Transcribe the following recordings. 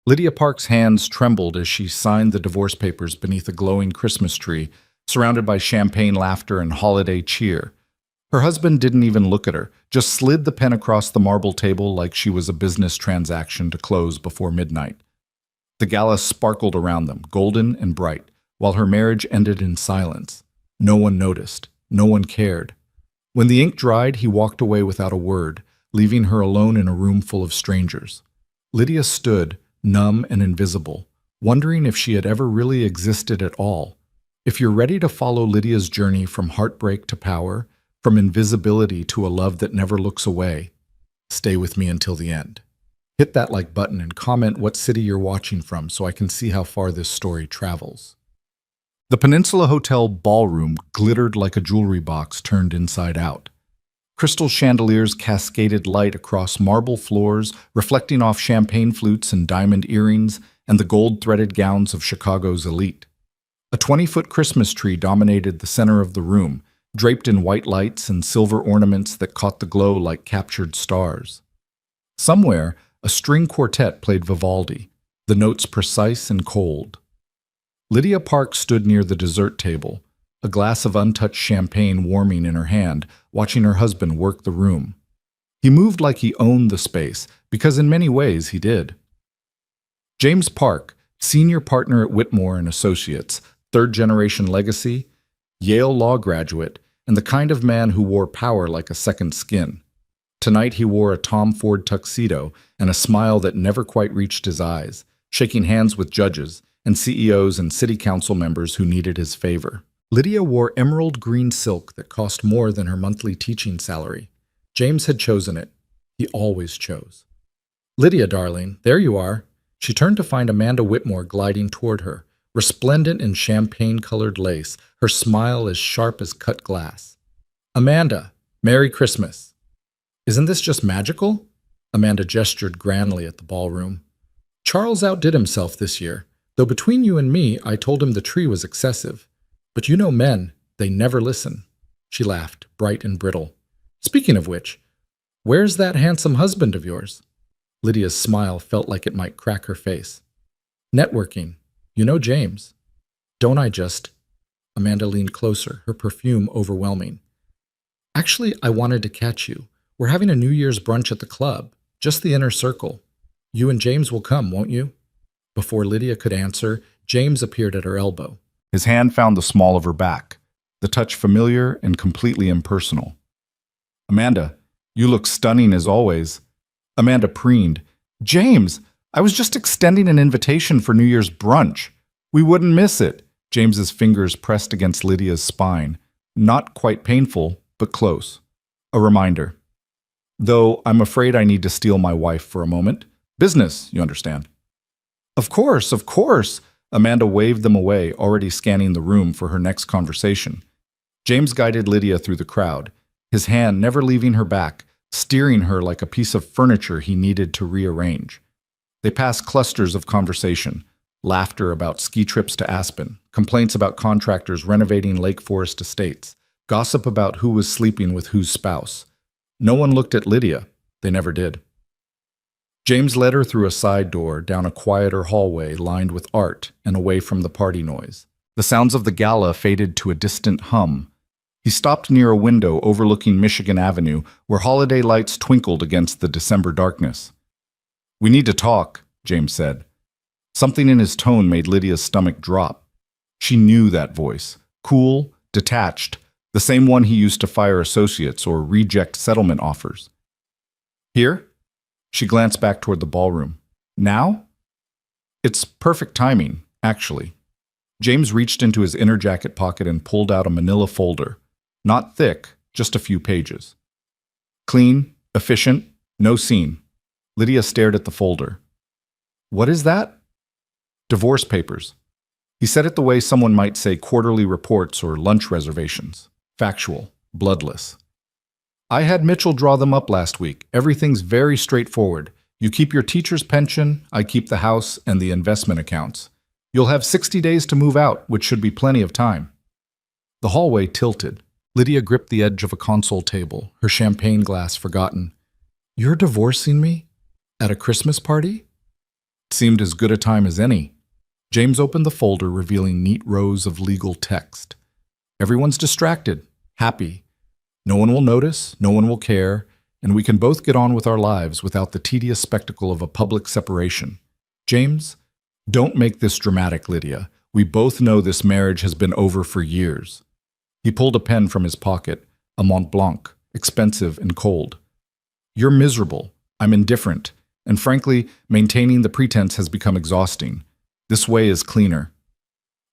Lydia Park's hands trembled as she signed the divorce papers beneath a glowing Christmas tree, surrounded by champagne laughter and holiday cheer. Her husband didn't even look at her, just slid the pen across the marble table like she was a business transaction to close before midnight. The gala sparkled around them, golden and bright, while her marriage ended in silence. No one noticed. No one cared. When the ink dried, he walked away without a word, leaving her alone in a room full of strangers. Lydia stood, numb and invisible, wondering if she had ever really existed at all. If you're ready to follow Lydia's journey from heartbreak to power, from invisibility to a love that never looks away, stay with me until the end. Hit that like button and comment what city you're watching from so I can see how far this story travels. The Peninsula Hotel ballroom glittered like a jewelry box turned inside out. Crystal chandeliers cascaded light across marble floors, reflecting off champagne flutes and diamond earrings and the gold-threaded gowns of Chicago's elite. A 20-foot Christmas tree dominated the center of the room, draped in white lights and silver ornaments that caught the glow like captured stars. Somewhere, a string quartet played Vivaldi, the notes precise and cold. Lydia Park stood near the dessert table, a glass of untouched champagne warming in her hand, watching her husband work the room. He moved like he owned the space, because in many ways he did. James Park, senior partner at Whitmore and Associates, third-generation legacy, Yale law graduate, and the kind of man who wore power like a second skin. Tonight he wore a Tom Ford tuxedo and a smile that never quite reached his eyes, shaking hands with judges and CEOs and city council members who needed his favor. Lydia wore emerald green silk that cost more than her monthly teaching salary. James had chosen it. He always chose. "Lydia, darling, there you are." She turned to find Amanda Whitmore gliding toward her, resplendent in champagne-colored lace, her smile as sharp as cut glass. "Amanda, Merry Christmas." "Isn't this just magical?" Amanda gestured grandly at the ballroom. "Charles outdid himself this year, though between you and me, I told him the tree was excessive. But you know men, they never listen." She laughed, bright and brittle. "Speaking of which, where's that handsome husband of yours?" Lydia's smile felt like it might crack her face. "Networking. You know James." "Don't I just?" Amanda leaned closer, her perfume overwhelming. "Actually, I wanted to catch you. We're having a New Year's brunch at the club, just the inner circle. You and James will come, won't you?" Before Lydia could answer, James appeared at her elbow. His hand found the small of her back, the touch familiar and completely impersonal. "Amanda, you look stunning as always." Amanda preened. "James, I was just extending an invitation for New Year's brunch. We wouldn't miss it." James's fingers pressed against Lydia's spine. Not quite painful, but close. A reminder. "Though I'm afraid I need to steal my wife for a moment. Business, you understand." Of course, of course." Amanda waved them away, already scanning the room for her next conversation. James guided Lydia through the crowd, his hand never leaving her back, steering her like a piece of furniture he needed to rearrange. They passed clusters of conversation, laughter about ski trips to Aspen, complaints about contractors renovating Lake Forest estates, gossip about who was sleeping with whose spouse. No one looked at Lydia. They never did. James led her through a side door down a quieter hallway lined with art and away from the party noise. The sounds of the gala faded to a distant hum. He stopped near a window overlooking Michigan Avenue where holiday lights twinkled against the December darkness. "We need to talk," James said. Something in his tone made Lydia's stomach drop. She knew that voice, cool, detached, the same one he used to fire associates or reject settlement offers. "Here?" She glanced back toward the ballroom. "Now?" "It's perfect timing, actually." James reached into his inner jacket pocket and pulled out a manila folder. Not thick, just a few pages. Clean, efficient, no scene. Lydia stared at the folder. "What is that?" "Divorce papers." He said it the way someone might say quarterly reports or lunch reservations. Factual, bloodless. "I had Mitchell draw them up last week. Everything's very straightforward. You keep your teacher's pension, I keep the house and the investment accounts. You'll have 60 days to move out, which should be plenty of time." The hallway tilted. Lydia gripped the edge of a console table, her champagne glass forgotten. "You're divorcing me? At a Christmas party?" It seemed as good a time as any. James opened the folder, revealing neat rows of legal text. Everyone's distracted, happy. No one will notice, no one will care, and we can both get on with our lives without the tedious spectacle of a public separation. James, don't make this dramatic, Lydia. We both know this marriage has been over for years. He pulled a pen from his pocket, a Mont Blanc, expensive and cold. You're miserable. I'm indifferent. And frankly, maintaining the pretense has become exhausting. This way is cleaner.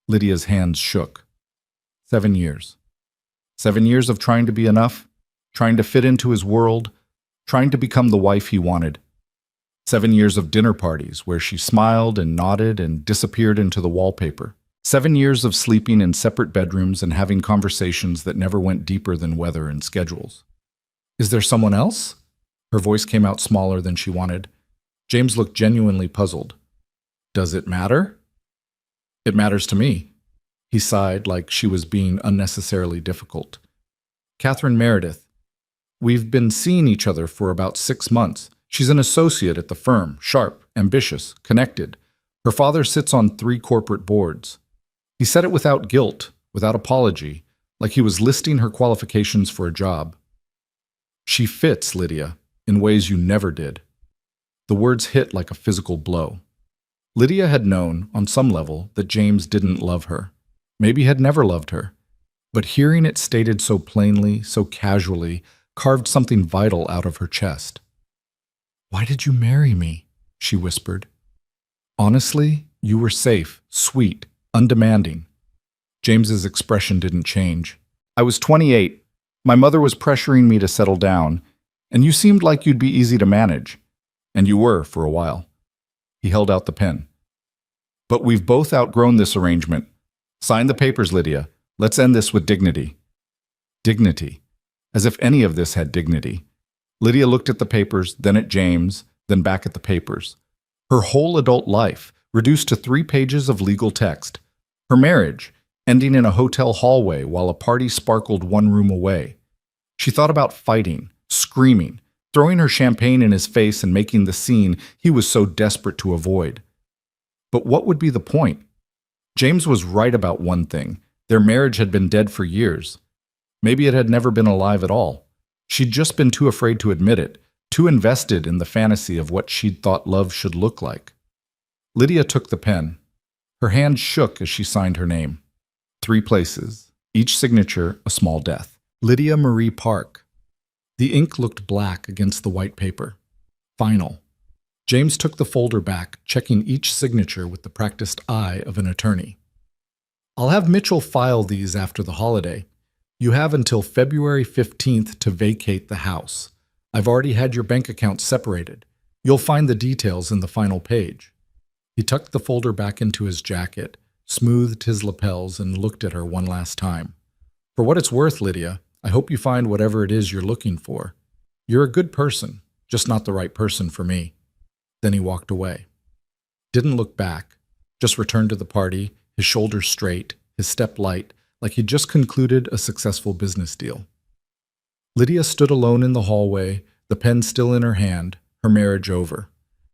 Lydia's hands shook. 7 years. 7 years of trying to be enough, trying to fit into his world, trying to become the wife he wanted. 7 years of dinner parties where she smiled and nodded and disappeared into the wallpaper. 7 years of sleeping in separate bedrooms and having conversations that never went deeper than weather and schedules. Is there someone else? Her voice came out smaller than she wanted. James looked genuinely puzzled. Does it matter? It matters to me. He sighed like she was being unnecessarily difficult. Catherine Meredith. We've been seeing each other for about 6 months. She's an associate at the firm, sharp, ambitious, connected. Her father sits on 3 corporate boards. He said it without guilt, without apology, like he was listing her qualifications for a job. She fits, Lydia, in ways you never did. The words hit like a physical blow. Lydia had known, on some level, that James didn't love her. Maybe had never loved her. But hearing it stated so plainly, so casually, carved something vital out of her chest. Why did you marry me? She whispered. Honestly, you were safe, sweet, undemanding. James's expression didn't change. I was 28. My mother was pressuring me to settle down, and you seemed like you'd be easy to manage. And you were, for a while. He held out the pen. But we've both outgrown this arrangement. Sign the papers, Lydia. Let's end this with dignity. Dignity. As if any of this had dignity. Lydia looked at the papers, then at James, then back at the papers. Her whole adult life, reduced to 3 pages of legal text. Her marriage, ending in a hotel hallway while a party sparkled 1 room away. She thought about fighting, screaming, throwing her champagne in his face and making the scene he was so desperate to avoid. But what would be the point? James was right about one thing. Their marriage had been dead for years. Maybe it had never been alive at all. She'd just been too afraid to admit it, too invested in the fantasy of what she'd thought love should look like. Lydia took the pen. Her hand shook as she signed her name. 3 places, each signature a small death. Lydia Marie Park. The ink looked black against the white paper. Final. James took the folder back, checking each signature with the practiced eye of an attorney. I'll have Mitchell file these after the holiday. You have until February 15th to vacate the house. I've already had your bank account separated. You'll find the details in the final page. He tucked the folder back into his jacket, smoothed his lapels, and looked at her one last time. For what it's worth, Lydia, I hope you find whatever it is you're looking for. You're a good person, just not the right person for me. Then he walked away. Didn't look back, just returned to the party, his shoulders straight, his step light, like he'd just concluded a successful business deal. Lydia stood alone in the hallway, the pen still in her hand, her marriage over.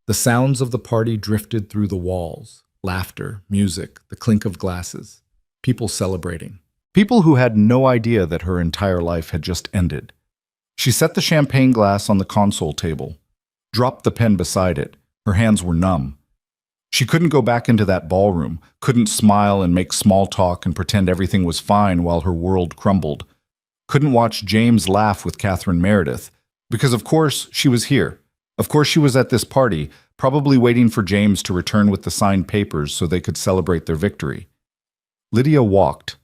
The sounds of the party drifted through the walls. Laughter, music, the clink of glasses. People celebrating. People who had no idea that her entire life had just ended. She set the champagne glass on the console table, dropped the pen beside it. Her hands were numb. She couldn't go back into that ballroom, couldn't smile and make small talk and pretend everything was fine while her world crumbled. Couldn't watch James laugh with Catherine Meredith, because of course she was here. Of course she was at this party, probably waiting for James to return with the signed papers so they could celebrate their victory. Lydia walked.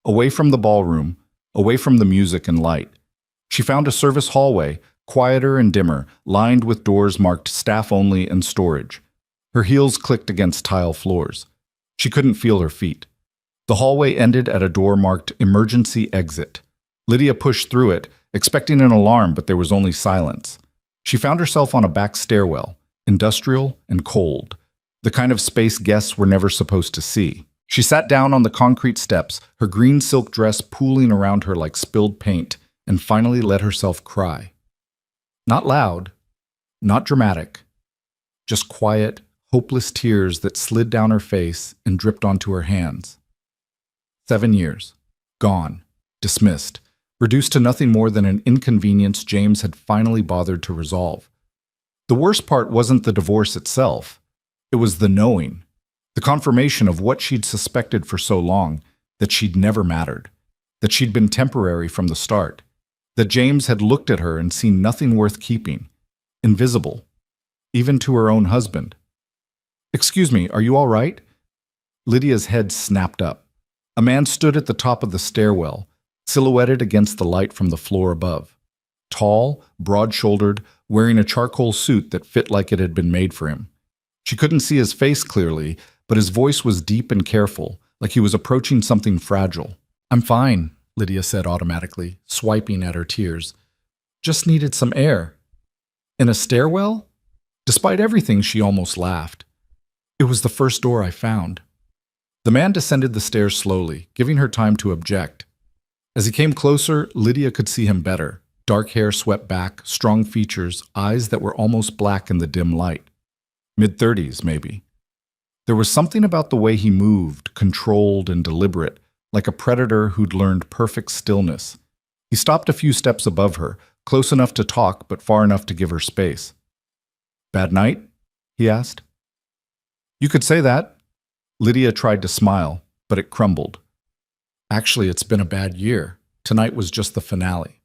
Away from the ballroom, away from the music and light. She found a service hallway, quieter and dimmer, lined with doors marked staff only and storage. Her heels clicked against tile floors. She couldn't feel her feet. The hallway ended at a door marked emergency exit. Lydia pushed through it, expecting an alarm, but there was only silence. She found herself on a back stairwell, industrial and cold, the kind of space guests were never supposed to see. She sat down on the concrete steps, her green silk dress pooling around her like spilled paint, and finally let herself cry. Not loud, not dramatic, just quiet, hopeless tears that slid down her face and dripped onto her hands. 7 years. Gone. Dismissed. Reduced to nothing more than an inconvenience James had finally bothered to resolve. The worst part wasn't the divorce itself. It was the knowing. The confirmation of what she'd suspected for so long, that she'd never mattered. That she'd been temporary from the start. That James had looked at her and seen nothing worth keeping. Invisible. Even to her own husband. "Excuse me, are you all right?" Lydia's head snapped up. A man stood at the top of the stairwell, silhouetted against the light from the floor above. Tall, broad-shouldered, wearing a charcoal suit that fit like it had been made for him. She couldn't see his face clearly, but his voice was deep and careful, like he was approaching something fragile. "I'm fine," Lydia said automatically, swiping at her tears. "Just needed some air." "In a stairwell?" Despite everything, she almost laughed. "It was the first door I found." The man descended the stairs slowly, giving her time to object. As he came closer, Lydia could see him better. Dark hair swept back, strong features, eyes that were almost black in the dim light. Mid-30s, maybe. There was something about the way he moved, controlled and deliberate, like a predator who'd learned perfect stillness. He stopped a few steps above her, close enough to talk but far enough to give her space. "Bad night?" he asked. "You could say that." Lydia tried to smile, but it crumbled. "Actually, it's been a bad year. Tonight was just the finale."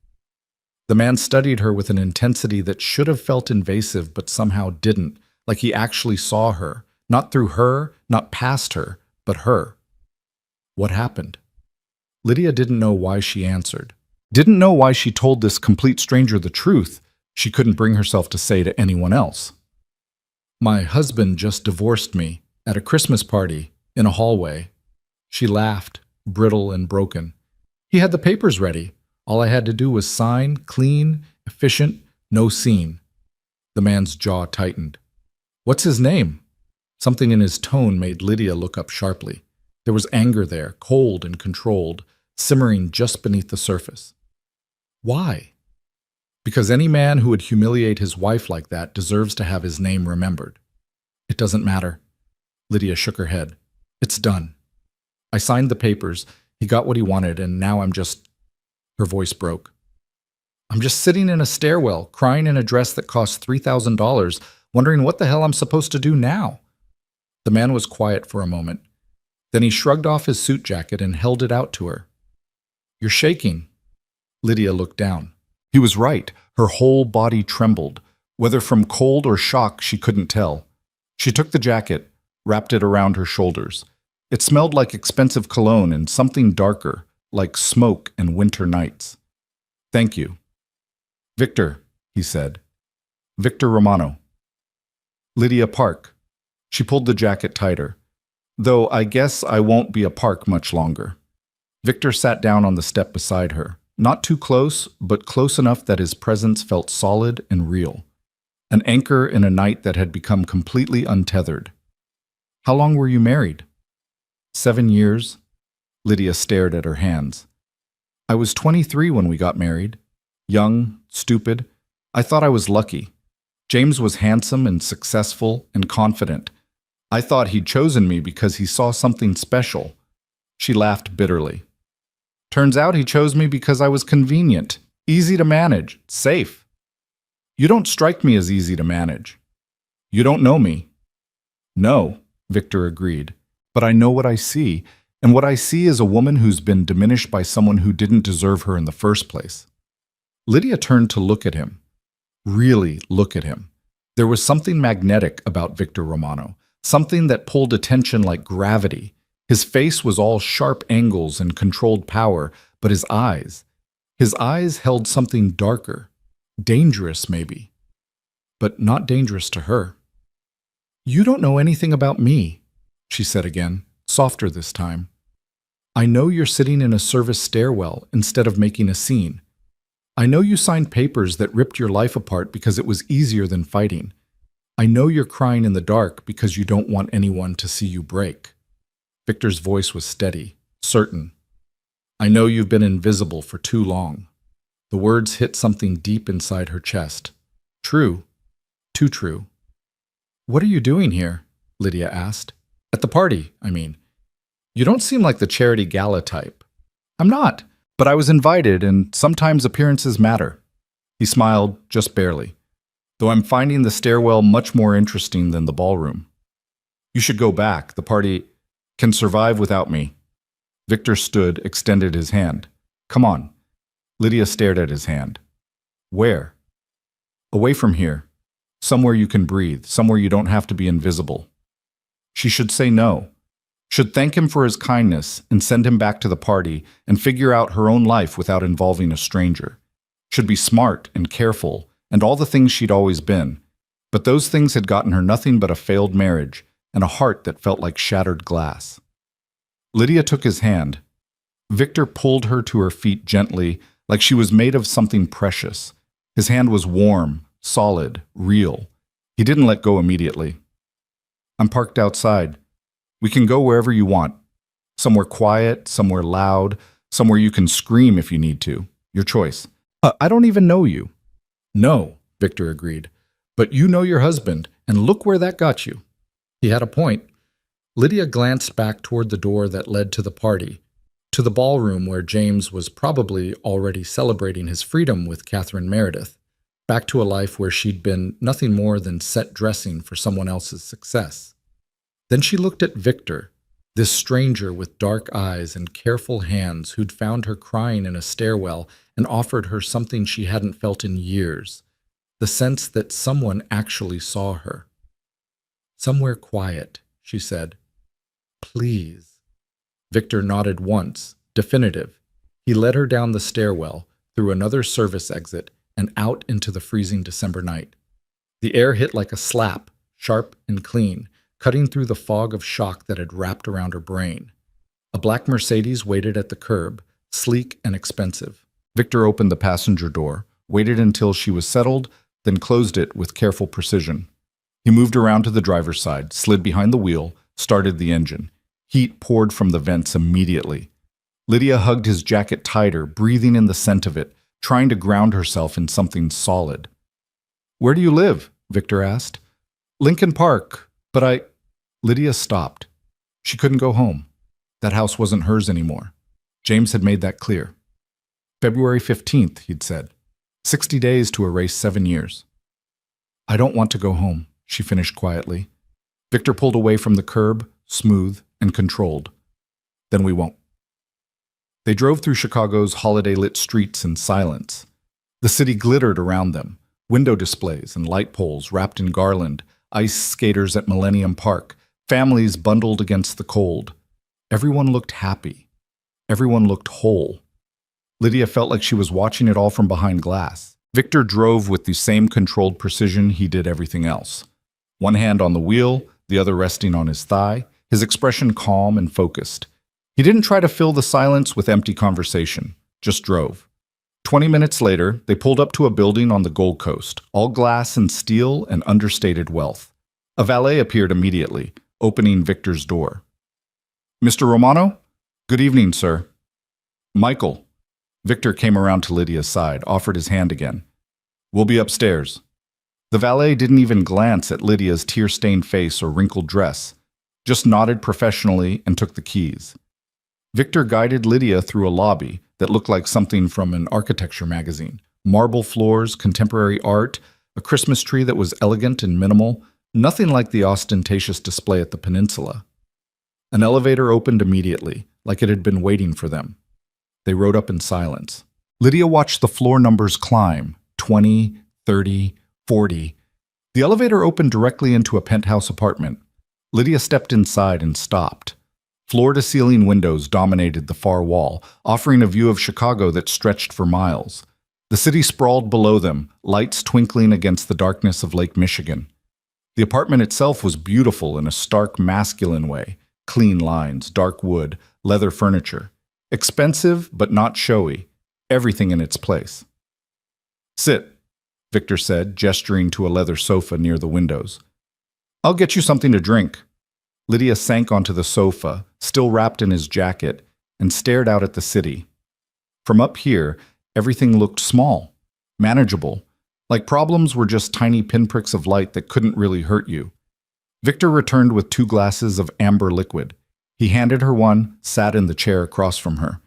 The man studied her with an intensity that should have felt invasive but somehow didn't, like he actually saw her, not through her, not past her, but her. "What happened?" Lydia didn't know why she answered. Didn't know why she told this complete stranger the truth she couldn't bring herself to say to anyone else. "My husband just divorced me at a Christmas party in a hallway." She laughed, brittle and broken. "He had the papers ready. All I had to do was sign, clean, efficient, no scene." The man's jaw tightened. "What's his name?" Something in his tone made Lydia look up sharply. There was anger there, cold and controlled, simmering just beneath the surface. "Why?" "Because any man who would humiliate his wife like that deserves to have his name remembered." "It doesn't matter." Lydia shook her head. "It's done. I signed the papers, he got what he wanted, and now I'm just—" Her voice broke. "I'm just sitting in a stairwell, crying in a dress that cost $3,000, wondering what the hell I'm supposed to do now." The man was quiet for a moment. Then he shrugged off his suit jacket and held it out to her. "You're shaking." Lydia looked down. He was right. Her whole body trembled. Whether from cold or shock, she couldn't tell. She took the jacket, wrapped it around her shoulders. It smelled like expensive cologne and something darker, like smoke and winter nights. "Thank you." "Victor," he said. "Victor Romano." "Lydia Park." She pulled the jacket tighter. "Though I guess I won't be a Park much longer." Victor sat down on the step beside her. Not too close, but close enough that his presence felt solid and real. An anchor in a night that had become completely untethered. "How long were you married?" 7 years. Lydia stared at her hands. "I was 23 when we got married. Young, stupid. I thought I was lucky. James was handsome and successful and confident. I thought he'd chosen me because he saw something special." She laughed bitterly. "Turns out he chose me because I was convenient, easy to manage, safe." "You don't strike me as easy to manage." "You don't know me." "No," Victor agreed. "But I know what I see, and what I see is a woman who's been diminished by someone who didn't deserve her in the first place." Lydia turned to look at him. Really look at him. There was something magnetic about Victor Romano, something that pulled attention like gravity. His face was all sharp angles and controlled power, but his eyes held something darker, dangerous maybe, but not dangerous to her. "You don't know anything about me," she said again, softer this time. "I know you're sitting in a service stairwell instead of making a scene. I know you signed papers that ripped your life apart because it was easier than fighting. I know you're crying in the dark because you don't want anyone to see you break." Victor's voice was steady, certain. "I know you've been invisible for too long." The words hit something deep inside her chest. True. Too true. "What are you doing here?" Lydia asked. At the party, I mean. You don't seem like the charity gala type. I'm not, but I was invited, and sometimes appearances matter. He smiled, just barely. Though I'm finding the stairwell much more interesting than the ballroom. You should go back. The party can survive without me. Victor stood, extended his hand. Come on. Lydia stared at his hand. Where? Away from here. Somewhere you can breathe, somewhere you don't have to be invisible. She should say no. Should thank him for his kindness and send him back to the party and figure out her own life without involving a stranger. Should be smart and careful and all the things she'd always been. But those things had gotten her nothing but a failed marriage and a heart that felt like shattered glass. Lydia took his hand. Victor pulled her to her feet gently, like she was made of something precious. His hand was warm, solid, real. He didn't let go immediately. I'm parked outside. We can go wherever you want. Somewhere quiet, somewhere loud, somewhere you can scream if you need to. Your choice. I don't even know you. No, Victor agreed. But you know your husband, and look where that got you. He had a point. Lydia glanced back toward the door that led to the party, to the ballroom where James was probably already celebrating his freedom with Catherine Meredith, back to a life where she'd been nothing more than set dressing for someone else's success. Then she looked at Victor, this stranger with dark eyes and careful hands who'd found her crying in a stairwell and offered her something she hadn't felt in years, the sense that someone actually saw her. Somewhere quiet, she said. Please. Victor nodded once, definitive. He led her down the stairwell, through another service exit, and out into the freezing December night. The air hit like a slap, sharp and clean, cutting through the fog of shock that had wrapped around her brain. A black Mercedes waited at the curb, sleek and expensive. Victor opened the passenger door, waited until she was settled, then closed it with careful precision. He moved around to the driver's side, slid behind the wheel, started the engine. Heat poured from the vents immediately. Lydia hugged his jacket tighter, breathing in the scent of it, trying to ground herself in something solid. Where do you live? Victor asked. Lincoln Park, but Lydia stopped. She couldn't go home. That house wasn't hers anymore. James had made that clear. February 15th, he'd said. 60 days to erase 7 years. I don't want to go home, she finished quietly. Victor pulled away from the curb, smooth and controlled. Then we won't. They drove through Chicago's holiday-lit streets in silence. The city glittered around them, window displays and light poles wrapped in garland, ice skaters at Millennium Park, families bundled against the cold. Everyone looked happy. Everyone looked whole. Lydia felt like she was watching it all from behind glass. Victor drove with the same controlled precision he did everything else. One hand on the wheel, the other resting on his thigh, his expression calm and focused. He didn't try to fill the silence with empty conversation, just drove. 20 minutes later, they pulled up to a building on the Gold Coast, all glass and steel and understated wealth. A valet appeared immediately, opening Victor's door. Mr. Romano? Good evening, sir. Michael. Victor came around to Lydia's side, offered his hand again. We'll be upstairs. The valet didn't even glance at Lydia's tear-stained face or wrinkled dress, just nodded professionally and took the keys. Victor guided Lydia through a lobby that looked like something from an architecture magazine. Marble floors, contemporary art, a Christmas tree that was elegant and minimal, nothing like the ostentatious display at the peninsula. An elevator opened immediately, like it had been waiting for them. They rode up in silence. Lydia watched the floor numbers climb, 20, 30, 40. The elevator opened directly into a penthouse apartment. Lydia stepped inside and stopped. Floor-to-ceiling windows dominated the far wall, offering a view of Chicago that stretched for miles. The city sprawled below them, lights twinkling against the darkness of Lake Michigan. The apartment itself was beautiful in a stark masculine way. Clean lines, dark wood, leather furniture. Expensive, but not showy. Everything in its place. Sit, Victor said, gesturing to a leather sofa near the windows. I'll get you something to drink. Lydia sank onto the sofa, still wrapped in his jacket, and stared out at the city. From up here, everything looked small, manageable, like problems were just tiny pinpricks of light that couldn't really hurt you. Victor returned with 2 glasses of amber liquid. He handed her one, sat in the chair across from her.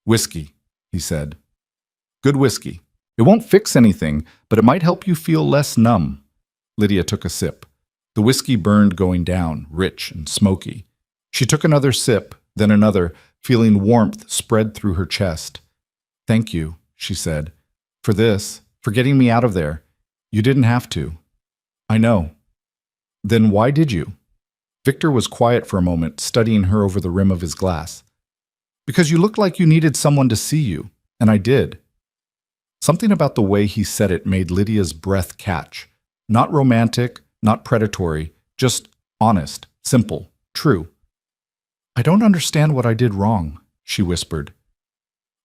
"Whiskey," he said. "Good whiskey. It won't fix anything, but it might help you feel less numb." Lydia took a sip. The whiskey burned going down, rich and smoky. She took another sip, then another, feeling warmth spread through her chest. "Thank you," she said, "for this, for getting me out of there. You didn't have to." "I know." "Then why did you?" Victor was quiet for a moment, studying her over the rim of his glass. "Because you looked like you needed someone to see you, and I did." Something about the way he said it made Lydia's breath catch. Not romantic, not predatory, just honest, simple, true. "I don't understand what I did wrong," she whispered.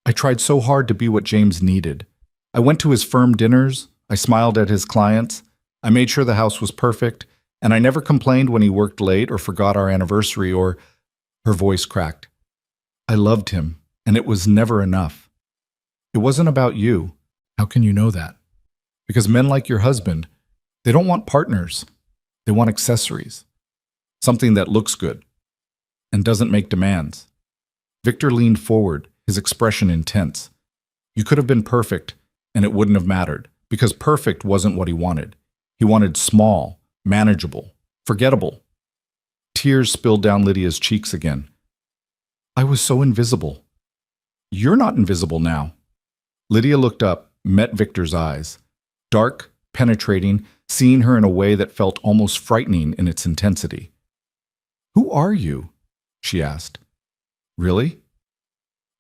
"I tried so hard to be what James needed. I went to his firm dinners, I smiled at his clients, I made sure the house was perfect, and I never complained when he worked late or forgot our anniversary or—" Her voice cracked. "I loved him, and it was never enough. It wasn't about you." "How can you know that?" "Because men like your husband, they don't want partners. They want accessories. Something that looks good and doesn't make demands." Victor leaned forward, his expression intense. You could have been perfect, and it wouldn't have mattered, because perfect wasn't what he wanted. He wanted small, manageable, forgettable. Tears spilled down Lydia's cheeks again. "I was so invisible." "You're not invisible now." Lydia looked up, met Victor's eyes. Dark, penetrating, seeing her in a way that felt almost frightening in its intensity. "Who are you?" she asked. "Really?"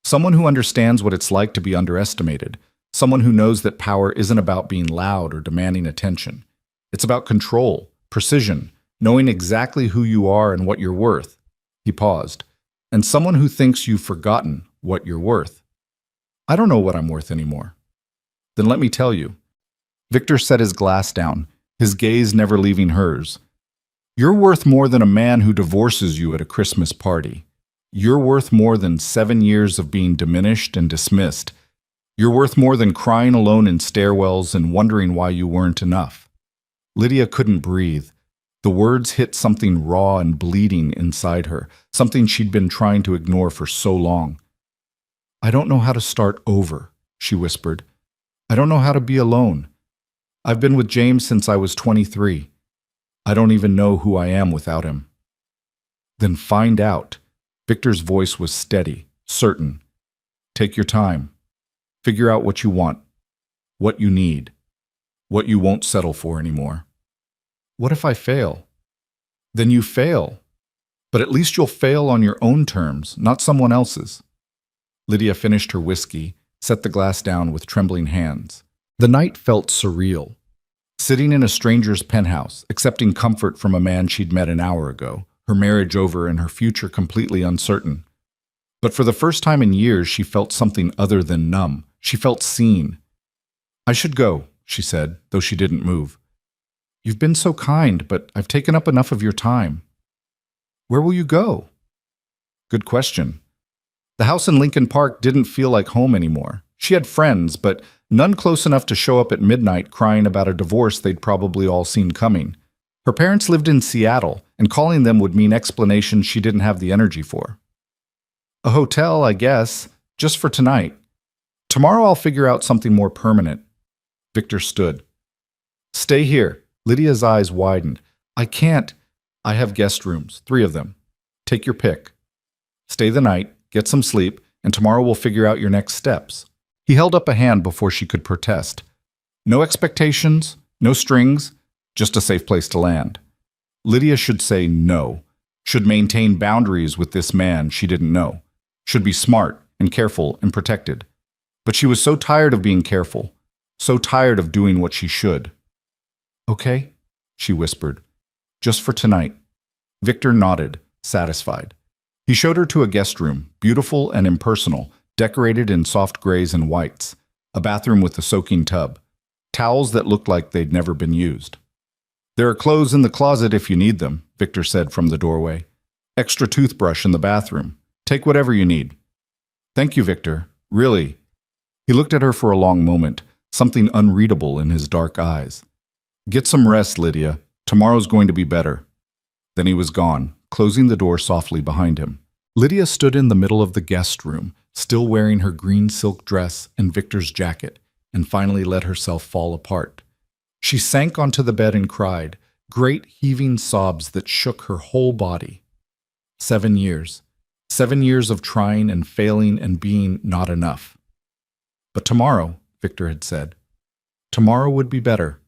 "Someone who understands what it's like to be underestimated. Someone who knows that power isn't about being loud or demanding attention. It's about control, precision, knowing exactly who you are and what you're worth." He paused. "And someone who thinks you've forgotten what you're worth." "I don't know what I'm worth anymore." "Then let me tell you." Victor set his glass down, his gaze never leaving hers. "You're worth more than a man who divorces you at a Christmas party. You're worth more than 7 years of being diminished and dismissed. You're worth more than crying alone in stairwells and wondering why you weren't enough." Lydia couldn't breathe. The words hit something raw and bleeding inside her, something she'd been trying to ignore for so long. "I don't know how to start over," she whispered. "I don't know how to be alone. I've been with James since I was 23. I don't even know who I am without him." "Then find out." Victor's voice was steady, certain. "Take your time. Figure out what you want, what you need, what you won't settle for anymore." "What if I fail?" "Then you fail. But at least you'll fail on your own terms, not someone else's." Lydia finished her whiskey, set the glass down with trembling hands. The night felt surreal. Sitting in a stranger's penthouse, accepting comfort from a man she'd met an hour ago, her marriage over and her future completely uncertain. But for the first time in years, she felt something other than numb. She felt seen. "I should go," she said, though she didn't move. "You've been so kind, but I've taken up enough of your time." "Where will you go?" "Good question." The house in Lincoln Park didn't feel like home anymore. She had friends, but none close enough to show up at midnight crying about a divorce they'd probably all seen coming. Her parents lived in Seattle, and calling them would mean explanations she didn't have the energy for. "A hotel, I guess, just for tonight. Tomorrow I'll figure out something more permanent." Victor stood. "Stay here." Lydia's eyes widened. "I can't. I have guest rooms, 3 of them. Take your pick. Stay the night, get some sleep, and tomorrow we'll figure out your next steps." He held up a hand before she could protest. "No expectations, no strings, just a safe place to land." Lydia should say no, should maintain boundaries with this man she didn't know, should be smart and careful and protected. But she was so tired of being careful, so tired of doing what she should. "Okay," she whispered, "just for tonight." Victor nodded, satisfied. He showed her to a guest room, beautiful and impersonal, decorated in soft grays and whites, a bathroom with a soaking tub, towels that looked like they'd never been used. "There are clothes in the closet if you need them," Victor said from the doorway. "Extra toothbrush in the bathroom. Take whatever you need." "Thank you, Victor. Really." He looked at her for a long moment, something unreadable in his dark eyes. "Get some rest, Lydia. Tomorrow's going to be better." Then he was gone, closing the door softly behind him. Lydia stood in the middle of the guest room, still wearing her green silk dress and Victor's jacket, and finally let herself fall apart. She sank onto the bed and cried, great heaving sobs that shook her whole body. 7 years. 7 years of trying and failing and being not enough. But tomorrow, Victor had said, tomorrow would be better.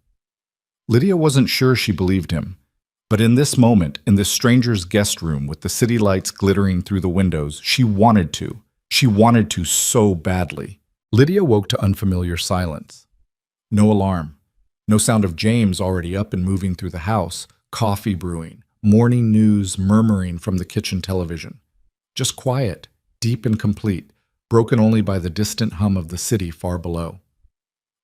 Lydia wasn't sure she believed him. But in this moment, in this stranger's guest room with the city lights glittering through the windows, she wanted to. She wanted to so badly. Lydia woke to unfamiliar silence. No alarm. No sound of James already up and moving through the house, coffee brewing, morning news murmuring from the kitchen television. Just quiet, deep and complete, broken only by the distant hum of the city far below.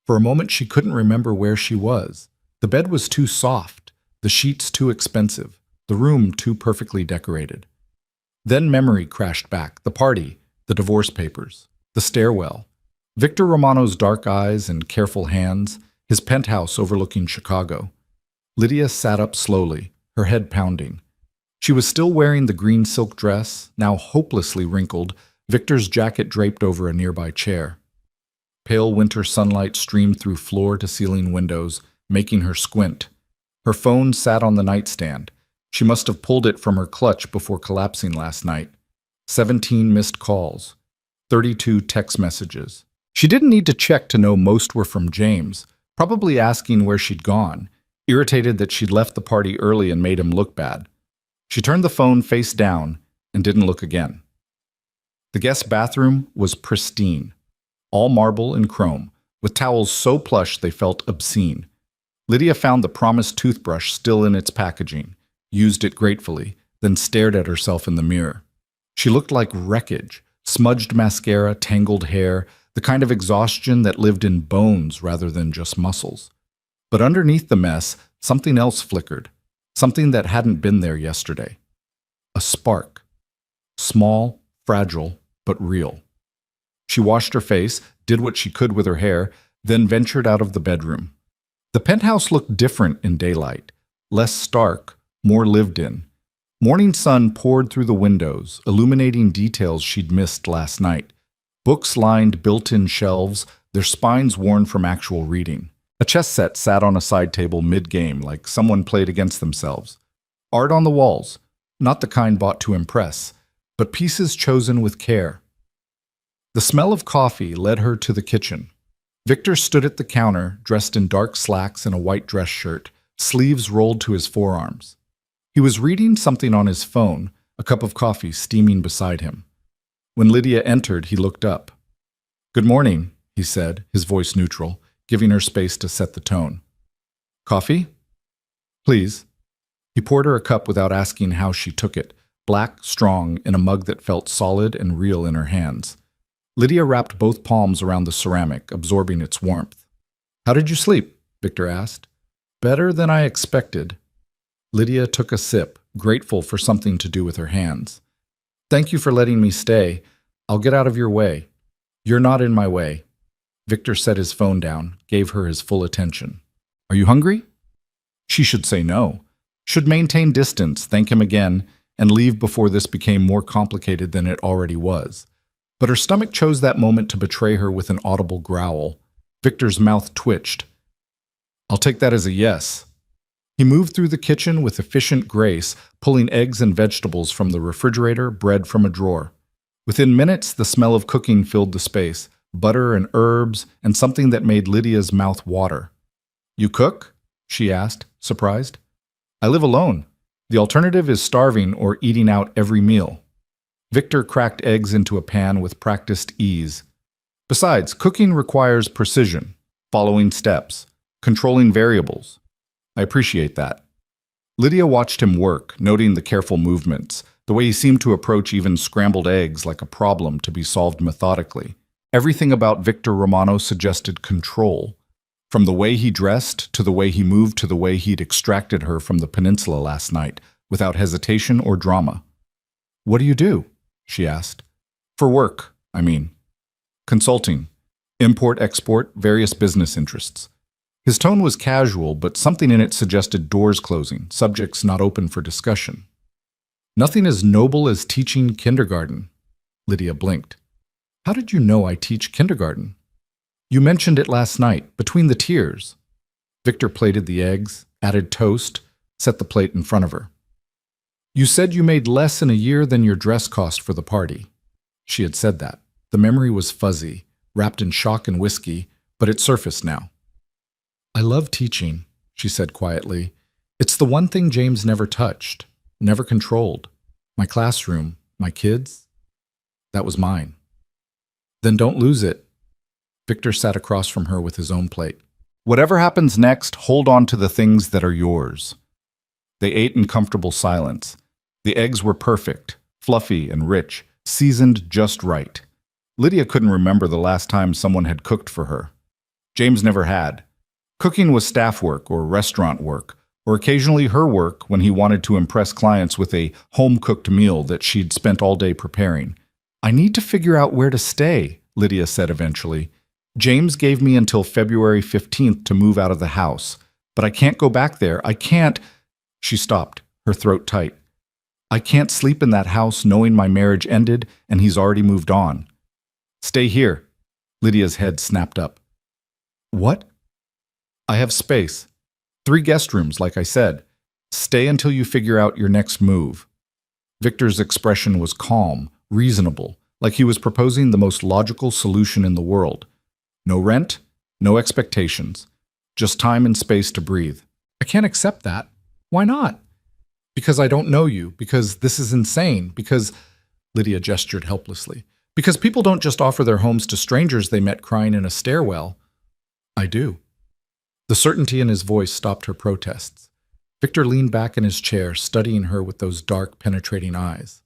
For a moment she couldn't remember where she was. The bed was too soft. The sheets too expensive, the room too perfectly decorated. Then memory crashed back, the party, the divorce papers, the stairwell, Victor Romano's dark eyes and careful hands, his penthouse overlooking Chicago. Lydia sat up slowly, her head pounding. She was still wearing the green silk dress, now hopelessly wrinkled, Victor's jacket draped over a nearby chair. Pale winter sunlight streamed through floor-to-ceiling windows, making her squint. Her phone sat on the nightstand. She must have pulled it from her clutch before collapsing last night. 17 missed calls. 32 text messages. She didn't need to check to know most were from James, probably asking where she'd gone, irritated that she'd left the party early and made him look bad. She turned the phone face down and didn't look again. The guest bathroom was pristine, all marble and chrome, with towels so plush they felt obscene. Lydia found the promised toothbrush still in its packaging, used it gratefully, then stared at herself in the mirror. She looked like wreckage, smudged mascara, tangled hair, the kind of exhaustion that lived in bones rather than just muscles. But underneath the mess, something else flickered, something that hadn't been there yesterday. A spark. Small, fragile, but real. She washed her face, did what she could with her hair, then ventured out of the bedroom. The penthouse looked different in daylight, less stark, more lived in. Morning sun poured through the windows, illuminating details she'd missed last night. Books lined built-in shelves, their spines worn from actual reading. A chess set sat on a side table mid-game, like someone played against themselves. Art on the walls, not the kind bought to impress, but pieces chosen with care. The smell of coffee led her to the kitchen. Victor stood at the counter, dressed in dark slacks and a white dress shirt, sleeves rolled to his forearms. He was reading something on his phone, a cup of coffee steaming beside him. When Lydia entered, he looked up. "Good morning," he said, his voice neutral, giving her space to set the tone. "Coffee?" "Please." He poured her a cup without asking how she took it, black, strong, in a mug that felt solid and real in her hands. Lydia wrapped both palms around the ceramic, absorbing its warmth. "How did you sleep?" Victor asked. "Better than I expected." Lydia took a sip, grateful for something to do with her hands. "Thank you for letting me stay. I'll get out of your way." "You're not in my way." Victor set his phone down, gave her his full attention. "Are you hungry?" She should say no. Should maintain distance, thank him again, and leave before this became more complicated than it already was. But her stomach chose that moment to betray her with an audible growl. Victor's mouth twitched. "I'll take that as a yes." He moved through the kitchen with efficient grace, pulling eggs and vegetables from the refrigerator, bread from a drawer. Within minutes, the smell of cooking filled the space, butter and herbs, and something that made Lydia's mouth water. "You cook?" she asked, surprised. "I live alone. The alternative is starving or eating out every meal." Victor cracked eggs into a pan with practiced ease. "Besides, cooking requires precision, following steps, controlling variables. I appreciate that." Lydia watched him work, noting the careful movements, the way he seemed to approach even scrambled eggs like a problem to be solved methodically. Everything about Victor Romano suggested control, from the way he dressed to the way he moved to the way he'd extracted her from the peninsula last night, without hesitation or drama. "What do you do?" she asked. "For work, I mean. Consulting. Import-export, various business interests." His tone was casual, but something in it suggested doors closing, subjects not open for discussion. Nothing as noble as teaching kindergarten. Lydia blinked. How did you know I teach kindergarten? You mentioned it last night, between the tiers. Victor plated the eggs, added toast, set the plate in front of her. You said you made less in a year than your dress cost for the party. She had said that. The memory was fuzzy, wrapped in shock and whiskey, but it surfaced now. I love teaching, she said quietly. It's the one thing James never touched, never controlled. My classroom, my kids, that was mine. Then don't lose it. Victor sat across from her with his own plate. Whatever happens next, hold on to the things that are yours. They ate in comfortable silence. The eggs were perfect, fluffy and rich, seasoned just right. Lydia couldn't remember the last time someone had cooked for her. James never had. Cooking was staff work or restaurant work, or occasionally her work when he wanted to impress clients with a home-cooked meal that she'd spent all day preparing. I need to figure out where to stay, Lydia said eventually. James gave me until February 15th to move out of the house, but I can't go back there. I can't. She stopped, her throat tight. I can't sleep in that house knowing my marriage ended and he's already moved on. Stay here. Lydia's head snapped up. What? I have space. 3 guest rooms, like I said. Stay until you figure out your next move. Victor's expression was calm, reasonable, like he was proposing the most logical solution in the world. No rent, no expectations, just time and space to breathe. I can't accept that. Why not? Because I don't know you, because this is insane, because… Lydia gestured helplessly. Because people don't just offer their homes to strangers they met crying in a stairwell. I do. The certainty in his voice stopped her protests. Victor leaned back in his chair, studying her with those dark, penetrating eyes.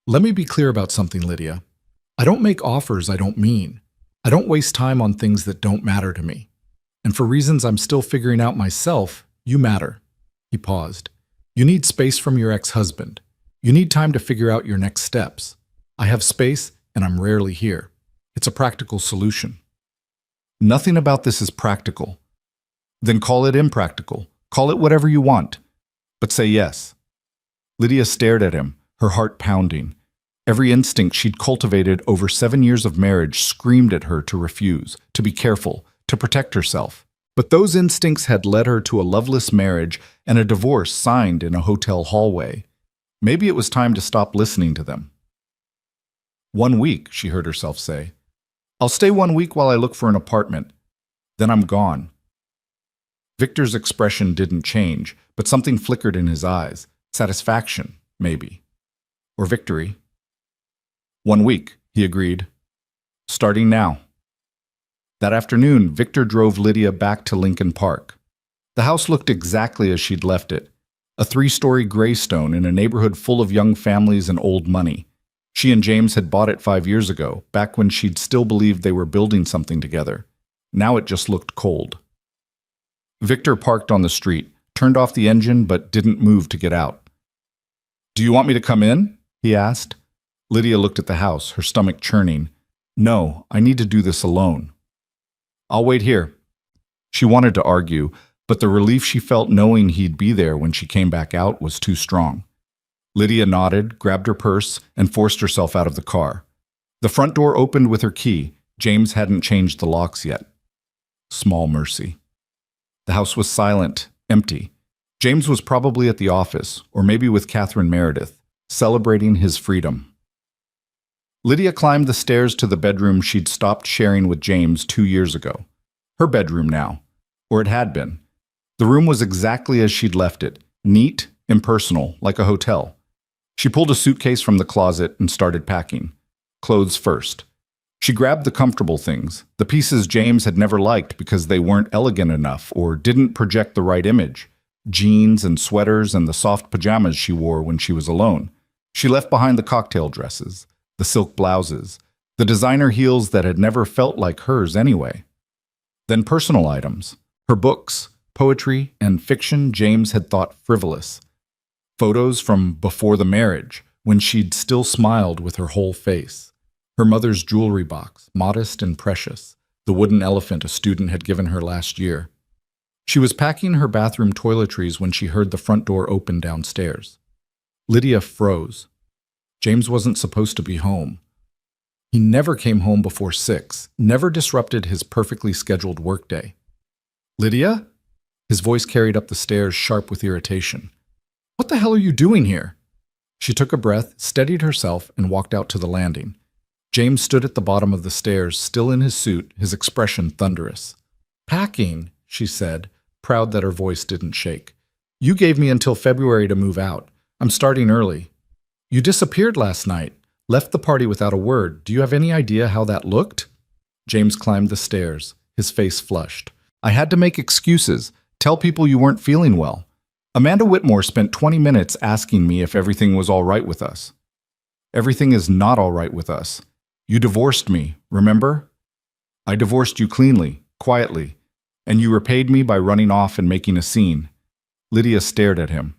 Let me be clear about something, Lydia. I don't make offers I don't mean. I don't waste time on things that don't matter to me. And for reasons I'm still figuring out myself, you matter. He paused. You need space from your ex-husband. You need time to figure out your next steps. I have space, and I'm rarely here. It's a practical solution. Nothing about this is practical. Then call it impractical. Call it whatever you want. But say yes. Lydia stared at him, her heart pounding. Every instinct she'd cultivated over 7 years of marriage screamed at her to refuse, to be careful, to protect herself. But those instincts had led her to a loveless marriage and a divorce signed in a hotel hallway. Maybe it was time to stop listening to them. 1 week, she heard herself say. I'll stay 1 week while I look for an apartment. Then I'm gone. Victor's expression didn't change, but something flickered in his eyes. Satisfaction, maybe. Or victory. 1 week, he agreed. Starting now. That afternoon, Victor drove Lydia back to Lincoln Park. The house looked exactly as she'd left it. A 3-story graystone in a neighborhood full of young families and old money. She and James had bought it 5 years ago, back when she'd still believed they were building something together. Now it just looked cold. Victor parked on the street, turned off the engine, but didn't move to get out. Do you want me to come in? He asked. Lydia looked at the house, her stomach churning. No, I need to do this alone. I'll wait here. She wanted to argue, but the relief she felt knowing he'd be there when she came back out was too strong. Lydia nodded, grabbed her purse, and forced herself out of the car. The front door opened with her key. James hadn't changed the locks yet. Small mercy. The house was silent, empty. James was probably at the office, or maybe with Catherine Meredith, celebrating his freedom. Lydia climbed the stairs to the bedroom she'd stopped sharing with James 2 years ago. Her bedroom now, or it had been. The room was exactly as she'd left it, neat, impersonal, like a hotel. She pulled a suitcase from the closet and started packing. Clothes first. She grabbed the comfortable things, the pieces James had never liked because they weren't elegant enough or didn't project the right image. Jeans and sweaters and the soft pajamas she wore when she was alone. She left behind the cocktail dresses, the silk blouses, the designer heels that had never felt like hers anyway. Then personal items, her books, poetry, and fiction James had thought frivolous. Photos from before the marriage, when she'd still smiled with her whole face. Her mother's jewelry box, modest and precious. the wooden elephant a student had given her last year. She was packing her bathroom toiletries when she heard the front door open downstairs. Lydia froze. James wasn't supposed to be home. He never came home before 6, never disrupted his perfectly scheduled workday. "Lydia?" His voice carried up the stairs, sharp with irritation. "What the hell are you doing here?" She took a breath, steadied herself, and walked out to the landing. James stood at the bottom of the stairs, still in his suit, his expression thunderous. "Packing," she said, proud that her voice didn't shake. "You gave me until February to move out. I'm starting early. You disappeared last night, left the party without a word. Do you have any idea how that looked?" James climbed the stairs, his face flushed. "I had to make excuses, tell people you weren't feeling well. Amanda Whitmore spent 20 minutes asking me if everything was all right with us. Everything is not all right with us. You divorced me, remember? I divorced you cleanly, quietly, and you repaid me by running off and making a scene." Lydia stared at him.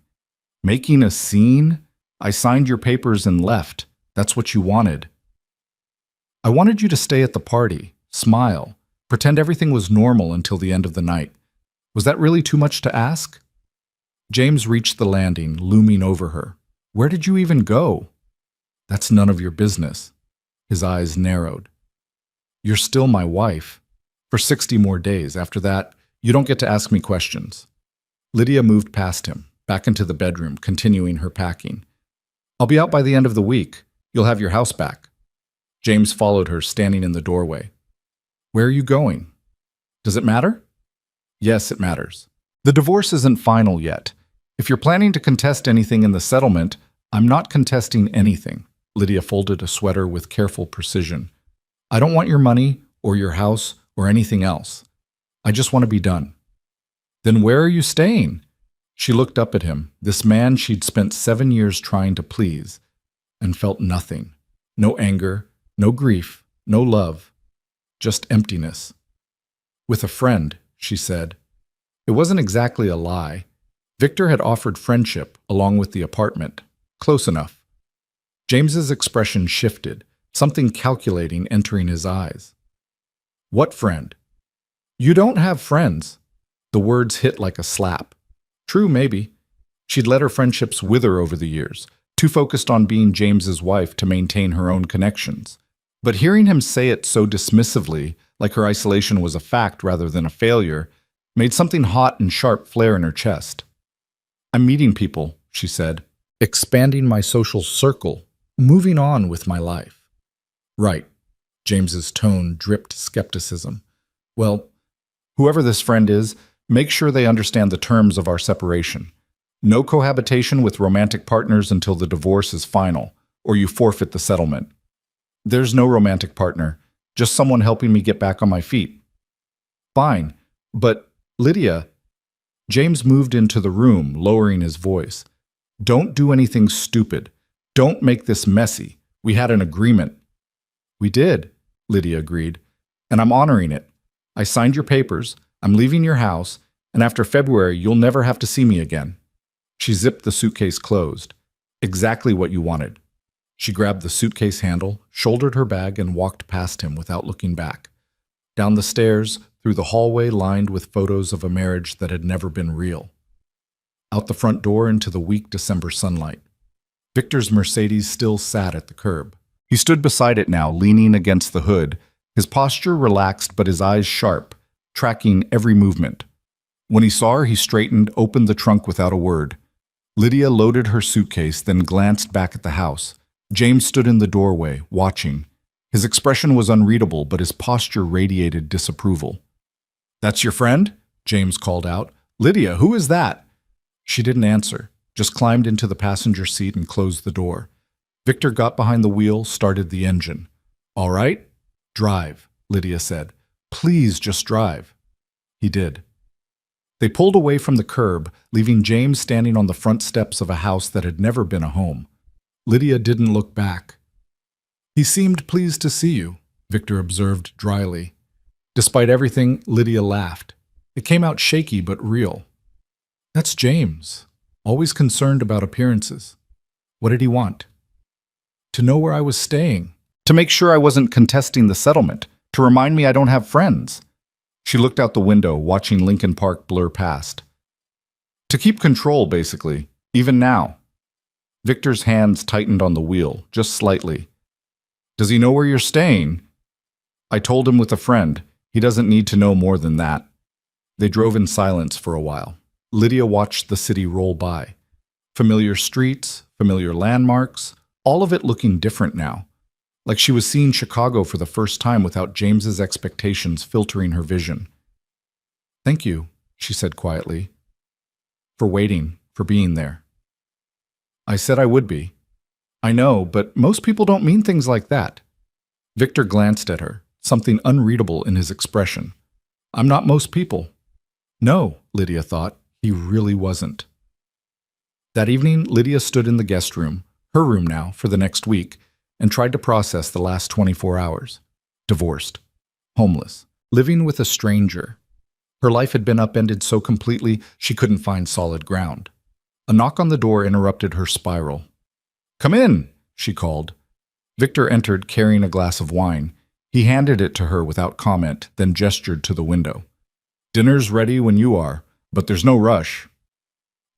"Making a scene? I signed your papers and left. That's what you wanted." "I wanted you to stay at the party, smile, pretend everything was normal until the end of the night. Was that really too much to ask?" James reached the landing, looming over her. "Where did you even go?" "That's none of your business." His eyes narrowed. "You're still my wife. For 60 more days. After that, you don't get to ask me questions." Lydia moved past him, back into the bedroom, continuing her packing. "I'll be out by the end of the week. You'll have your house back." James followed her, standing in the doorway. "Where are you going?" "Does it matter?" "Yes, it matters. The divorce isn't final yet. If you're planning to contest anything in the settlement, I'm not contesting anything." Lydia folded a sweater with careful precision. "I don't want your money or your house or anything else. I just want to be done." "Then where are you staying?" She looked up at him, this man she'd spent 7 years trying to please, and felt nothing. No anger, no grief, no love, just emptiness. "With a friend," she said. It wasn't exactly a lie. Victor had offered friendship along with the apartment. Close enough. James's expression shifted, something calculating entering his eyes. "What friend?" "You don't have friends." The words hit like a slap. True, maybe. She'd let her friendships wither over the years, too focused on being James's wife to maintain her own connections. But hearing him say it so dismissively, like her isolation was a fact rather than a failure, made something hot and sharp flare in her chest. "I'm meeting people," she said, "expanding my social circle, moving on with my life." "Right." James's tone dripped skepticism. "Well, whoever this friend is, make sure they understand the terms of our separation. No cohabitation with romantic partners until the divorce is final, or you forfeit the settlement." "There's no romantic partner, just someone helping me get back on my feet." "Fine, but Lydia..." James moved into the room, lowering his voice. "Don't do anything stupid. Don't make this messy. We had an agreement." "We did," Lydia agreed, "and I'm honoring it. I signed your papers, I'm leaving your house, and after February you'll never have to see me again." She zipped the suitcase closed. "Exactly what you wanted." She grabbed the suitcase handle, shouldered her bag, and walked past him without looking back. Down the stairs, through the hallway lined with photos of a marriage that had never been real. Out the front door into the weak December sunlight. Victor's Mercedes still sat at the curb. He stood beside it now, leaning against the hood, his posture relaxed but his eyes sharp, tracking every movement. When he saw her, he straightened, opened the trunk without a word. Lydia loaded her suitcase, then glanced back at the house. James stood in the doorway, watching. His expression was unreadable, but his posture radiated disapproval. "That's your friend?" James called out. "Lydia, who is that?" She didn't answer, just climbed into the passenger seat and closed the door. Victor got behind the wheel, started the engine. "All right? Drive," Lydia said. "Please just drive." He did. They pulled away from the curb, leaving James standing on the front steps of a house that had never been a home. Lydia didn't look back. "He seemed pleased to see you," Victor observed dryly. Despite everything, Lydia laughed. It came out shaky but real. "That's James, always concerned about appearances. What did he want?" "To know where I was staying, to make sure I wasn't contesting the settlement, To remind me I don't have friends. She looked out the window, watching Lincoln Park blur past. To keep control, basically, even now. Victor's hands tightened on the wheel, just slightly. Does he know where you're staying? I told him with a friend. He doesn't need to know more than that. They drove in silence for a while. Lydia watched the city roll by. Familiar streets, familiar landmarks, all of it looking different now. Like she was seeing Chicago for the first time without James's expectations filtering her vision. Thank you, she said quietly, for waiting, for being there. I said I would be. I know, but most people don't mean things like that. Victor glanced at her, something unreadable in his expression. I'm not most people. No, Lydia thought, he really wasn't. That evening, Lydia stood in the guest room, her room now, for the next week, and tried to process the last 24 hours. Divorced. Homeless. Living with a stranger. Her life had been upended so completely she couldn't find solid ground. A knock on the door interrupted her spiral. Come in, she called. Victor entered carrying a glass of wine. He handed it to her without comment, then gestured to the window. Dinner's ready when you are, but there's no rush.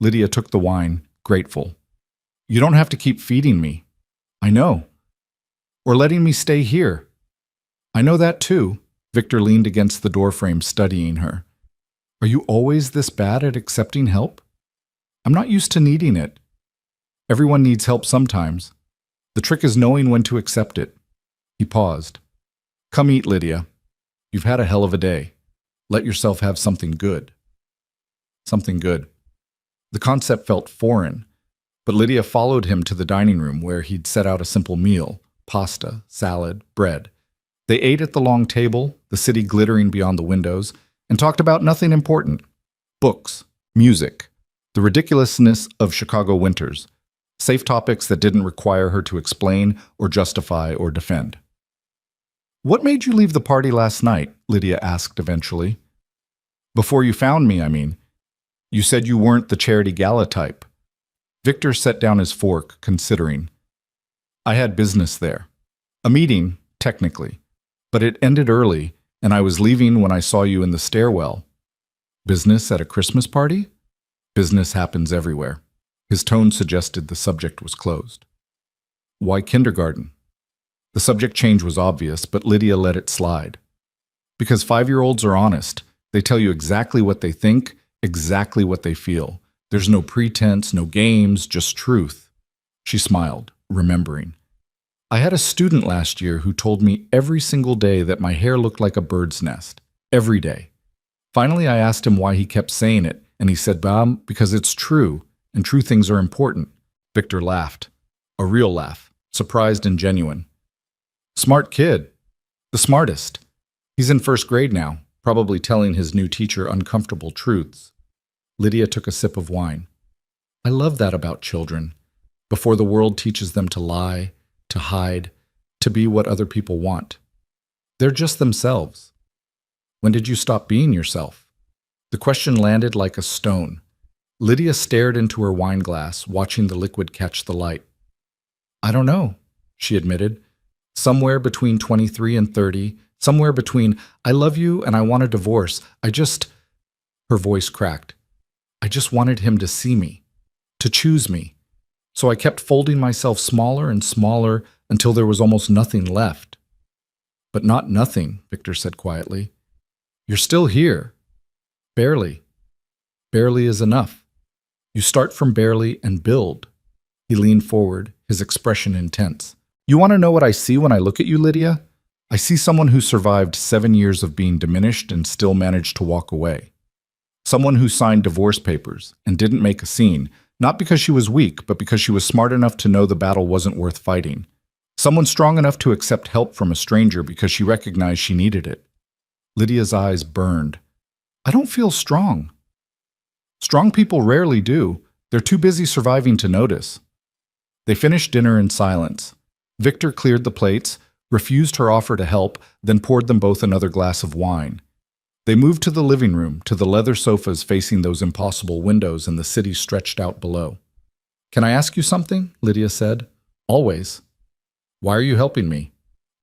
Lydia took the wine, grateful. You don't have to keep feeding me. I know. Or letting me stay here. I know that too. Victor leaned against the doorframe, studying her. Are you always this bad at accepting help? I'm not used to needing it. Everyone needs help sometimes. The trick is knowing when to accept it. He paused. Come eat, Lydia. You've had a hell of a day. Let yourself have something good. Something good. The concept felt foreign, but Lydia followed him to the dining room where he'd set out a simple meal, pasta, salad, bread. They ate at the long table, the city glittering beyond the windows, and talked about nothing important. Books, music, the ridiculousness of Chicago winters, safe topics that didn't require her to explain or justify or defend. What made you leave the party last night? Lydia asked eventually. Before you found me, I mean. You said you weren't the charity gala type. Victor set down his fork, considering. I had business there. A meeting, technically. But it ended early, and I was leaving when I saw you in the stairwell. Business at a Christmas party? Business happens everywhere. His tone suggested the subject was closed. Why kindergarten? The subject change was obvious, but Lydia let it slide. Because 5-year-olds are honest. They tell you exactly what they think, exactly what they feel. There's no pretense, no games, just truth. She smiled, remembering. I had a student last year who told me every single day that my hair looked like a bird's nest. Every day. Finally, I asked him why he kept saying it, and he said, because it's true, and true things are important. Victor laughed. A real laugh, surprised and genuine. Smart kid. The smartest. He's in first grade now, probably telling his new teacher uncomfortable truths. Lydia took a sip of wine. I love that about children. Before the world teaches them to lie, to hide, to be what other people want. They're just themselves. When did you stop being yourself? The question landed like a stone. Lydia stared into her wine glass, watching the liquid catch the light. I don't know, she admitted. Somewhere between 23 and 30, somewhere between I love you and I want a divorce. Her voice cracked. I just wanted him to see me, to choose me. So I kept folding myself smaller and smaller until there was almost nothing left. But not nothing, Victor said quietly. You're still here. Barely. Barely is enough. You start from barely and build. He leaned forward, his expression intense. You want to know what I see when I look at you, Lydia? I see someone who survived 7 years of being diminished and still managed to walk away. Someone who signed divorce papers and didn't make a scene, not because she was weak, but because she was smart enough to know the battle wasn't worth fighting. Someone strong enough to accept help from a stranger because she recognized she needed it. Lydia's eyes burned. I don't feel strong. Strong people rarely do. They're too busy surviving to notice. They finished dinner in silence. Victor cleared the plates, refused her offer to help, then poured them both another glass of wine. They moved to the living room, to the leather sofas facing those impossible windows and the city stretched out below. Can I ask you something? Lydia said. Always. Why are you helping me?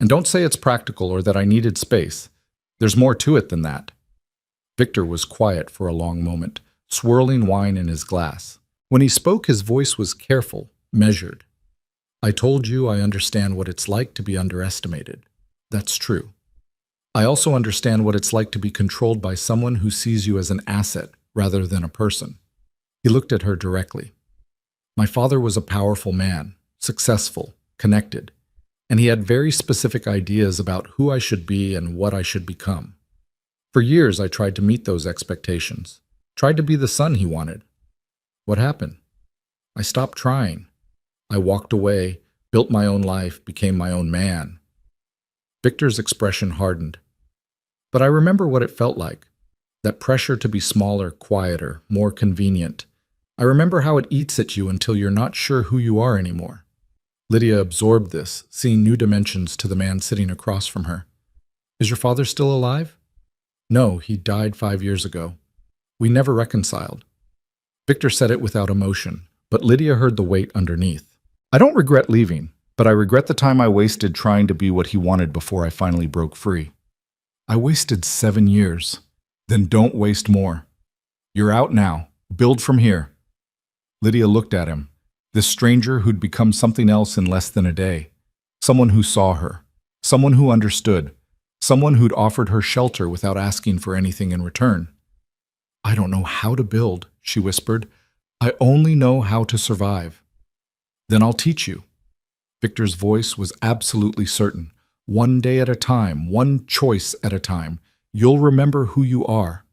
And don't say it's practical or that I needed space. There's more to it than that. Victor was quiet for a long moment, swirling wine in his glass. When he spoke, his voice was careful, measured. I told you I understand what it's like to be underestimated. That's true. I also understand what it's like to be controlled by someone who sees you as an asset rather than a person. He looked at her directly. My father was a powerful man, successful, connected, and he had very specific ideas about who I should be and what I should become. For years, I tried to meet those expectations, tried to be the son he wanted. What happened? I stopped trying. I walked away, built my own life, became my own man. Victor's expression hardened. But I remember what it felt like, that pressure to be smaller, quieter, more convenient. I remember how it eats at you until you're not sure who you are anymore. Lydia absorbed this, seeing new dimensions to the man sitting across from her. Is your father still alive? No, he died 5 years ago. We never reconciled. Victor said it without emotion, but Lydia heard the weight underneath. I don't regret leaving, but I regret the time I wasted trying to be what he wanted before I finally broke free. I wasted 7 years. Then don't waste more. You're out now. Build from here. Lydia looked at him, this stranger who'd become something else in less than a day. Someone who saw her. Someone who understood. Someone who'd offered her shelter without asking for anything in return. I don't know how to build, she whispered. I only know how to survive. Then I'll teach you. Victor's voice was absolutely certain. One day at a time, one choice at a time, you'll remember who you are.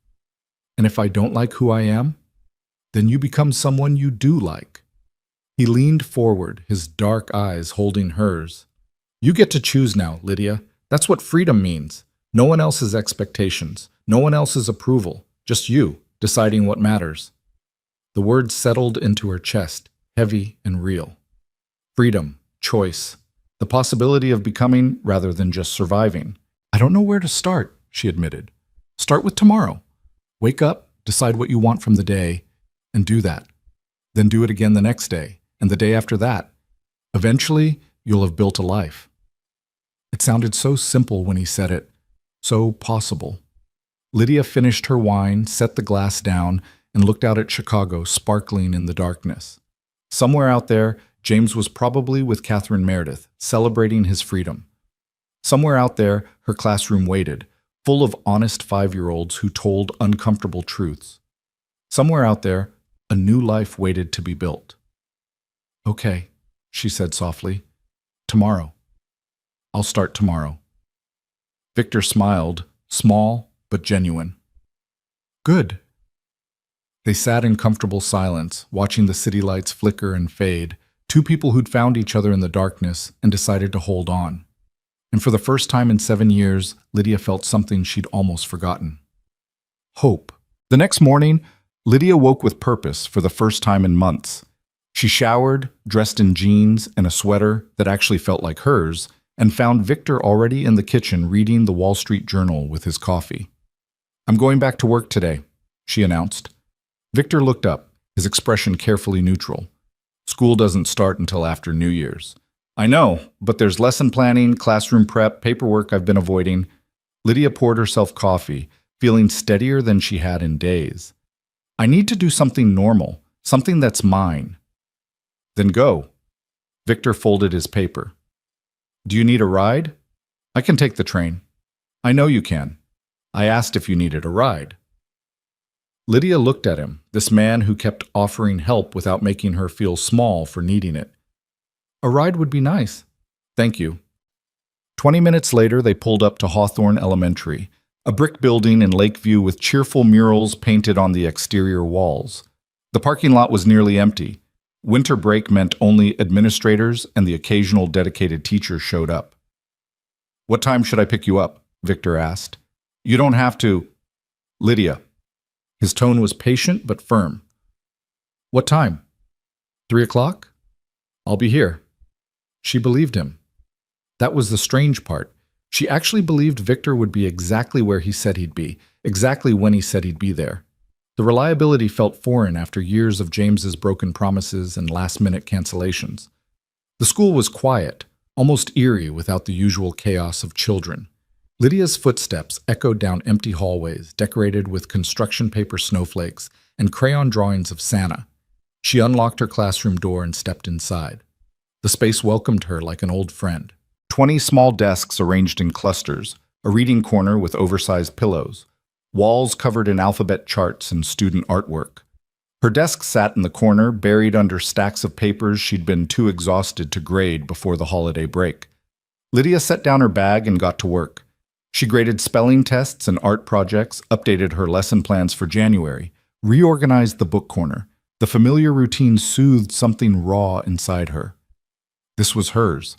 And if I don't like who I am, then you become someone you do like. He leaned forward, his dark eyes holding hers. You get to choose now, Lydia. That's what freedom means. No one else's expectations, no one else's approval, just you deciding what matters. The words settled into her chest, heavy and real. Freedom, choice, the possibility of becoming rather than just surviving. I don't know where to start, she admitted. Start with tomorrow. Wake up, decide what you want from the day, and do that. Then do it again the next day, and the day after that. Eventually, you'll have built a life. It sounded so simple when he said it, so possible. Lydia finished her wine, set the glass down, and looked out at Chicago sparkling in the darkness. Somewhere out there, James was probably with Catherine Meredith, celebrating his freedom. Somewhere out there, her classroom waited, full of honest 5-year-olds who told uncomfortable truths. Somewhere out there, a new life waited to be built. Okay, she said softly. Tomorrow. I'll start tomorrow. Victor smiled, small but genuine. Good. They sat in comfortable silence, watching the city lights flicker and fade, two people who'd found each other in the darkness and decided to hold on. And for the first time in 7 years, Lydia felt something she'd almost forgotten. Hope. The next morning, Lydia woke with purpose for the first time in months. She showered, dressed in jeans and a sweater that actually felt like hers, and found Victor already in the kitchen reading the Wall Street Journal with his coffee. I'm going back to work today, she announced. Victor looked up, his expression carefully neutral. School doesn't start until after New Year's. I know, but there's lesson planning, classroom prep, paperwork I've been avoiding. Lydia poured herself coffee, feeling steadier than she had in days. I need to do something normal, something that's mine. Then go. Victor folded his paper. Do you need a ride? I can take the train. I know you can. I asked if you needed a ride. Lydia looked at him, this man who kept offering help without making her feel small for needing it. A ride would be nice. Thank you. 20 minutes later, they pulled up to Hawthorne Elementary, a brick building in Lakeview with cheerful murals painted on the exterior walls. The parking lot was nearly empty. Winter break meant only administrators and the occasional dedicated teacher showed up. What time should I pick you up? Victor asked. You don't have to. Lydia. His tone was patient but firm. What time? 3 o'clock? I'll be here. She believed him. That was the strange part. She actually believed Victor would be exactly where he said he'd be, exactly when he said he'd be there. The reliability felt foreign after years of James's broken promises and last-minute cancellations. The school was quiet, almost eerie without the usual chaos of children. Lydia's footsteps echoed down empty hallways decorated with construction paper snowflakes and crayon drawings of Santa. She unlocked her classroom door and stepped inside. The space welcomed her like an old friend. 20 small desks arranged in clusters, a reading corner with oversized pillows, walls covered in alphabet charts and student artwork. Her desk sat in the corner, buried under stacks of papers she'd been too exhausted to grade before the holiday break. Lydia set down her bag and got to work. She graded spelling tests and art projects, updated her lesson plans for January, reorganized the book corner. The familiar routine soothed something raw inside her. This was hers.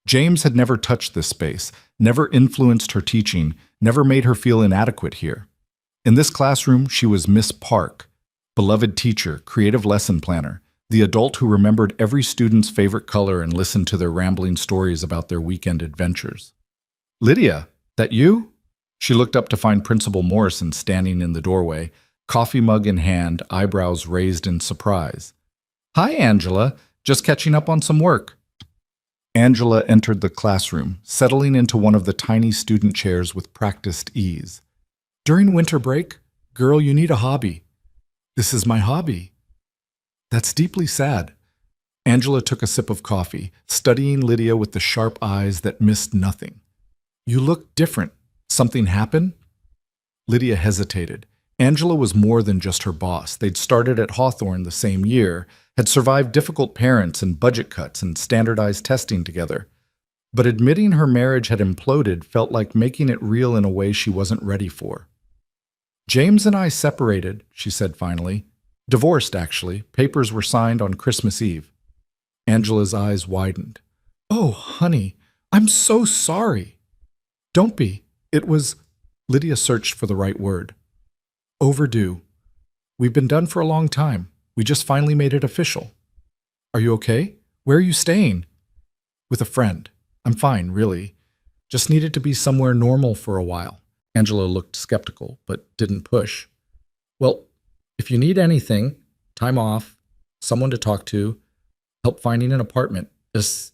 James had never touched this space, never influenced her teaching, never made her feel inadequate here. In this classroom, she was Miss Park, beloved teacher, creative lesson planner, the adult who remembered every student's favorite color and listened to their rambling stories about their weekend adventures. "Lydia, that you?" She looked up to find Principal Morrison standing in the doorway, coffee mug in hand, eyebrows raised in surprise. "Hi, Angela. Just catching up on some work." Angela entered the classroom, settling into one of the tiny student chairs with practiced ease. "During winter break? Girl, you need a hobby." "This is my hobby." "That's deeply sad." Angela took a sip of coffee, studying Lydia with the sharp eyes that missed nothing. "You look different. Something happened?" Lydia hesitated. Angela was more than just her boss. They'd started at Hawthorne the same year, had survived difficult parents and budget cuts and standardized testing together. But admitting her marriage had imploded felt like making it real in a way she wasn't ready for. "James and I separated," she said finally. "Divorced, actually. Papers were signed on Christmas Eve." Angela's eyes widened. "Oh, honey, I'm so sorry." "Don't be. It was—" Lydia searched for the right word. "Overdue. We've been done for a long time. We just finally made it official." "Are you okay? Where are you staying?" "With a friend. I'm fine, really. Just needed to be somewhere normal for a while." Angela looked skeptical, but didn't push. "Well, if you need anything, time off, someone to talk to, help finding an apartment, just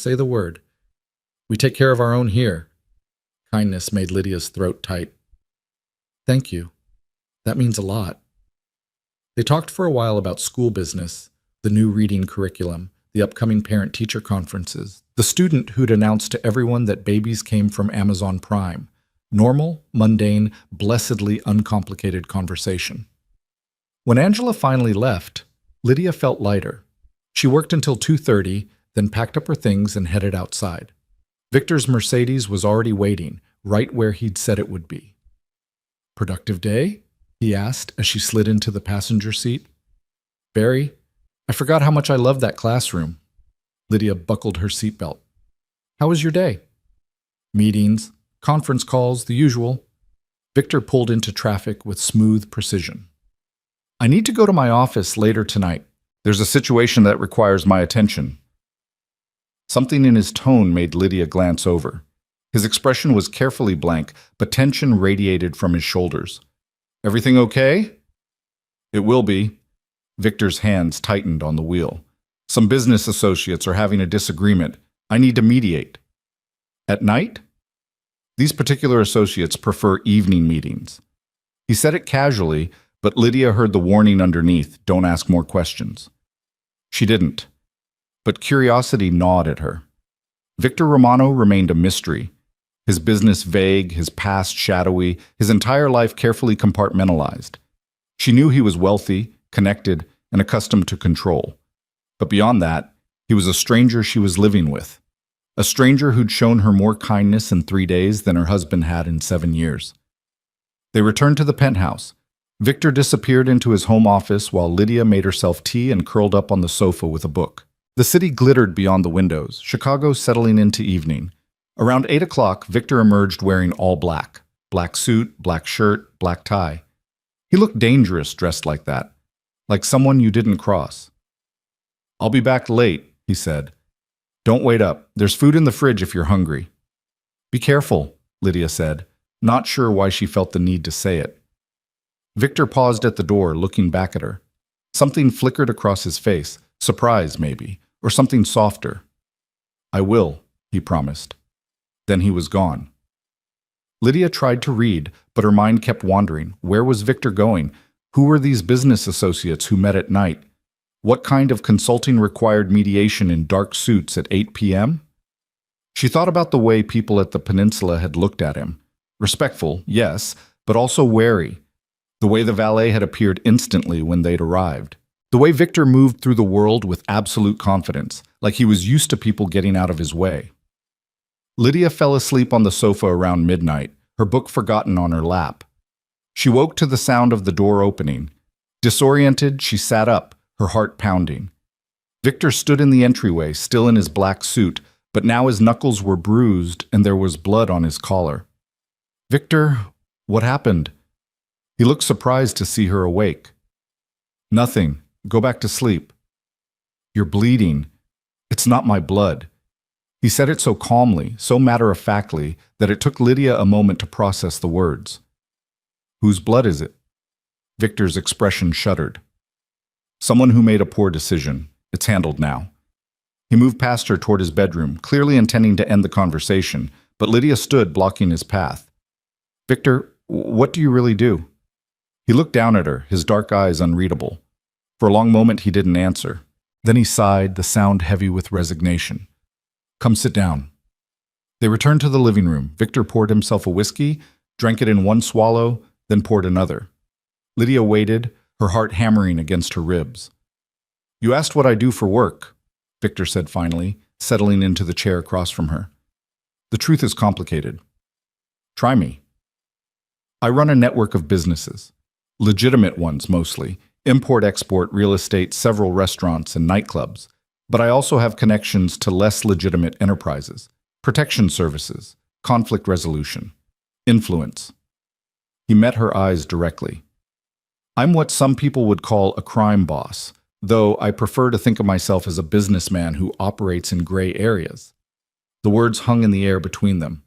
say the word. We take care of our own here." Kindness made Lydia's throat tight. "Thank you. That means a lot." They talked for a while about school business, the new reading curriculum, the upcoming parent-teacher conferences, the student who'd announced to everyone that babies came from Amazon Prime. Normal, mundane, blessedly uncomplicated conversation. When Angela finally left, Lydia felt lighter. She worked until 2:30, then packed up her things and headed outside. Victor's Mercedes was already waiting, right where he'd said it would be. "Productive day?" he asked as she slid into the passenger seat. "Very. I forgot how much I loved that classroom." Lydia buckled her seatbelt. "How was your day?" "Meetings, conference calls, the usual." Victor pulled into traffic with smooth precision. "I need to go to my office later tonight. There's a situation that requires my attention." Something in his tone made Lydia glance over. His expression was carefully blank, but tension radiated from his shoulders. "Everything okay?" "It will be." Victor's hands tightened on the wheel. "Some business associates are having a disagreement. I need to mediate." "At night?" "These particular associates prefer evening meetings." He said it casually, but Lydia heard the warning underneath, "Don't ask more questions." She didn't, but curiosity gnawed at her. Victor Romano remained a mystery. His business vague, his past shadowy, his entire life carefully compartmentalized. She knew he was wealthy, connected, and accustomed to control. But beyond that, he was a stranger she was living with. A stranger who'd shown her more kindness in 3 days than her husband had in 7 years. They returned to the penthouse. Victor disappeared into his home office while Lydia made herself tea and curled up on the sofa with a book. The city glittered beyond the windows, Chicago settling into evening. Around 8 o'clock, Victor emerged wearing all black. Black suit, black shirt, black tie. He looked dangerous dressed like that, like someone you didn't cross. "I'll be back late," he said. "Don't wait up. There's food in the fridge if you're hungry." "Be careful," Lydia said, not sure why she felt the need to say it. Victor paused at the door, looking back at her. Something flickered across his face, surprise maybe, or something softer. I will, he promised. Then he was gone. Lydia tried to read, but her mind kept wandering. Where was Victor going? Who were these business associates who met at night? What kind of consulting required mediation in dark suits at 8 p.m.? She thought about the way people at the peninsula had looked at him. Respectful, yes, but also wary. The way the valet had appeared instantly when they'd arrived. The way Victor moved through the world with absolute confidence, like he was used to people getting out of his way. Lydia fell asleep on the sofa around midnight, her book forgotten on her lap. She woke to the sound of the door opening. Disoriented, she sat up, her heart pounding. Victor stood in the entryway, still in his black suit, but now his knuckles were bruised and there was blood on his collar. "Victor, what happened?" He looked surprised to see her awake. "Nothing. Go back to sleep." "You're bleeding." "It's not my blood." He said it so calmly, so matter-of-factly, that it took Lydia a moment to process the words. "Whose blood is it?" Victor's expression shuddered. "Someone who made a poor decision. It's handled now." He moved past her toward his bedroom, clearly intending to end the conversation, but Lydia stood blocking his path. "Victor, what do you really do?" He looked down at her, his dark eyes unreadable. For a long moment he didn't answer. Then he sighed, the sound heavy with resignation. "Come sit down." They returned to the living room. Victor poured himself a whiskey, drank it in one swallow, then poured another. Lydia waited, her heart hammering against her ribs. "You asked what I do for work," Victor said finally, settling into the chair across from her. "The truth is complicated. Try me. I run a network of businesses. Legitimate ones mostly, import-export, real estate, several restaurants, and nightclubs. But I also have connections to less legitimate enterprises, protection services, conflict resolution, influence." He met her eyes directly. "I'm what some people would call a crime boss, though I prefer to think of myself as a businessman who operates in gray areas." The words hung in the air between them.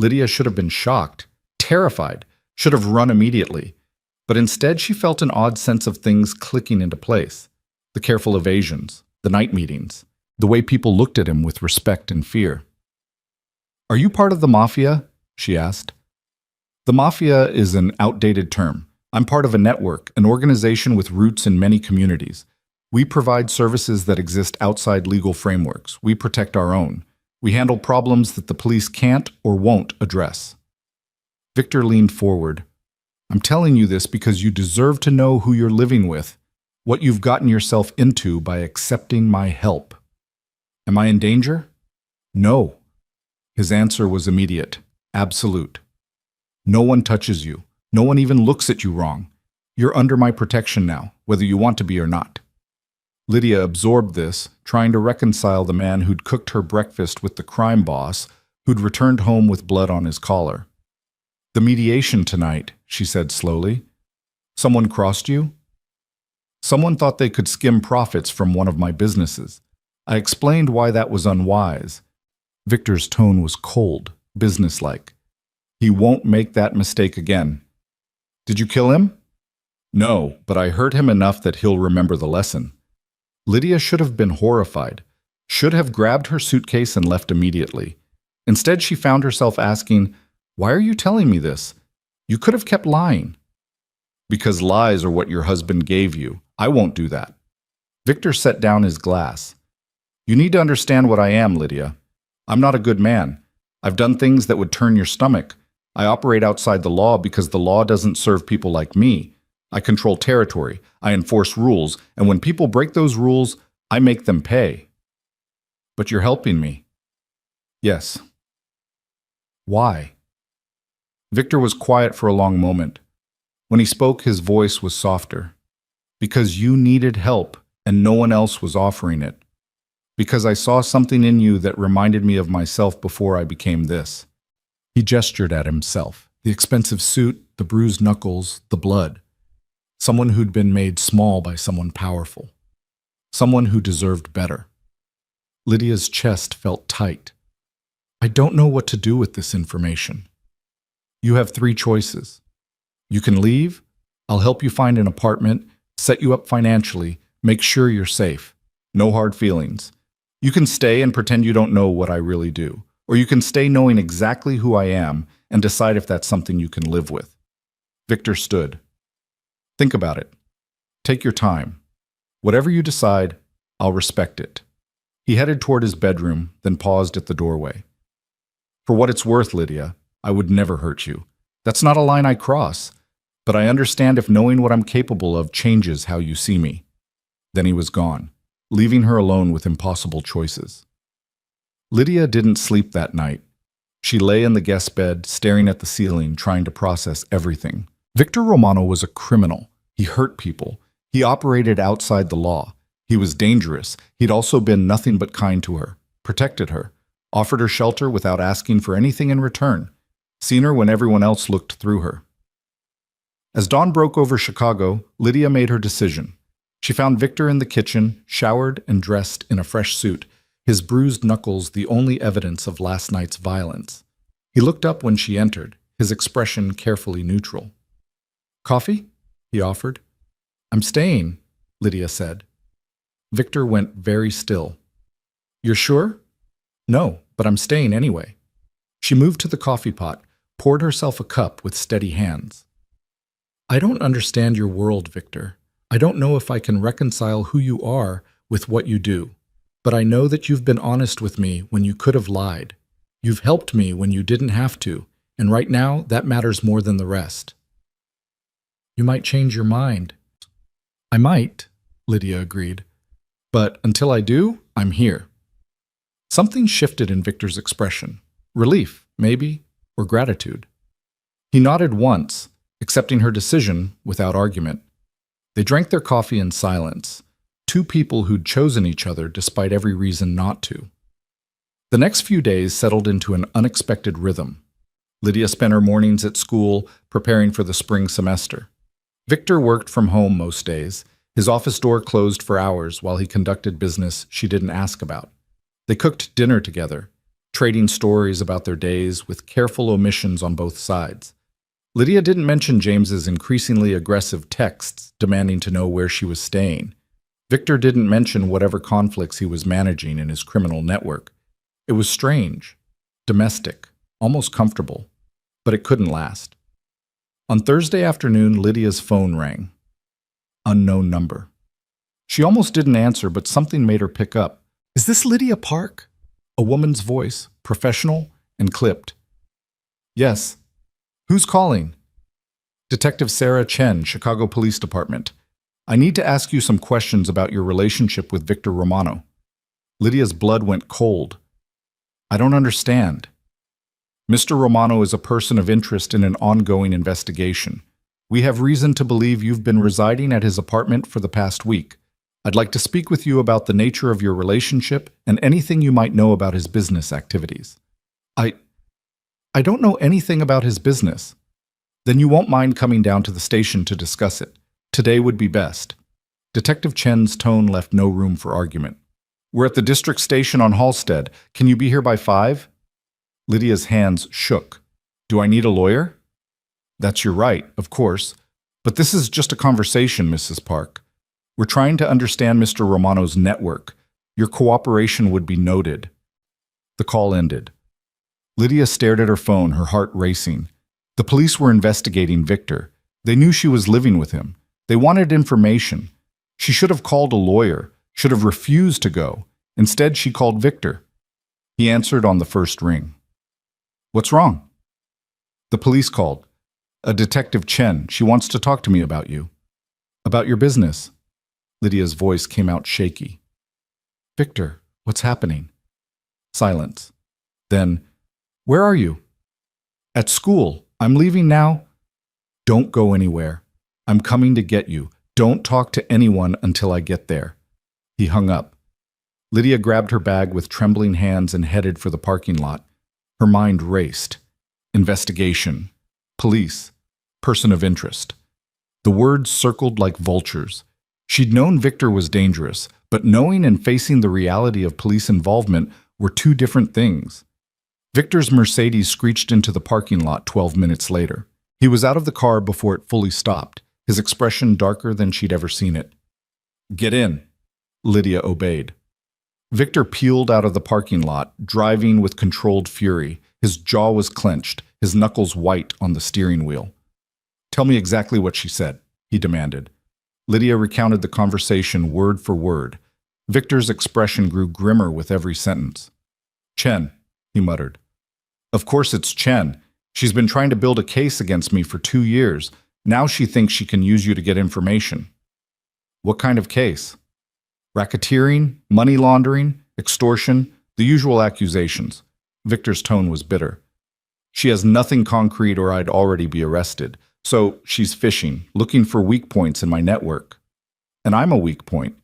Lydia should have been shocked, terrified, should have run immediately. But instead she felt an odd sense of things clicking into place. The careful evasions, the night meetings, the way people looked at him with respect and fear. "Are you part of the Mafia?" she asked. "The Mafia is an outdated term. I'm part of a network, an organization with roots in many communities. We provide services that exist outside legal frameworks. We protect our own. We handle problems that the police can't or won't address." Victor leaned forward. "I'm telling you this because you deserve to know who you're living with, what you've gotten yourself into by accepting my help." "Am I in danger?" "No." His answer was immediate, absolute. "No one touches you. No one even looks at you wrong. You're under my protection now, whether you want to be or not." Lydia absorbed this, trying to reconcile the man who'd cooked her breakfast with the crime boss who'd returned home with blood on his collar. "The mediation tonight," she said slowly. "Someone crossed you?" "Someone thought they could skim profits from one of my businesses. I explained why that was unwise." Victor's tone was cold, businesslike. "He won't make that mistake again." "Did you kill him?" "No, but I hurt him enough that he'll remember the lesson." Lydia should have been horrified, should have grabbed her suitcase and left immediately. Instead, she found herself asking, "Why are you telling me this? You could have kept lying." "Because lies are what your husband gave you. I won't do that." Victor set down his glass. "You need to understand what I am, Lydia. I'm not a good man. I've done things that would turn your stomach. I operate outside the law because the law doesn't serve people like me. I control territory, I enforce rules, and when people break those rules, I make them pay." "But you're helping me." "Yes." "Why?" Victor was quiet for a long moment. When he spoke, his voice was softer. "Because you needed help, and no one else was offering it. Because I saw something in you that reminded me of myself before I became this." He gestured at himself, the expensive suit, the bruised knuckles, the blood. Someone who'd been made small by someone powerful. Someone who deserved better. Lydia's chest felt tight. "I don't know what to do with this information." "You have 3 choices. You can leave. I'll help you find an apartment, set you up financially, make sure you're safe. No hard feelings. You can stay and pretend you don't know what I really do, or you can stay knowing exactly who I am and decide if that's something you can live with. Victor stood. Think about it. Take your time. Whatever you decide, I'll respect it. He headed toward his bedroom, then paused at the doorway. For what it's worth, Lydia, I would never hurt you. That's not a line I cross, but I understand if knowing what I'm capable of changes how you see me. Then he was gone, leaving her alone with impossible choices. Lydia didn't sleep that night. She lay in the guest bed, staring at the ceiling, trying to process everything. Victor Romano was a criminal. He hurt people. He operated outside the law. He was dangerous. He'd also been nothing but kind to her, protected her, offered her shelter without asking for anything in return, seen her when everyone else looked through her. As dawn broke over Chicago, Lydia made her decision. She found Victor in the kitchen, showered and dressed in a fresh suit, his bruised knuckles the only evidence of last night's violence. He looked up when she entered, his expression carefully neutral. "Coffee?" he offered. "I'm staying," Lydia said. Victor went very still. "You're sure?" "No, but I'm staying anyway." She moved to the coffee pot, poured herself a cup with steady hands. "I don't understand your world, Victor. I don't know if I can reconcile who you are with what you do, but I know that you've been honest with me when you could have lied. You've helped me when you didn't have to, and right now that matters more than the rest." "You might change your mind." "I might," Lydia agreed. "But until I do, I'm here." Something shifted in Victor's expression. Relief, maybe, or gratitude. He nodded once, accepting her decision without argument. They drank their coffee in silence, two people who'd chosen each other despite every reason not to. The next few days settled into an unexpected rhythm. Lydia spent her mornings at school preparing for the spring semester. Victor worked from home most days, his office door closed for hours while he conducted business she didn't ask about. They cooked dinner together, trading stories about their days with careful omissions on both sides. Lydia didn't mention James's increasingly aggressive texts demanding to know where she was staying. Victor didn't mention whatever conflicts he was managing in his criminal network. It was strange, domestic, almost comfortable, but it couldn't last. On Thursday afternoon, Lydia's phone rang. Unknown number. She almost didn't answer, but something made her pick up. "Is this Lydia Park?" A woman's voice, professional and clipped. "Yes. Who's calling?" "Detective Sarah Chen, Chicago Police Department. I need to ask you some questions about your relationship with Victor Romano." Lydia's blood went cold. "I don't understand." "Mr. Romano is a person of interest in an ongoing investigation. We have reason to believe you've been residing at his apartment for the past week. I'd like to speak with you about the nature of your relationship and anything you might know about his business activities." I don't know anything about his business." "Then you won't mind coming down to the station to discuss it. Today would be best." Detective Chen's tone left no room for argument. "We're at the district station on Halstead. Can you be here by 5? Lydia's hands shook. "Do I need a lawyer?" "That's your right, of course. But this is just a conversation, Mrs. Park. We're trying to understand Mr. Romano's network. Your cooperation would be noted." The call ended. Lydia stared at her phone, her heart racing. The police were investigating Victor. They knew she was living with him. They wanted information. She should have called a lawyer, should have refused to go. Instead, she called Victor. He answered on the first ring. "What's wrong?" "The police called. A Detective Chen. She wants to talk to me about you." "About your business?" Lydia's voice came out shaky. "Victor, what's happening?" Silence. Then, "Where are you?" "At school. I'm leaving now." "Don't go anywhere. I'm coming to get you. Don't talk to anyone until I get there." He hung up. Lydia grabbed her bag with trembling hands and headed for the parking lot. Her mind raced. Investigation. Police. Person of interest. The words circled like vultures. She'd known Victor was dangerous, but knowing and facing the reality of police involvement were two different things. Victor's Mercedes screeched into the parking lot 12 minutes later. He was out of the car before it fully stopped, his expression darker than she'd ever seen it. "Get in." Lydia obeyed. Victor peeled out of the parking lot, driving with controlled fury. His jaw was clenched, his knuckles white on the steering wheel. "Tell me exactly what she said," he demanded. Lydia recounted the conversation word for word. Victor's expression grew grimmer with every sentence. "Chen," he muttered. "Of course it's Chen. She's been trying to build a case against me for 2 years. Now she thinks she can use you to get information." "What kind of case?" "Racketeering, money laundering, extortion, the usual accusations." Victor's tone was bitter. "She has nothing concrete or I'd already be arrested. So she's fishing, looking for weak points in my network. And I'm a weak point.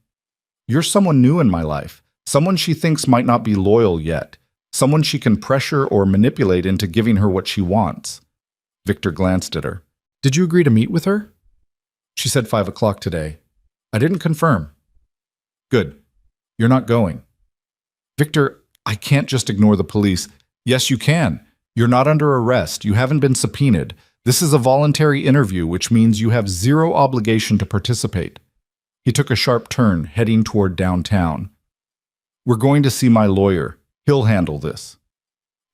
You're someone new in my life, someone she thinks might not be loyal yet, someone she can pressure or manipulate into giving her what she wants." Victor glanced at her. "Did you agree to meet with her?" "She said 5 o'clock today. I didn't confirm." "Good. You're not going." "Victor, I can't just ignore the police." "Yes, you can. You're not under arrest. You haven't been subpoenaed. This is a voluntary interview, which means you have zero obligation to participate." He took a sharp turn, heading toward downtown. "We're going to see my lawyer. He'll handle this."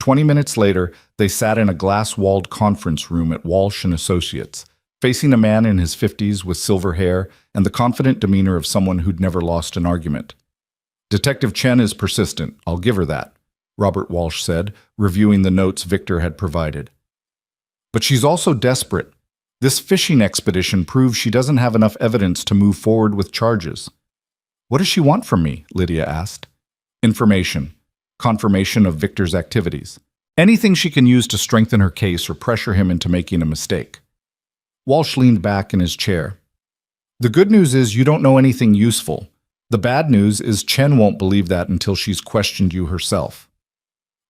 20 minutes later, they sat in a glass-walled conference room at Walsh and Associates, facing a man in his 50s with silver hair and the confident demeanor of someone who'd never lost an argument. "Detective Chen is persistent, I'll give her that," Robert Walsh said, reviewing the notes Victor had provided. "But she's also desperate. This fishing expedition proves she doesn't have enough evidence to move forward with charges." "What does she want from me?" Lydia asked. "Information. Confirmation of Victor's activities. Anything she can use to strengthen her case or pressure him into making a mistake." Walsh leaned back in his chair. "The good news is you don't know anything useful. The bad news is Chen won't believe that until she's questioned you herself."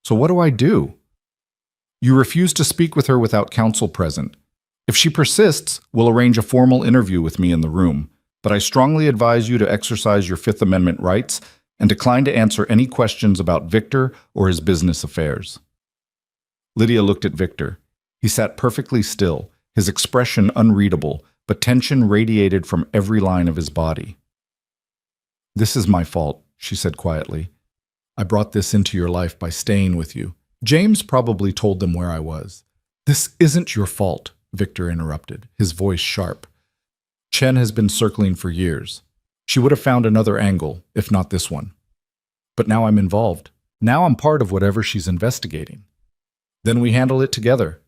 "So what do I do?" "You refuse to speak with her without counsel present. If she persists, we'll arrange a formal interview with me in the room, but I strongly advise you to exercise your Fifth Amendment rights and decline to answer any questions about Victor or his business affairs." Lydia looked at Victor. He sat perfectly still, his expression unreadable, but tension radiated from every line of his body. "This is my fault," she said quietly. "I brought this into your life by staying with you. James probably told them where I was." "This isn't your fault," Victor interrupted, his voice sharp. "Chen has been circling for years. She would have found another angle, if not this one. But now I'm involved. Now I'm part of whatever she's investigating." "Then we handle it together."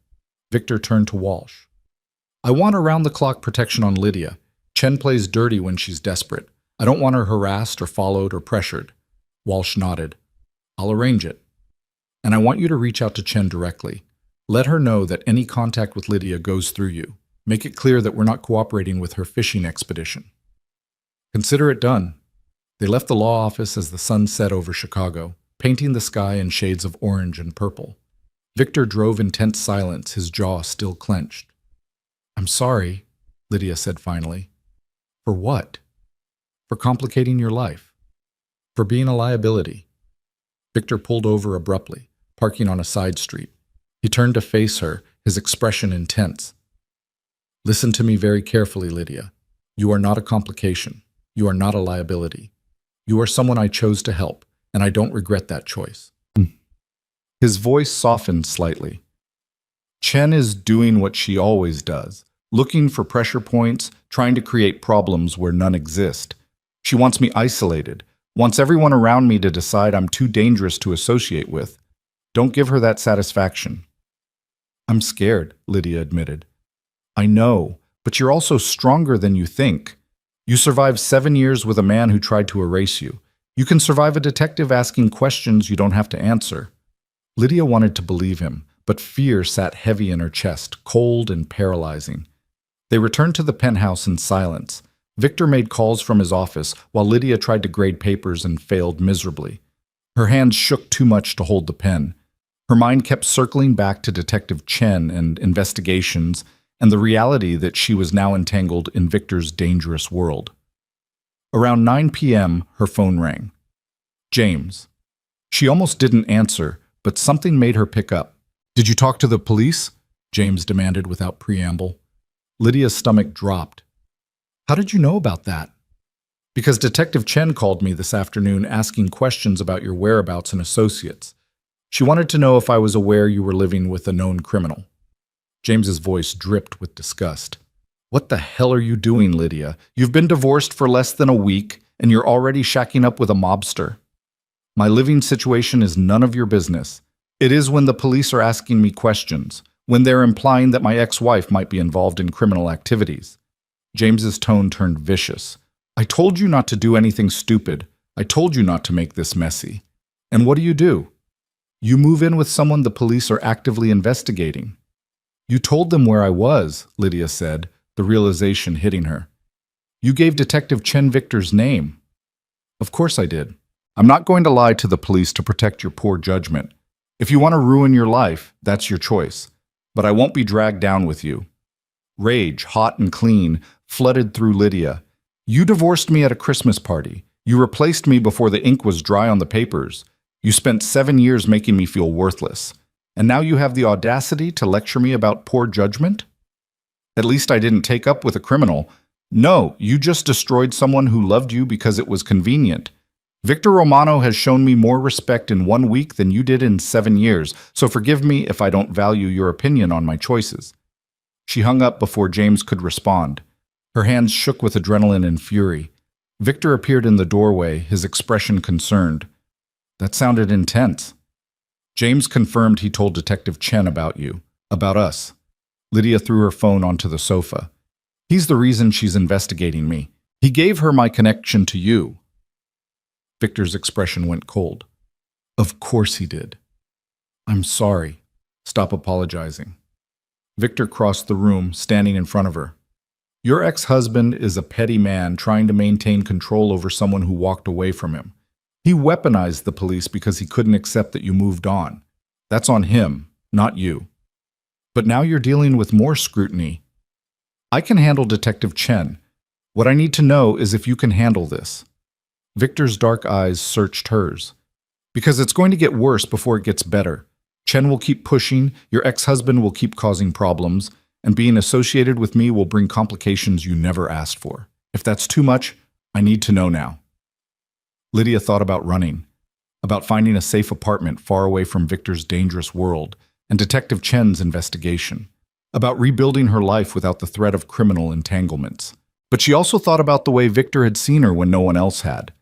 Victor turned to Walsh. "I want around-the-clock protection on Lydia. Chen plays dirty when she's desperate. I don't want her harassed or followed or pressured." Walsh nodded. "I'll arrange it. And I want you to reach out to Chen directly. Let her know that any contact with Lydia goes through you. Make it clear that we're not cooperating with her fishing expedition." "Consider it done." They left the law office as the sun set over Chicago, painting the sky in shades of orange and purple. Victor drove in tense silence, his jaw still clenched. "I'm sorry," Lydia said finally. "For what?" "For complicating your life. For being a liability." Victor pulled over abruptly, parking on a side street. He turned to face her, his expression intense. "Listen to me very carefully, Lydia. You are not a complication. You are not a liability. You are someone I chose to help, and I don't regret that choice." His voice softened slightly. "Chen is doing what she always does, looking for pressure points, trying to create problems where none exist. She wants me isolated, wants everyone around me to decide I'm too dangerous to associate with. Don't give her that satisfaction." "I'm scared," Lydia admitted. "I know, but you're also stronger than you think. You survived 7 years with a man who tried to erase you. You can survive a detective asking questions you don't have to answer." Lydia wanted to believe him, but fear sat heavy in her chest, cold and paralyzing. They returned to the penthouse in silence. Victor made calls from his office, while Lydia tried to grade papers and failed miserably. Her hands shook too much to hold the pen. Her mind kept circling back to Detective Chen and investigations, and the reality that she was now entangled in Victor's dangerous world. Around 9 p.m., her phone rang. James. She almost didn't answer, but something made her pick up. "Did you talk to the police?" James demanded without preamble. Lydia's stomach dropped. "How did you know about that?" Because Detective Chen called me this afternoon asking questions about your whereabouts and associates. She wanted to know if I was aware you were living with a known criminal. James's voice dripped with disgust. What the hell are you doing, Lydia? You've been divorced for less than a week, and you're already shacking up with a mobster. My living situation is none of your business. It is when the police are asking me questions, when they're implying that my ex-wife might be involved in criminal activities. James's tone turned vicious. I told you not to do anything stupid. I told you not to make this messy. And what do? You move in with someone the police are actively investigating. You told them where I was, Lydia said, the realization hitting her. You gave Detective Chen Victor's name. Of course I did. I'm not going to lie to the police to protect your poor judgment. If you want to ruin your life, that's your choice. But I won't be dragged down with you. Rage, hot and clean, flooded through Lydia. You divorced me at a Christmas party. You replaced me before the ink was dry on the papers. You spent 7 years making me feel worthless. And now you have the audacity to lecture me about poor judgment? At least I didn't take up with a criminal. No, you just destroyed someone who loved you because it was convenient. Victor Romano has shown me more respect in 1 week than you did in 7 years, so forgive me if I don't value your opinion on my choices. She hung up before James could respond. Her hands shook with adrenaline and fury. Victor appeared in the doorway, his expression concerned. That sounded intense. James confirmed he told Detective Chen about you, about us. Lydia threw her phone onto the sofa. He's the reason she's investigating me. He gave her my connection to you. Victor's expression went cold. Of course he did. I'm sorry. Stop apologizing. Victor crossed the room, standing in front of her. Your ex-husband is a petty man trying to maintain control over someone who walked away from him. He weaponized the police because he couldn't accept that you moved on. That's on him, not you. But now you're dealing with more scrutiny. I can handle Detective Chen. What I need to know is if you can handle this. Victor's dark eyes searched hers. Because it's going to get worse before it gets better. Chen will keep pushing, your ex-husband will keep causing problems, and being associated with me will bring complications you never asked for. If that's too much, I need to know now. Lydia thought about running, about finding a safe apartment far away from Victor's dangerous world and Detective Chen's investigation, about rebuilding her life without the threat of criminal entanglements. But she also thought about the way Victor had seen her when no one else had,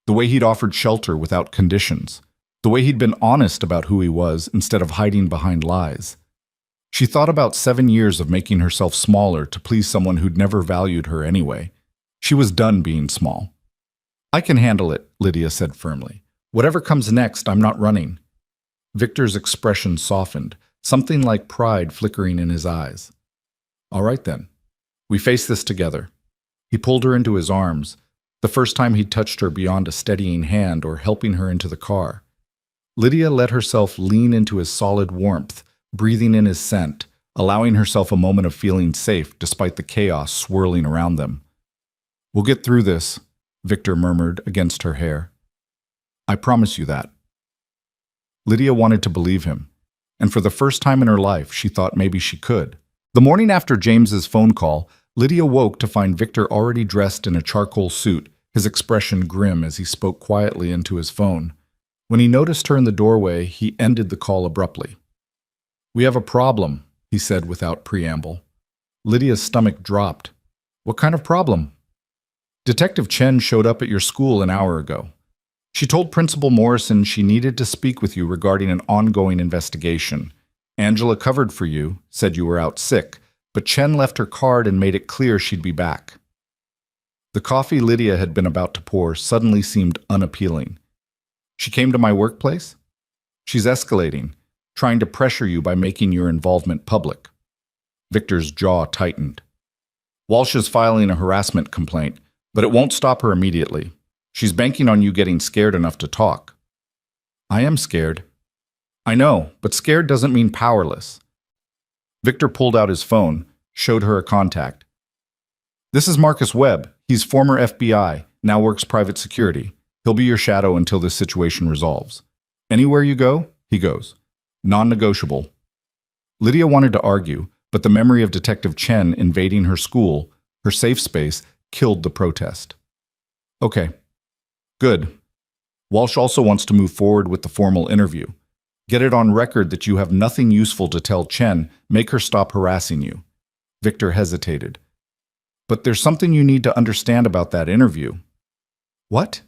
the way he'd offered shelter without conditions, the way he'd been honest about who he was instead of hiding behind lies. She thought about 7 years of making herself smaller to please someone who'd never valued her anyway. She was done being small. I can handle it, Lydia said firmly. Whatever comes next, I'm not running. Victor's expression softened, something like pride flickering in his eyes. All right then. We face this together. He pulled her into his arms, the first time he'd touched her beyond a steadying hand or helping her into the car. Lydia let herself lean into his solid warmth, breathing in his scent, allowing herself a moment of feeling safe despite the chaos swirling around them. We'll get through this, Victor murmured against her hair. I promise you that. Lydia wanted to believe him, and for the first time in her life, she thought maybe she could. The morning after James's phone call, Lydia woke to find Victor already dressed in a charcoal suit, his expression grim as he spoke quietly into his phone. When he noticed her in the doorway, he ended the call abruptly. We have a problem, he said without preamble. Lydia's stomach dropped. What kind of problem? Detective Chen showed up at your school an hour ago. She told Principal Morrison she needed to speak with you regarding an ongoing investigation. Angela covered for you, said you were out sick, but Chen left her card and made it clear she'd be back. The coffee Lydia had been about to pour suddenly seemed unappealing. She came to my workplace? She's escalating, trying to pressure you by making your involvement public. Victor's jaw tightened. Walsh is filing a harassment complaint, but it won't stop her immediately. She's banking on you getting scared enough to talk. I am scared. I know, but scared doesn't mean powerless. Victor pulled out his phone, showed her a contact. This is Marcus Webb. He's former FBI, now works private security. He'll be your shadow until this situation resolves. Anywhere you go, he goes. Non-negotiable. Lydia wanted to argue, but the memory of Detective Chen invading her school, her safe space, killed the protest. Okay, good. Walsh also wants to move forward with the formal interview. Get it on record that you have nothing useful to tell Chen. Make her stop harassing you. Victor hesitated. But there's something you need to understand about that interview. What?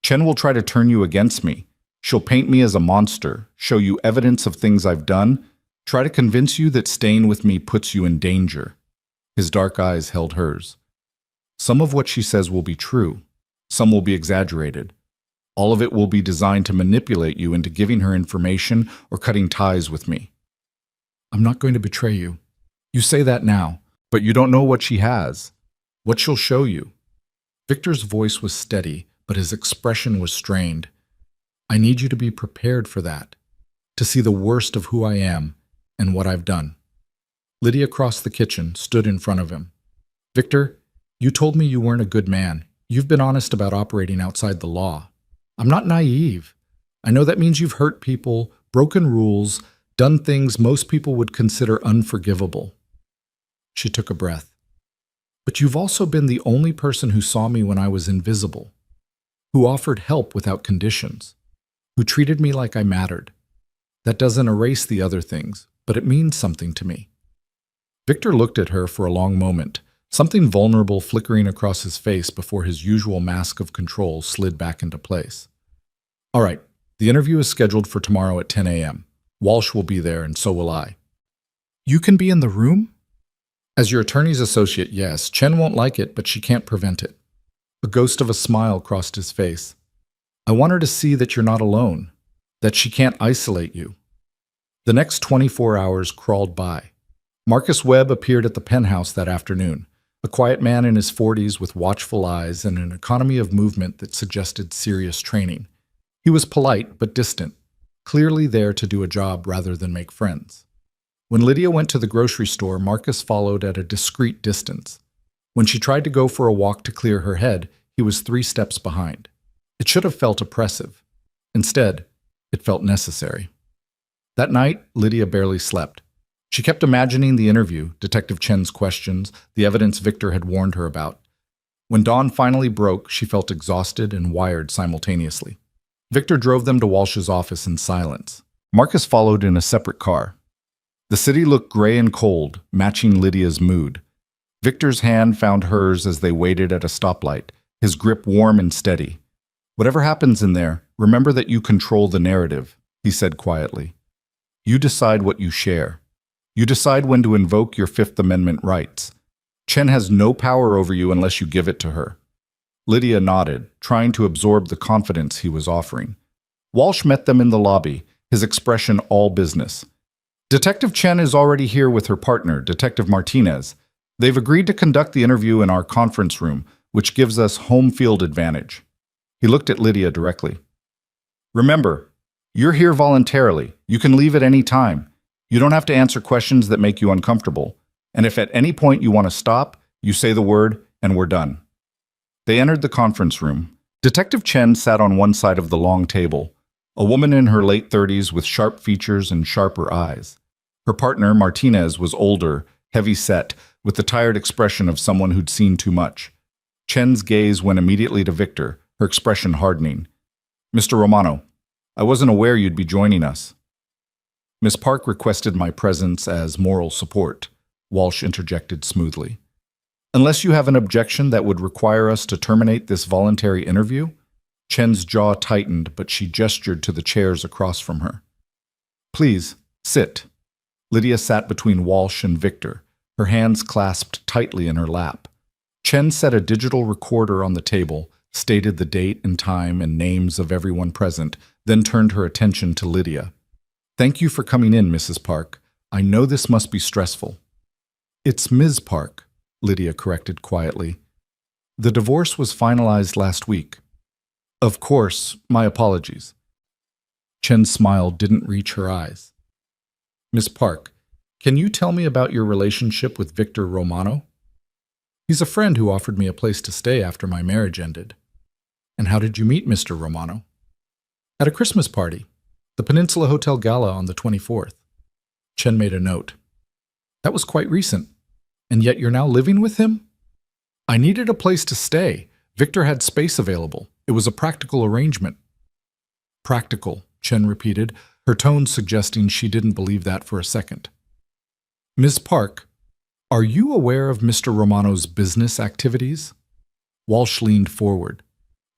Chen will try to turn you against me. She'll paint me as a monster, show you evidence of things I've done, try to convince you that staying with me puts you in danger. His dark eyes held hers. Some of what she says will be true. Some will be exaggerated. All of it will be designed to manipulate you into giving her information or cutting ties with me. I'm not going to betray you. You say that now, but you don't know what she has, what she'll show you. Victor's voice was steady, but his expression was strained. I need you to be prepared for that, to see the worst of who I am and what I've done. Lydia crossed the kitchen, stood in front of him. Victor, you told me you weren't a good man. You've been honest about operating outside the law. I'm not naive. I know that means you've hurt people, broken rules, done things most people would consider unforgivable. She took a breath. But you've also been the only person who saw me when I was invisible, who offered help without conditions, who treated me like I mattered. That doesn't erase the other things, but it means something to me. Victor looked at her for a long moment, something vulnerable flickering across his face before his usual mask of control slid back into place. All right, the interview is scheduled for tomorrow at 10 a.m. Walsh will be there, and so will I. You can be in the room? As your attorney's associate, yes. Chen won't like it, but she can't prevent it. A ghost of a smile crossed his face. I want her to see that you're not alone, that she can't isolate you. The next 24 hours crawled by. Marcus Webb appeared at the penthouse that afternoon, a quiet man in his 40s with watchful eyes and an economy of movement that suggested serious training. He was polite but distant, clearly there to do a job rather than make friends. When Lydia went to the grocery store, Marcus followed at a discreet distance. When she tried to go for a walk to clear her head, he was 3 steps behind. It should have felt oppressive. Instead, it felt necessary. That night, Lydia barely slept. She kept imagining the interview, Detective Chen's questions, the evidence Victor had warned her about. When dawn finally broke, she felt exhausted and wired simultaneously. Victor drove them to Walsh's office in silence. Marcus followed in a separate car. The city looked gray and cold, matching Lydia's mood. Victor's hand found hers as they waited at a stoplight, his grip warm and steady. Whatever happens in there, remember that you control the narrative, he said quietly. You decide what you share. You decide when to invoke your Fifth Amendment rights. Chen has no power over you unless you give it to her. Lydia nodded, trying to absorb the confidence he was offering. Walsh met them in the lobby, his expression all business. Detective Chen is already here with her partner, Detective Martinez. They've agreed to conduct the interview in our conference room, which gives us home field advantage. He looked at Lydia directly. Remember, you're here voluntarily. You can leave at any time. You don't have to answer questions that make you uncomfortable. And if at any point you want to stop, you say the word, and we're done. They entered the conference room. Detective Chen sat on one side of the long table, a woman in her late 30s with sharp features and sharper eyes. Her partner, Martinez, was older, heavy-set, with the tired expression of someone who'd seen too much. Chen's gaze went immediately to Victor, her expression hardening. Mr. Romano, I wasn't aware you'd be joining us. Miss Park requested my presence as moral support, Walsh interjected smoothly. Unless you have an objection that would require us to terminate this voluntary interview? Chen's jaw tightened, but she gestured to the chairs across from her. Please, sit. Lydia sat between Walsh and Victor, her hands clasped tightly in her lap. Chen set a digital recorder on the table, stated the date and time and names of everyone present, then turned her attention to Lydia. Thank you for coming in, Mrs. Park. I know this must be stressful. It's Ms. Park, Lydia corrected quietly. The divorce was finalized last week. Of course, my apologies. Chen's smile didn't reach her eyes. Miss Park, can you tell me about your relationship with Victor Romano? He's a friend who offered me a place to stay after my marriage ended. And how did you meet Mr. Romano? At a Christmas party, the Peninsula Hotel Gala on the 24th. Chen made a note. That was quite recent. And yet you're now living with him? I needed a place to stay. Victor had space available. It was a practical arrangement. Practical, Chen repeated, her tone suggesting she didn't believe that for a second. Ms. Park, are you aware of Mr. Romano's business activities? Walsh leaned forward.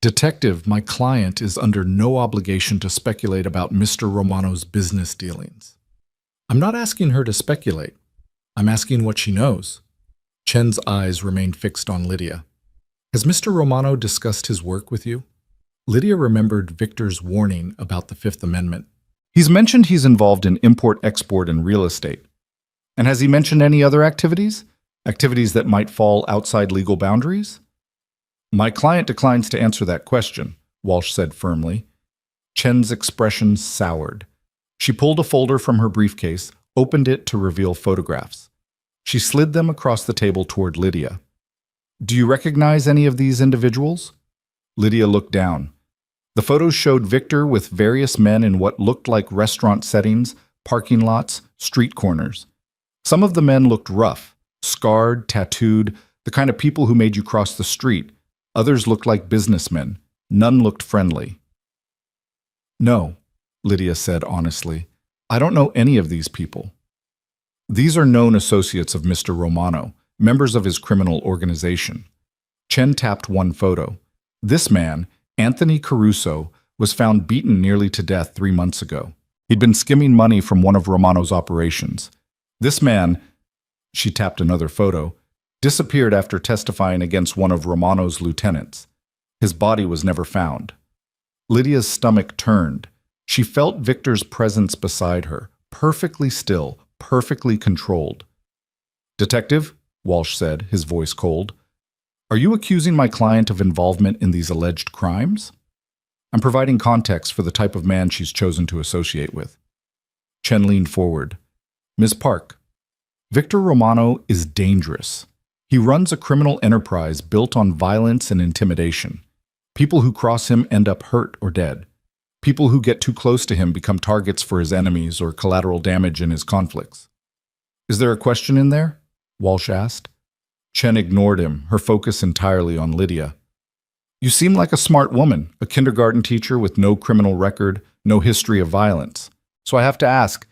Detective, my client is under no obligation to speculate about Mr. Romano's business dealings. I'm not asking her to speculate. I'm asking what she knows. Chen's eyes remained fixed on Lydia. Has Mr. Romano discussed his work with you? Lydia remembered Victor's warning about the Fifth Amendment. He's mentioned he's involved in import-export and real estate. And has he mentioned any other activities? Activities that might fall outside legal boundaries? My client declines to answer that question, Walsh said firmly. Chen's expression soured. She pulled a folder from her briefcase, opened it to reveal photographs. She slid them across the table toward Lydia. Do you recognize any of these individuals? Lydia looked down. The photos showed Victor with various men in what looked like restaurant settings, parking lots, street corners. Some of the men looked rough, scarred, tattooed, the kind of people who made you cross the street. Others looked like businessmen. None looked friendly. No, Lydia said honestly. I don't know any of these people. These are known associates of Mr. Romano, members of his criminal organization. Chen tapped one photo. This man, Anthony Caruso, was found beaten nearly to death 3 months ago. He'd been skimming money from one of Romano's operations. This man, she tapped another photo, disappeared after testifying against one of Romano's lieutenants. His body was never found. Lydia's stomach turned. She felt Victor's presence beside her, perfectly still, perfectly controlled. Detective, Walsh said, his voice cold, are you accusing my client of involvement in these alleged crimes? I'm providing context for the type of man she's chosen to associate with. Chen leaned forward. Ms. Park, Victor Romano is dangerous. He runs a criminal enterprise built on violence and intimidation. People who cross him end up hurt or dead. People who get too close to him become targets for his enemies or collateral damage in his conflicts. Is there a question in there? Walsh asked. Chen ignored him, her focus entirely on Lydia. You seem like a smart woman, a kindergarten teacher with no criminal record, no history of violence. So I have to ask,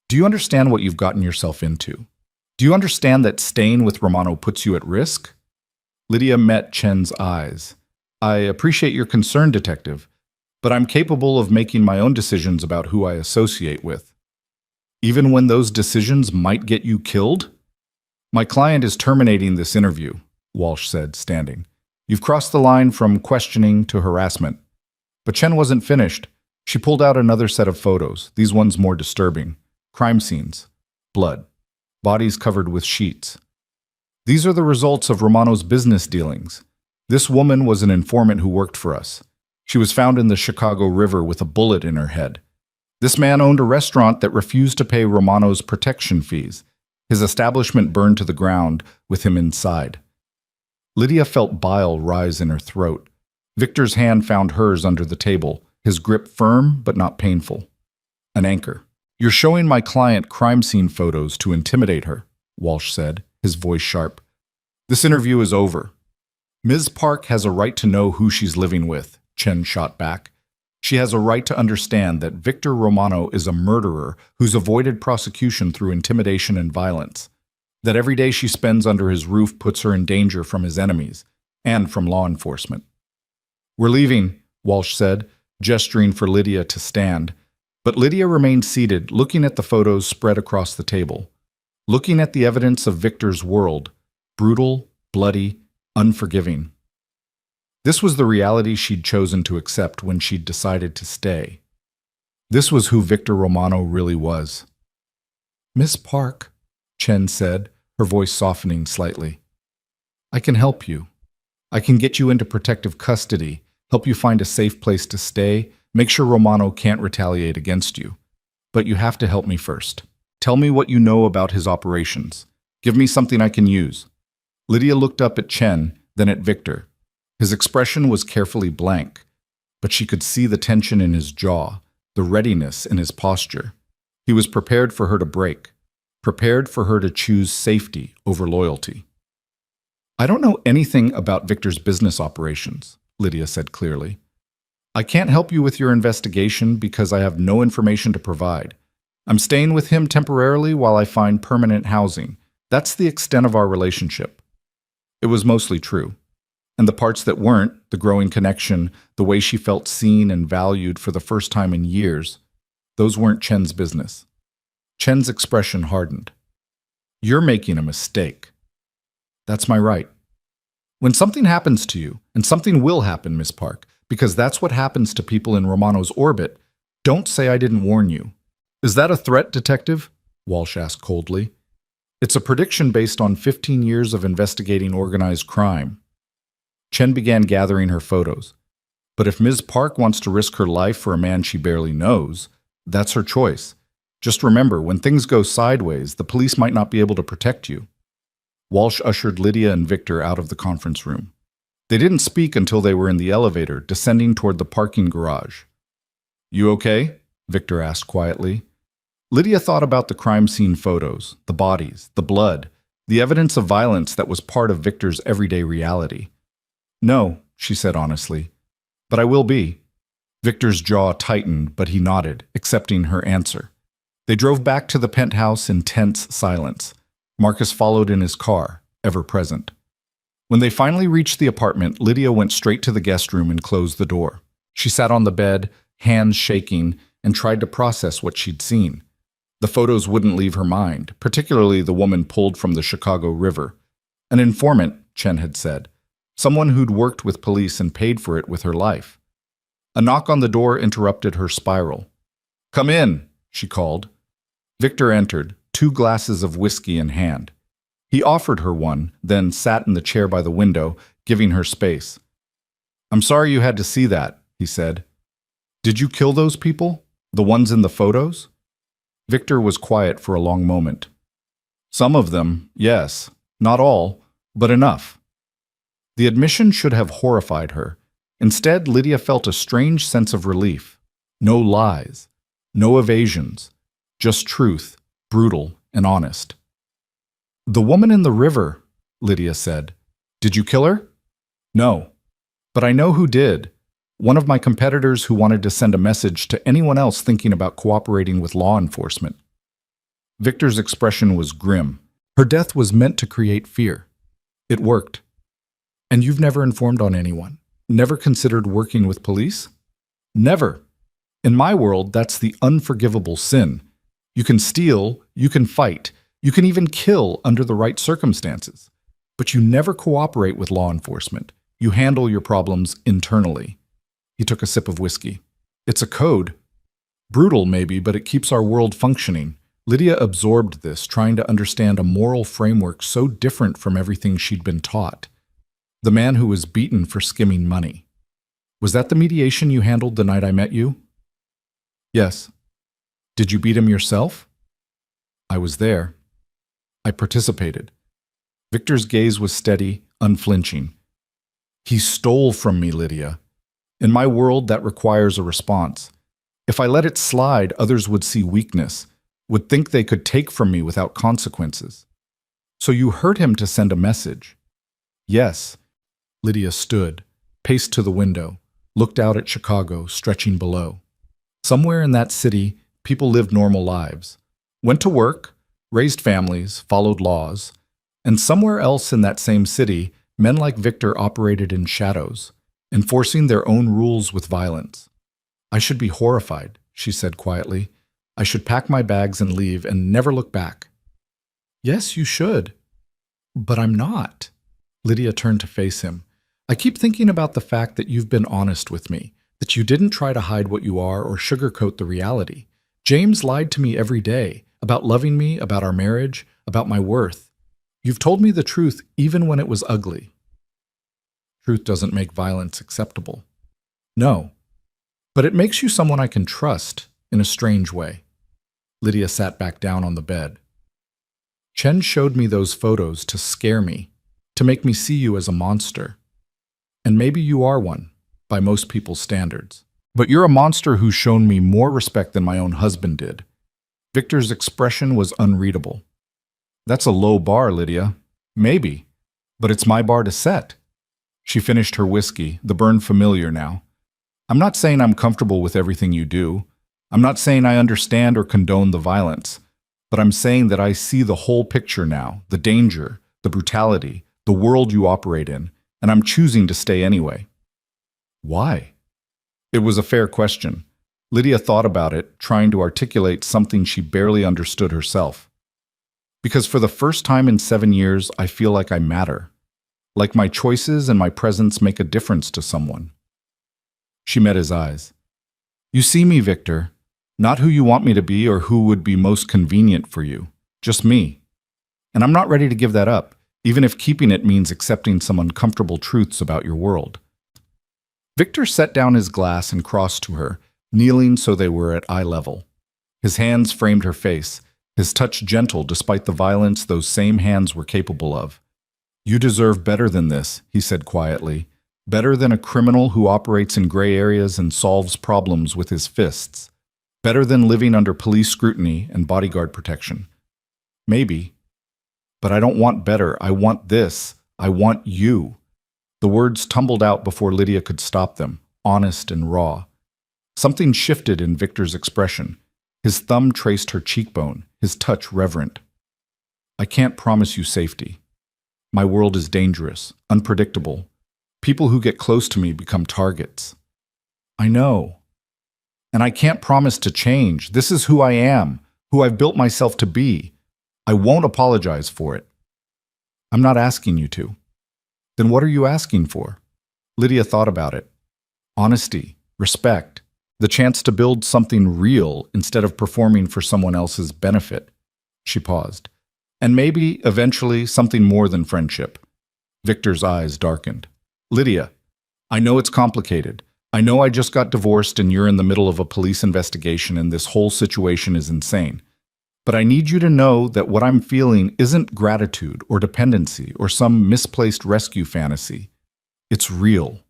do you understand what you've gotten yourself into? Do you understand that staying with Romano puts you at risk? Lydia met Chen's eyes. I appreciate your concern, Detective, but I'm capable of making my own decisions about who I associate with. Even when those decisions might get you killed? My client is terminating this interview, Walsh said, standing. You've crossed the line from questioning to harassment. But Chen wasn't finished. She pulled out another set of photos, these ones more disturbing. Crime scenes. Blood. Bodies covered with sheets. These are the results of Romano's business dealings. This woman was an informant who worked for us. She was found in the Chicago River with a bullet in her head. This man owned a restaurant that refused to pay Romano's protection fees. His establishment burned to the ground with him inside. Lydia felt bile rise in her throat. Victor's hand found hers under the table, his grip firm but not painful. An anchor. You're showing my client crime scene photos to intimidate her, Walsh said, his voice sharp. This interview is over. Ms. Park has a right to know who she's living with, Chen shot back. She has a right to understand that Victor Romano is a murderer who's avoided prosecution through intimidation and violence. That every day she spends under his roof puts her in danger from his enemies and from law enforcement. We're leaving, Walsh said, gesturing for Lydia to stand. But Lydia remained seated, looking at the photos spread across the table, looking at the evidence of Victor's world, brutal, bloody, unforgiving. This was the reality she'd chosen to accept when she'd decided to stay. This was who Victor Romano really was. Miss Park, Chen said, her voice softening slightly. I can help you. I can get you into protective custody, help you find a safe place to stay, make sure Romano can't retaliate against you. But you have to help me first. Tell me what you know about his operations. Give me something I can use. Lydia looked up at Chen, then at Victor. His expression was carefully blank, but she could see the tension in his jaw, the readiness in his posture. He was prepared for her to break, prepared for her to choose safety over loyalty. I don't know anything about Victor's business operations, Lydia said clearly. I can't help you with your investigation because I have no information to provide. I'm staying with him temporarily while I find permanent housing. That's the extent of our relationship. It was mostly true. And the parts that weren't, the growing connection, the way she felt seen and valued for the first time in years, those weren't Chen's business. Chen's expression hardened. You're making a mistake. That's my right. When something happens to you, and something will happen, Miss Park, because that's what happens to people in Romano's orbit, don't say I didn't warn you. Is that a threat, Detective? Walsh asked coldly. It's a prediction based on 15 years of investigating organized crime. Chen began gathering her photos. But if Ms. Park wants to risk her life for a man she barely knows, that's her choice. Just remember, when things go sideways, the police might not be able to protect you. Walsh ushered Lydia and Victor out of the conference room. They didn't speak until they were in the elevator, descending toward the parking garage. You okay? Victor asked quietly. Lydia thought about the crime scene photos, the bodies, the blood, the evidence of violence that was part of Victor's everyday reality. No, she said honestly, but I will be. Victor's jaw tightened, but he nodded, accepting her answer. They drove back to the penthouse in tense silence. Marcus followed in his car, ever present. When they finally reached the apartment, Lydia went straight to the guest room and closed the door. She sat on the bed, hands shaking, and tried to process what she'd seen. The photos wouldn't leave her mind, particularly the woman pulled from the Chicago River. An informant, Chen had said. Someone who'd worked with police and paid for it with her life. A knock on the door interrupted her spiral. Come in, she called. Victor entered, 2 glasses of whiskey in hand. He offered her one, then sat in the chair by the window, giving her space. I'm sorry you had to see that, he said. Did you kill those people? The ones in the photos? Victor was quiet for a long moment. Some of them, yes. Not all, but enough. The admission should have horrified her. Instead, Lydia felt a strange sense of relief. No lies, no evasions, just truth, brutal and honest. The woman in the river, Lydia said. Did you kill her? No, but I know who did. One of my competitors who wanted to send a message to anyone else thinking about cooperating with law enforcement. Victor's expression was grim. Her death was meant to create fear. It worked. And you've never informed on anyone? Never considered working with police? Never. In my world, that's the unforgivable sin. You can steal, you can fight, you can even kill under the right circumstances. But you never cooperate with law enforcement. You handle your problems internally. He took a sip of whiskey. It's a code. Brutal, maybe, but it keeps our world functioning. Lydia absorbed this, trying to understand a moral framework so different from everything she'd been taught. The man who was beaten for skimming money. Was that the mediation you handled the night I met you? Yes. Did you beat him yourself? I was there. I participated. Victor's gaze was steady, unflinching. He stole from me, Lydia. In my world, that requires a response. If I let it slide, others would see weakness, would think they could take from me without consequences. So you hurt him to send a message. Yes. Lydia stood, paced to the window, looked out at Chicago, stretching below. Somewhere in that city, people lived normal lives, went to work, raised families, followed laws, and somewhere else in that same city, men like Victor operated in shadows, enforcing their own rules with violence. I should be horrified, she said quietly. I should pack my bags and leave and never look back. Yes, you should. But I'm not. Lydia turned to face him. I keep thinking about the fact that you've been honest with me, that you didn't try to hide what you are or sugarcoat the reality. James lied to me every day about loving me, about our marriage, about my worth. You've told me the truth even when it was ugly. Truth doesn't make violence acceptable. No, but it makes you someone I can trust in a strange way. Lydia sat back down on the bed. Chen showed me those photos to scare me, to make me see you as a monster. And maybe you are one, by most people's standards. But you're a monster who's shown me more respect than my own husband did. Victor's expression was unreadable. That's a low bar, Lydia. Maybe. But it's my bar to set. She finished her whiskey, the burn familiar now. I'm not saying I'm comfortable with everything you do. I'm not saying I understand or condone the violence. But I'm saying that I see the whole picture now, the danger, the brutality, the world you operate in, and I'm choosing to stay anyway. Why? It was a fair question. Lydia thought about it, trying to articulate something she barely understood herself. Because for the first time in 7 years, I feel like I matter. Like my choices and my presence make a difference to someone. She met his eyes. You see me, Victor. Not who you want me to be or who would be most convenient for you. Just me. And I'm not ready to give that up, even if keeping it means accepting some uncomfortable truths about your world. Victor set down his glass and crossed to her, kneeling so they were at eye level. His hands framed her face, his touch gentle despite the violence those same hands were capable of. You deserve better than this, he said quietly. Better than a criminal who operates in gray areas and solves problems with his fists. Better than living under police scrutiny and bodyguard protection. Maybe. But I don't want better. I want this. I want you. The words tumbled out before Lydia could stop them, honest and raw. Something shifted in Victor's expression. His thumb traced her cheekbone, his touch reverent. I can't promise you safety. My world is dangerous, unpredictable. People who get close to me become targets. I know. And I can't promise to change. This is who I am, who I've built myself to be. I won't apologize for it. I'm not asking you to. Then what are you asking for? Lydia thought about it. Honesty, respect, the chance to build something real instead of performing for someone else's benefit. She paused. And maybe, eventually, something more than friendship. Victor's eyes darkened. Lydia, I know it's complicated. I know I just got divorced and you're in the middle of a police investigation and this whole situation is insane. But I need you to know that what I'm feeling isn't gratitude or dependency or some misplaced rescue fantasy. It's real.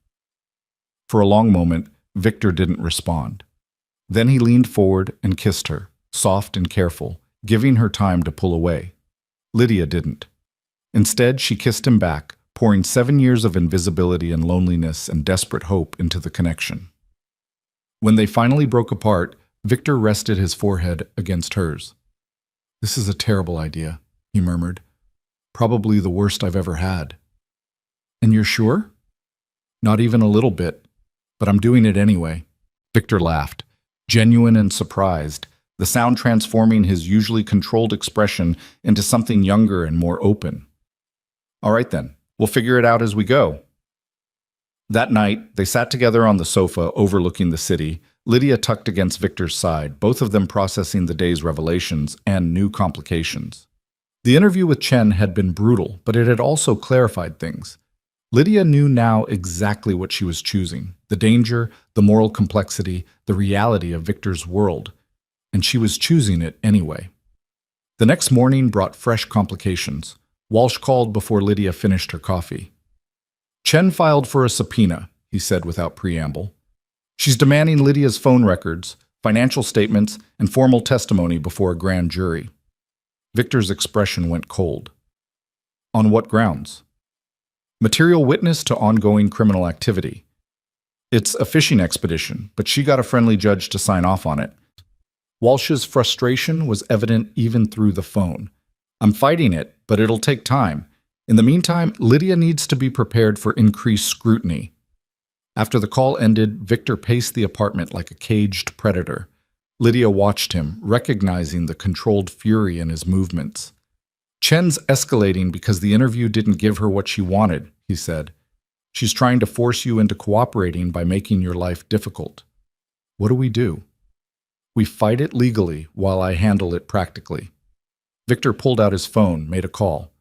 For a long moment, Victor didn't respond. Then he leaned forward and kissed her, soft and careful, giving her time to pull away. Lydia didn't. Instead, she kissed him back, pouring 7 years of invisibility and loneliness and desperate hope into the connection. When they finally broke apart, Victor rested his forehead against hers. This is a terrible idea, he murmured. Probably the worst I've ever had. And you're sure? Not even a little bit, but I'm doing it anyway. Victor laughed, genuine and surprised, the sound transforming his usually controlled expression into something younger and more open. All right then. We'll figure it out as we go. That night, they sat together on the sofa overlooking the city, Lydia tucked against Victor's side, both of them processing the day's revelations and new complications. The interview with Chen had been brutal, but it had also clarified things. Lydia knew now exactly what she was choosing, the danger, the moral complexity, the reality of Victor's world, and she was choosing it anyway. The next morning brought fresh complications. Walsh called before Lydia finished her coffee. Chen filed for a subpoena, he said without preamble. She's demanding Lydia's phone records, financial statements, and formal testimony before a grand jury. Victor's expression went cold. On what grounds? Material witness to ongoing criminal activity. It's a fishing expedition, but she got a friendly judge to sign off on it. Walsh's frustration was evident even through the phone. I'm fighting it, but it'll take time. In the meantime, Lydia needs to be prepared for increased scrutiny. After the call ended, Victor paced the apartment like a caged predator. Lydia watched him, recognizing the controlled fury in his movements. Chen's escalating because the interview didn't give her what she wanted, he said. She's trying to force you into cooperating by making your life difficult. What do? We fight it legally while I handle it practically. Victor pulled out his phone, made a call.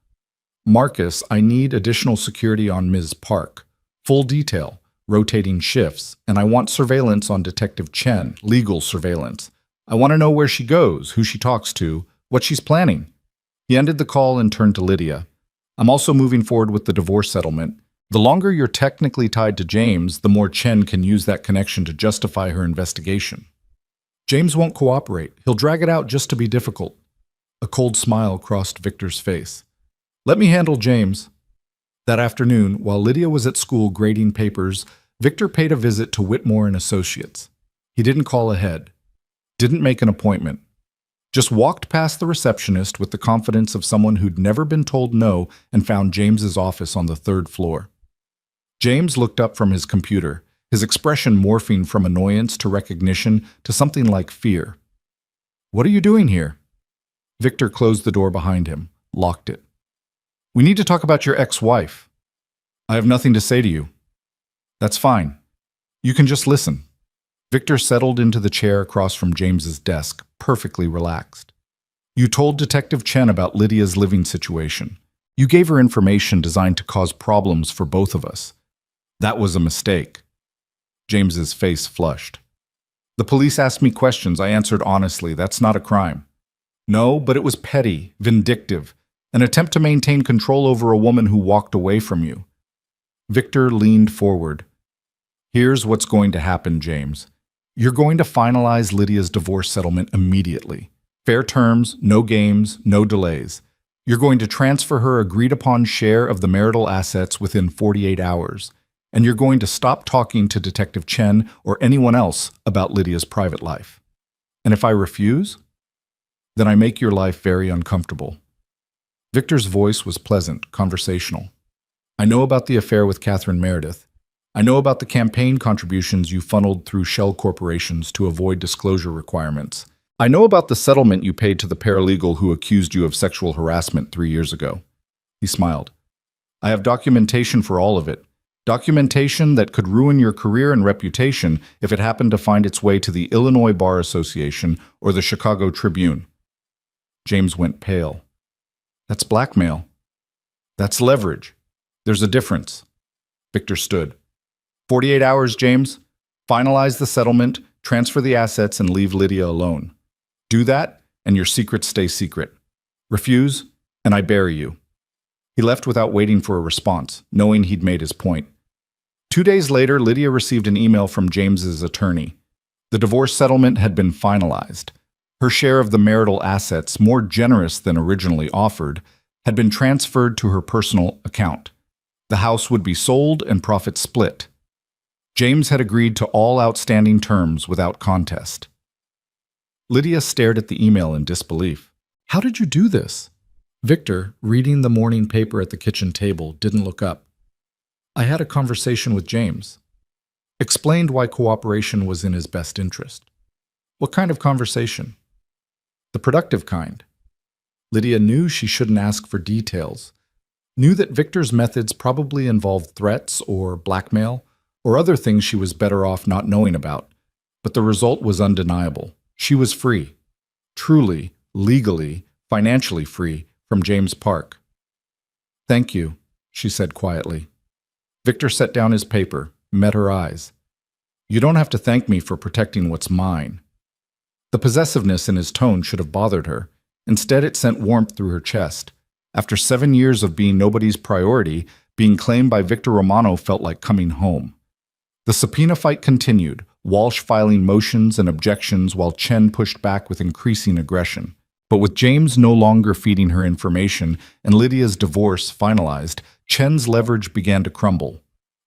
Marcus, I need additional security on Ms. Park. Full detail, rotating shifts, and I want surveillance on Detective Chen, legal surveillance. I want to know where she goes, who she talks to, what she's planning. He ended the call and turned to Lydia. I'm also moving forward with the divorce settlement. The longer you're technically tied to James, the more Chen can use that connection to justify her investigation. James won't cooperate. He'll drag it out just to be difficult. A cold smile crossed Victor's face. Let me handle James. That afternoon, while Lydia was at school grading papers, Victor paid a visit to Whitmore and Associates. He didn't call ahead, didn't make an appointment, just walked past the receptionist with the confidence of someone who'd never been told no and found James's office on the third floor. James looked up from his computer, his expression morphing from annoyance to recognition to something like fear. "What are you doing here?" Victor closed the door behind him, locked it. "We need to talk about your ex-wife." "I have nothing to say to you." "That's fine. You can just listen." Victor settled into the chair across from James's desk, perfectly relaxed. "You told Detective Chen about Lydia's living situation. You gave her information designed to cause problems for both of us. That was a mistake." James's face flushed. "The police asked me questions. I answered honestly. That's not a crime." "No, but it was petty, vindictive, an attempt to maintain control over a woman who walked away from you." Victor leaned forward. "Here's what's going to happen, James. You're going to finalize Lydia's divorce settlement immediately. Fair terms, no games, no delays. You're going to transfer her agreed-upon share of the marital assets within 48 hours. And you're going to stop talking to Detective Chen or anyone else about Lydia's private life. And if I refuse, then I make your life very uncomfortable." Victor's voice was pleasant, conversational. "I know about the affair with Catherine Meredith. I know about the campaign contributions you funneled through shell corporations to avoid disclosure requirements. I know about the settlement you paid to the paralegal who accused you of sexual harassment 3 years ago." He smiled. "I have documentation for all of it. Documentation that could ruin your career and reputation if it happened to find its way to the Illinois Bar Association or the Chicago Tribune." James went pale. "That's blackmail. That's leverage. There's a difference." Victor stood. 48 hours, James. Finalize the settlement, transfer the assets, and leave Lydia alone. Do that, and your secrets stay secret. Refuse, and I bury you." He left without waiting for a response, knowing he'd made his point. 2 days later, Lydia received an email from James's attorney. The divorce settlement had been finalized. Her share of the marital assets, more generous than originally offered, had been transferred to her personal account. The house would be sold and profits split. James had agreed to all outstanding terms without contest. Lydia stared at the email in disbelief. "How did you do this?" Victor, reading the morning paper at the kitchen table, didn't look up. "I had a conversation with James. Explained why cooperation was in his best interest." "What kind of conversation?" "The productive kind." Lydia knew she shouldn't ask for details. Knew that Victor's methods probably involved threats or blackmail, or other things she was better off not knowing about. But the result was undeniable. She was free. Truly, legally, financially free from James Park. "Thank you," she said quietly. Victor set down his paper, met her eyes. "You don't have to thank me for protecting what's mine." The possessiveness in his tone should have bothered her. Instead, it sent warmth through her chest. After 7 years of being nobody's priority, being claimed by Victor Romano felt like coming home. The subpoena fight continued, Walsh filing motions and objections while Chen pushed back with increasing aggression. But with James no longer feeding her information and Lydia's divorce finalized, Chen's leverage began to crumble.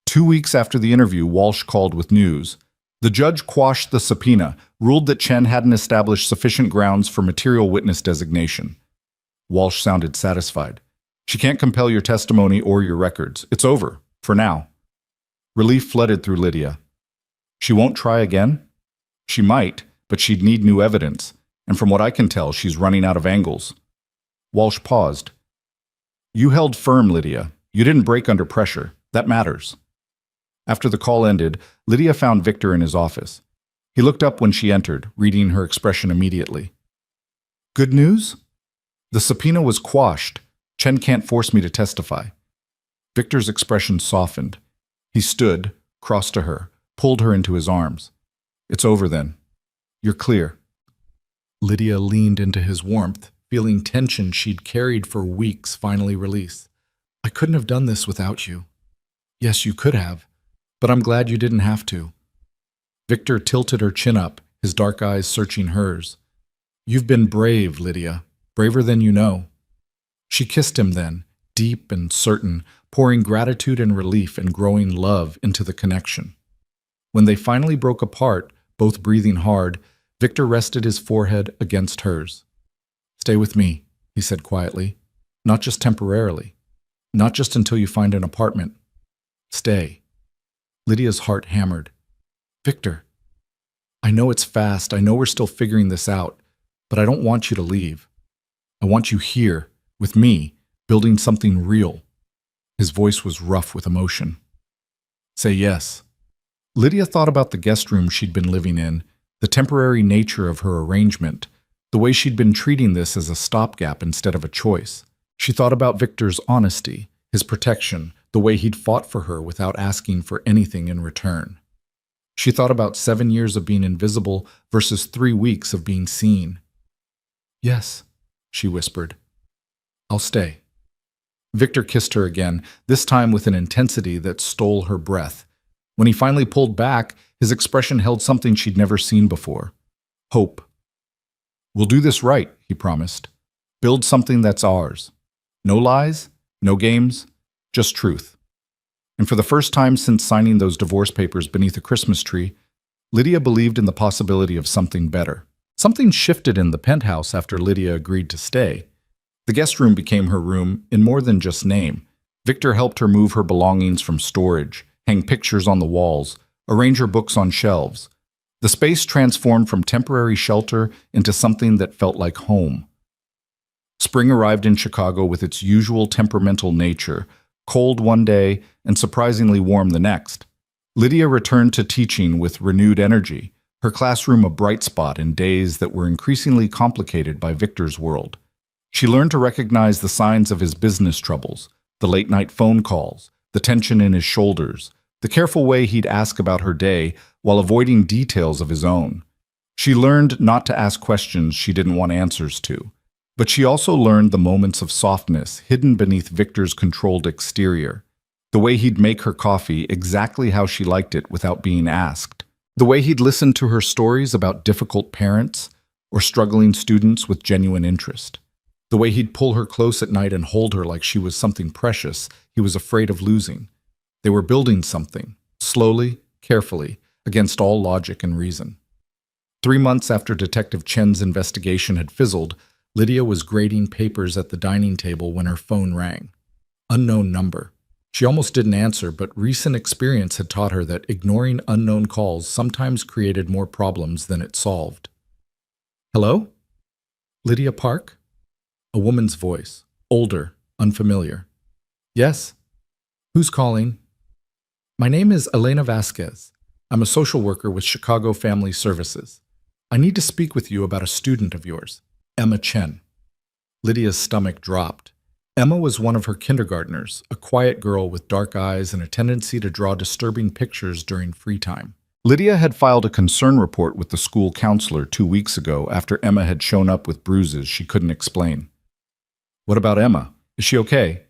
2 weeks after the interview, Walsh called with news. The judge quashed the subpoena, ruled that Chen hadn't established sufficient grounds for material witness designation. Walsh sounded satisfied. "She can't compel your testimony or your records. It's over, for now." Relief flooded through Lydia. She won't try again? She might, but she'd need new evidence, and from what I can tell, she's running out of angles. Walsh paused. "You held firm, Lydia. You didn't break under pressure. That matters." After the call ended, Lydia found Victor in his office. He looked up when she entered, reading her expression immediately. "Good news?" "The subpoena was quashed. Chen can't force me to testify." Victor's expression softened. He stood, crossed to her, pulled her into his arms. "It's over then. You're clear." Lydia leaned into his warmth, feeling tension she'd carried for weeks finally release. "I couldn't have done this without you." "Yes, you could have, but I'm glad you didn't have to." Victor tilted her chin up, his dark eyes searching hers. "You've been brave, Lydia, braver than you know." She kissed him then, deep and certain, pouring gratitude and relief and growing love into the connection. When they finally broke apart, both breathing hard, Victor rested his forehead against hers. "Stay with me," he said quietly. "Not just temporarily. Not just until you find an apartment. Stay." Lydia's heart hammered. "Victor, I know it's fast. I know we're still figuring this out, but I don't want you to leave. I want you here, with me, building something real." His voice was rough with emotion. "Say yes." Lydia thought about the guest room she'd been living in, the temporary nature of her arrangement, the way she'd been treating this as a stopgap instead of a choice. She thought about Victor's honesty, his protection, the way he'd fought for her without asking for anything in return. She thought about 7 years of being invisible versus 3 weeks of being seen. "Yes," she whispered. "I'll stay." Victor kissed her again, this time with an intensity that stole her breath. When he finally pulled back, his expression held something she'd never seen before. Hope. "We'll do this right," he promised. "Build something that's ours. No lies, no games, just truth." And for the first time since signing those divorce papers beneath a Christmas tree, Lydia believed in the possibility of something better. Something shifted in the penthouse after Lydia agreed to stay. The guest room became her room in more than just name. Victor helped her move her belongings from storage, hang pictures on the walls, arrange her books on shelves. The space transformed from temporary shelter into something that felt like home. Spring arrived in Chicago with its usual temperamental nature, cold one day and surprisingly warm the next. Lydia returned to teaching with renewed energy, her classroom a bright spot in days that were increasingly complicated by Victor's world. She learned to recognize the signs of his business troubles, the late-night phone calls, the tension in his shoulders, the careful way he'd ask about her day while avoiding details of his own. She learned not to ask questions she didn't want answers to. But she also learned the moments of softness hidden beneath Victor's controlled exterior. The way he'd make her coffee exactly how she liked it without being asked. The way he'd listen to her stories about difficult parents or struggling students with genuine interest. The way he'd pull her close at night and hold her like she was something precious he was afraid of losing. They were building something, slowly, carefully, against all logic and reason. 3 months after Detective Chen's investigation had fizzled, Lydia was grading papers at the dining table when her phone rang. Unknown number. She almost didn't answer, but recent experience had taught her that ignoring unknown calls sometimes created more problems than it solved. "Hello? Lydia Park?" A woman's voice, older, unfamiliar. "Yes. Who's calling?" "My name is Elena Vasquez. I'm a social worker with Chicago Family Services. I need to speak with you about a student of yours, Emma Chen." Lydia's stomach dropped. Emma was one of her kindergartners, a quiet girl with dark eyes and a tendency to draw disturbing pictures during free time. Lydia had filed a concern report with the school counselor 2 weeks ago after Emma had shown up with bruises she couldn't explain. "What about Emma? Is she okay?"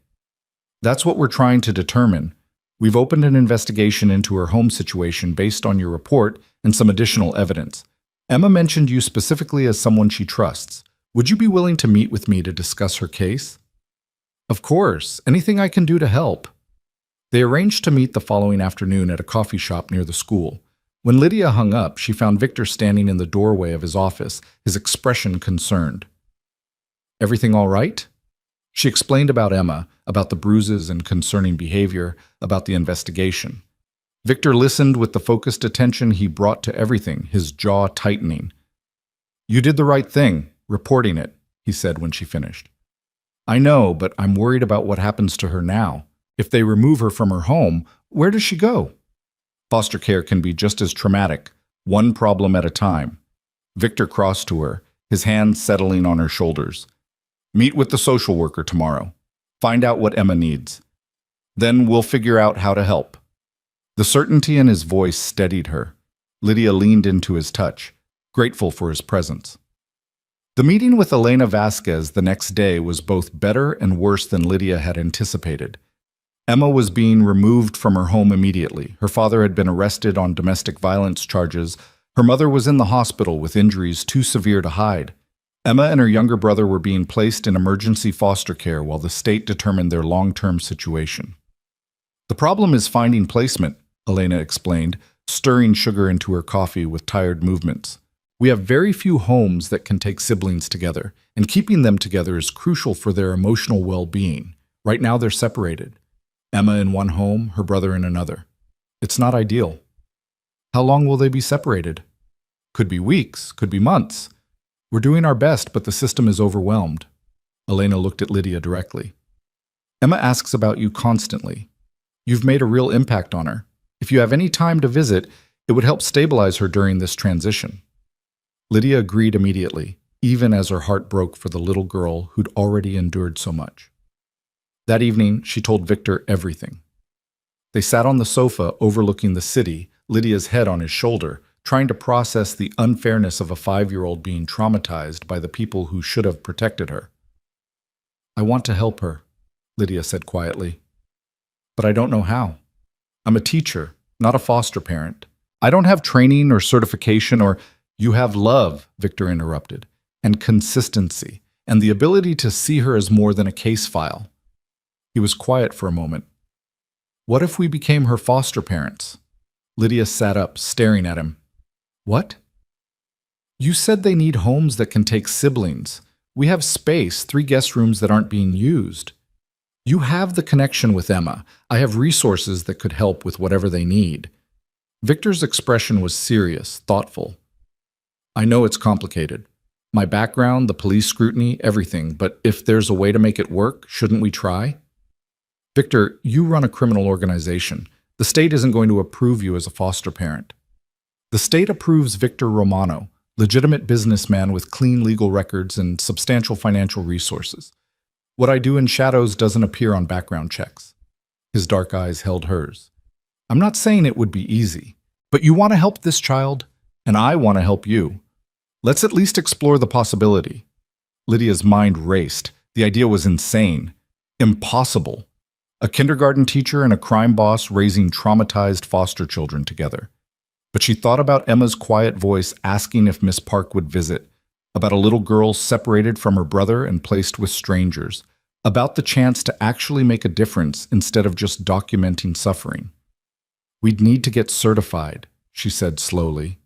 "That's what we're trying to determine. We've opened an investigation into her home situation based on your report and some additional evidence. Emma mentioned you specifically as someone she trusts. Would you be willing to meet with me to discuss her case?" "Of course. Anything I can do to help." They arranged to meet the following afternoon at a coffee shop near the school. When Lydia hung up, she found Victor standing in the doorway of his office, his expression concerned. "Everything all right?" She explained about Emma, about the bruises and concerning behavior, about the investigation. Victor listened with the focused attention he brought to everything, his jaw tightening. "You did the right thing, reporting it," he said when she finished. "I know, but I'm worried about what happens to her now. If they remove her from her home, where does she go?" "Foster care can be just as traumatic, one problem at a time." Victor crossed to her, his hands settling on her shoulders. "Meet with the social worker tomorrow. Find out what Emma needs. Then we'll figure out how to help." The certainty in his voice steadied her. Lydia leaned into his touch, grateful for his presence. The meeting with Elena Vasquez the next day was both better and worse than Lydia had anticipated. Emma was being removed from her home immediately. Her father had been arrested on domestic violence charges. Her mother was in the hospital with injuries too severe to hide. Emma and her younger brother were being placed in emergency foster care while the state determined their long-term situation. The problem is finding placement, Elena explained, stirring sugar into her coffee with tired movements. We have very few homes that can take siblings together, and keeping them together is crucial for their emotional well-being. Right now they're separated. Emma in one home, her brother in another. It's not ideal. How long will they be separated? Could be weeks, could be months. We're doing our best, but the system is overwhelmed. Elena looked at Lydia directly. Emma asks about you constantly. You've made a real impact on her. If you have any time to visit, it would help stabilize her during this transition. Lydia agreed immediately, even as her heart broke for the little girl who'd already endured so much. That evening, she told Victor everything. They sat on the sofa overlooking the city, Lydia's head on his shoulder, trying to process the unfairness of a 5-year-old being traumatized by the people who should have protected her. I want to help her, Lydia said quietly. But I don't know how. I'm a teacher, not a foster parent. I don't have training or certification or— You have love, Victor interrupted, and consistency, and the ability to see her as more than a case file. He was quiet for a moment. What if we became her foster parents? Lydia sat up, staring at him. What? You said they need homes that can take siblings. We have space, 3 guest rooms that aren't being used. You have the connection with Emma. I have resources that could help with whatever they need. Victor's expression was serious, thoughtful. I know it's complicated. My background, the police scrutiny, everything, but if there's a way to make it work, shouldn't we try? Victor, you run a criminal organization. The state isn't going to approve you as a foster parent. The state approves Victor Romano, legitimate businessman with clean legal records and substantial financial resources. What I do in shadows doesn't appear on background checks. His dark eyes held hers. I'm not saying it would be easy, but you want to help this child, and I want to help you. Let's at least explore the possibility. Lydia's mind raced. The idea was insane. Impossible. A kindergarten teacher and a crime boss raising traumatized foster children together. But she thought about Emma's quiet voice asking if Miss Park would visit, about a little girl separated from her brother and placed with strangers, about the chance to actually make a difference instead of just documenting suffering. We'd need to get certified, she said slowly.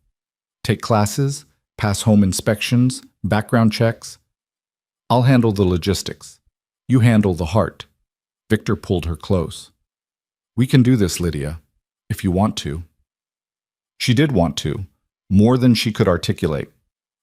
Take classes, pass home inspections, background checks. I'll handle the logistics. You handle the heart. Victor pulled her close. We can do this, Lydia, if you want to. She did want to, more than she could articulate.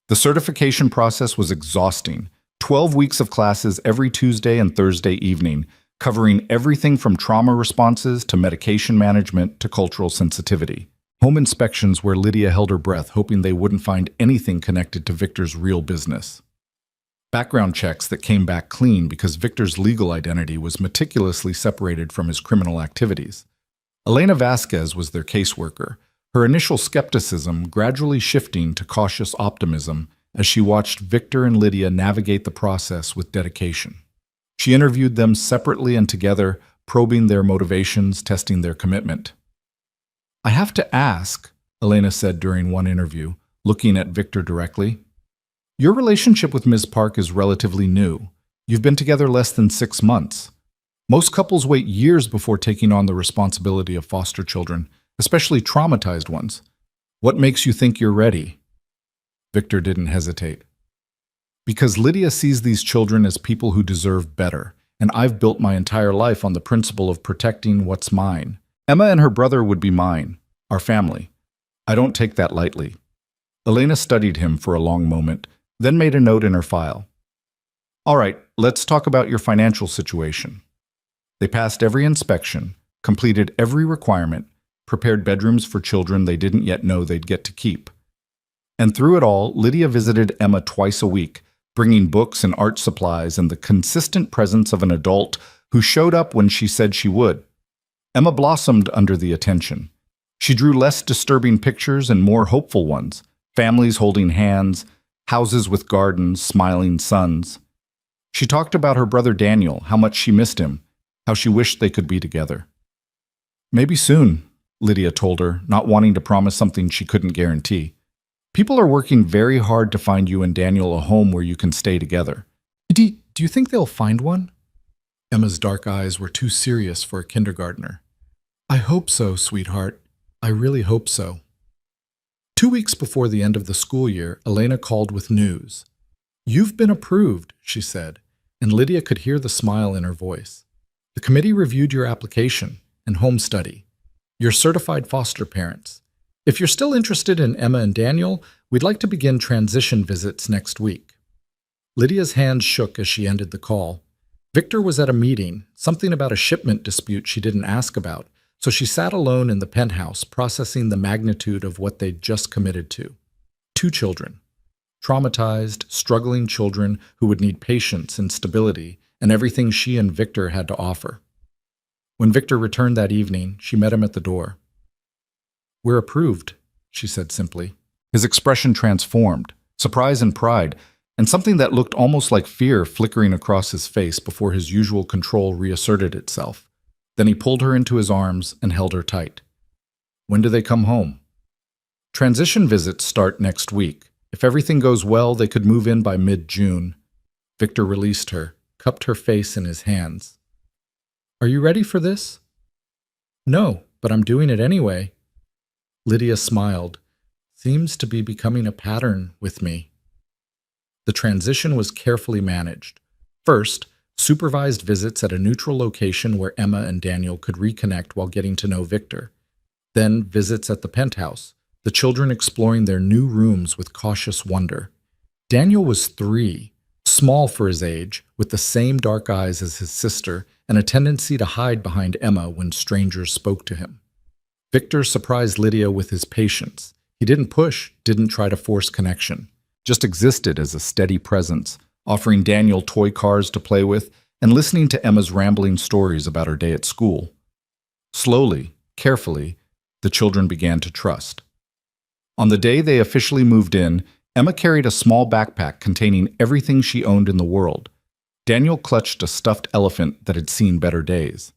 The certification process was exhausting. 12 weeks of classes every Tuesday and Thursday evening, covering everything from trauma responses to medication management to cultural sensitivity. Home inspections where Lydia held her breath, hoping they wouldn't find anything connected to Victor's real business. Background checks that came back clean because Victor's legal identity was meticulously separated from his criminal activities. Elena Vasquez was their caseworker, her initial skepticism gradually shifting to cautious optimism as she watched Victor and Lydia navigate the process with dedication. She interviewed them separately and together, probing their motivations, testing their commitment. I have to ask, Elena said during one interview, looking at Victor directly. Your relationship with Ms. Park is relatively new. You've been together less than 6 months. Most couples wait years before taking on the responsibility of foster children, especially traumatized ones. What makes you think you're ready? Victor didn't hesitate. Because Lydia sees these children as people who deserve better, and I've built my entire life on the principle of protecting what's mine. Emma and her brother would be mine, our family. I don't take that lightly. Elena studied him for a long moment, then made a note in her file. All right, let's talk about your financial situation. They passed every inspection, completed every requirement, prepared bedrooms for children they didn't yet know they'd get to keep. And through it all, Lydia visited Emma twice a week, bringing books and art supplies and the consistent presence of an adult who showed up when she said she would. Emma blossomed under the attention. She drew less disturbing pictures and more hopeful ones, families holding hands, houses with gardens, smiling suns. She talked about her brother Daniel, how much she missed him, how she wished they could be together. Maybe soon, Lydia told her, not wanting to promise something she couldn't guarantee. People are working very hard to find you and Daniel a home where you can stay together. Do you think they'll find one? Emma's dark eyes were too serious for a kindergartner. I hope so, sweetheart. I really hope so. 2 weeks before the end of the school year, Elena called with news. You've been approved, she said, and Lydia could hear the smile in her voice. The committee reviewed your application and home study. You're certified foster parents. If you're still interested in Emma and Daniel, we'd like to begin transition visits next week. Lydia's hands shook as she ended the call. Victor was at a meeting, something about a shipment dispute she didn't ask about, so she sat alone in the penthouse processing the magnitude of what they'd just committed to. 2 children. Traumatized, struggling children who would need patience and stability and everything she and Victor had to offer. When Victor returned that evening, she met him at the door. We're approved, she said simply. His expression transformed, surprise and pride, and something that looked almost like fear flickering across his face before his usual control reasserted itself. Then he pulled her into his arms and held her tight. When do they come home? Transition visits start next week. If everything goes well, they could move in by mid-June. Victor released her, cupped her face in his hands. Are you ready for this? No, but I'm doing it anyway. Lydia smiled. Seems to be becoming a pattern with me. The transition was carefully managed. First, supervised visits at a neutral location where Emma and Daniel could reconnect while getting to know Victor. Then visits at the penthouse, the children exploring their new rooms with cautious wonder. Daniel was 3, small for his age, with the same dark eyes as his sister and a tendency to hide behind Emma when strangers spoke to him. Victor surprised Lydia with his patience. He didn't push, didn't try to force connection, just existed as a steady presence, offering Daniel toy cars to play with and listening to Emma's rambling stories about her day at school. Slowly, carefully, the children began to trust. On the day they officially moved in, Emma carried a small backpack containing everything she owned in the world. Daniel clutched a stuffed elephant that had seen better days.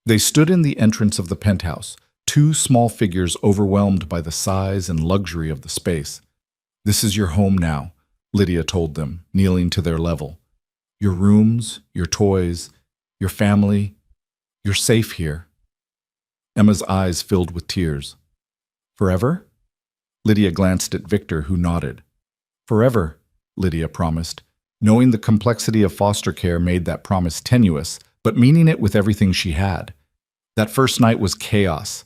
They stood in the entrance of the penthouse, 2 small figures overwhelmed by the size and luxury of the space. This is your home now, Lydia told them, kneeling to their level. Your rooms, your toys, your family, you're safe here. Emma's eyes filled with tears. Forever? Lydia glanced at Victor, who nodded. Forever, Lydia promised, knowing the complexity of foster care made that promise tenuous, but meaning it with everything she had. That first night was chaos.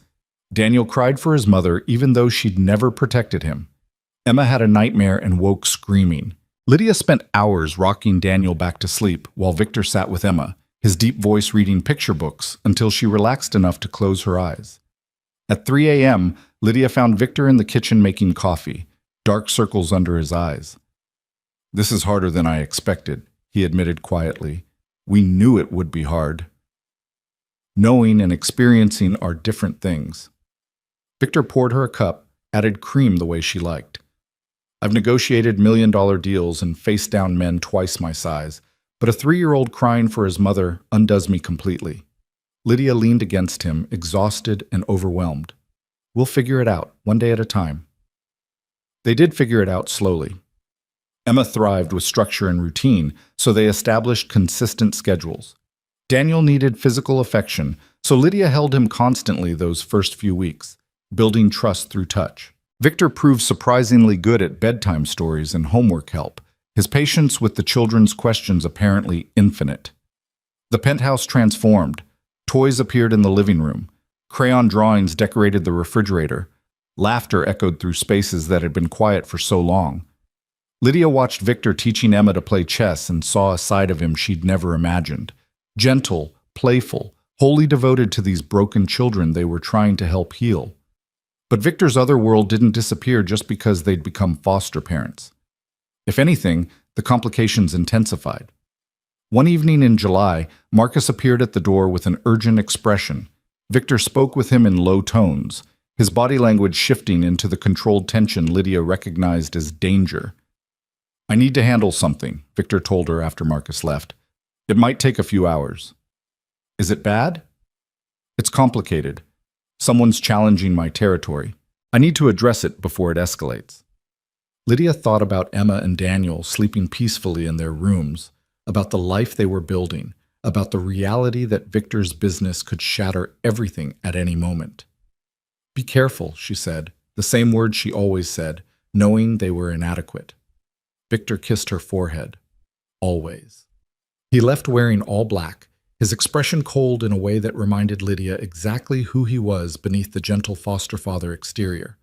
Daniel cried for his mother even though she'd never protected him. Emma had a nightmare and woke screaming. Lydia spent hours rocking Daniel back to sleep while Victor sat with Emma, his deep voice reading picture books until she relaxed enough to close her eyes. At 3 a.m., Lydia found Victor in the kitchen making coffee, dark circles under his eyes. This is harder than I expected, he admitted quietly. We knew it would be hard. Knowing and experiencing are different things. Victor poured her a cup, added cream the way she liked. I've negotiated million-dollar deals and faced down men twice my size, but a 3-year-old crying for his mother undoes me completely. Lydia leaned against him, exhausted and overwhelmed. We'll figure it out, one day at a time. They did figure it out slowly. Emma thrived with structure and routine, so they established consistent schedules. Daniel needed physical affection, so Lydia held him constantly those first few weeks, building trust through touch. Victor proved surprisingly good at bedtime stories and homework help, his patience with the children's questions apparently infinite. The penthouse transformed. Toys appeared in the living room. Crayon drawings decorated the refrigerator. Laughter echoed through spaces that had been quiet for so long. Lydia watched Victor teaching Emma to play chess and saw a side of him she'd never imagined. Gentle, playful, wholly devoted to these broken children they were trying to help heal. But Victor's other world didn't disappear just because they'd become foster parents. If anything, the complications intensified. One evening in July, Marcus appeared at the door with an urgent expression. Victor spoke with him in low tones, his body language shifting into the controlled tension Lydia recognized as danger. I need to handle something, Victor told her after Marcus left. It might take a few hours. Is it bad? It's complicated. Someone's challenging my territory. I need to address it before it escalates. Lydia thought about Emma and Daniel sleeping peacefully in their rooms, about the life they were building, about the reality that Victor's business could shatter everything at any moment. "Be careful," she said, the same words she always said, knowing they were inadequate. Victor kissed her forehead. Always. He left wearing all black, his expression cold in a way that reminded Lydia exactly who he was beneath the gentle foster father exterior.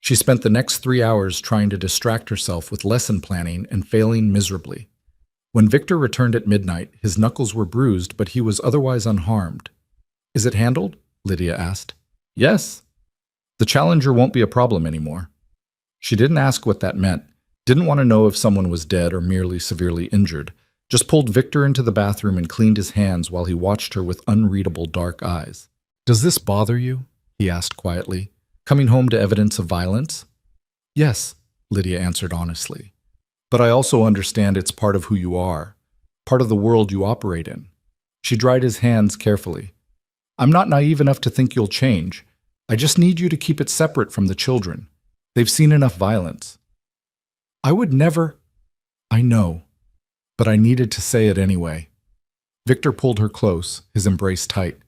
She spent the next 3 hours trying to distract herself with lesson planning and failing miserably. When Victor returned at midnight, his knuckles were bruised, but he was otherwise unharmed. "Is it handled?" Lydia asked. "Yes. The Challenger won't be a problem anymore." She didn't ask what that meant, didn't want to know if someone was dead or merely severely injured, just pulled Victor into the bathroom and cleaned his hands while he watched her with unreadable dark eyes. "Does this bother you?" he asked quietly. "Coming home to evidence of violence?" "Yes," Lydia answered honestly. "But I also understand it's part of who you are, part of the world you operate in." She dried his hands carefully. "I'm not naive enough to think you'll change. I just need you to keep it separate from the children. They've seen enough violence." "I would never—" "I know, but I needed to say it anyway." Victor pulled her close, his embrace tight.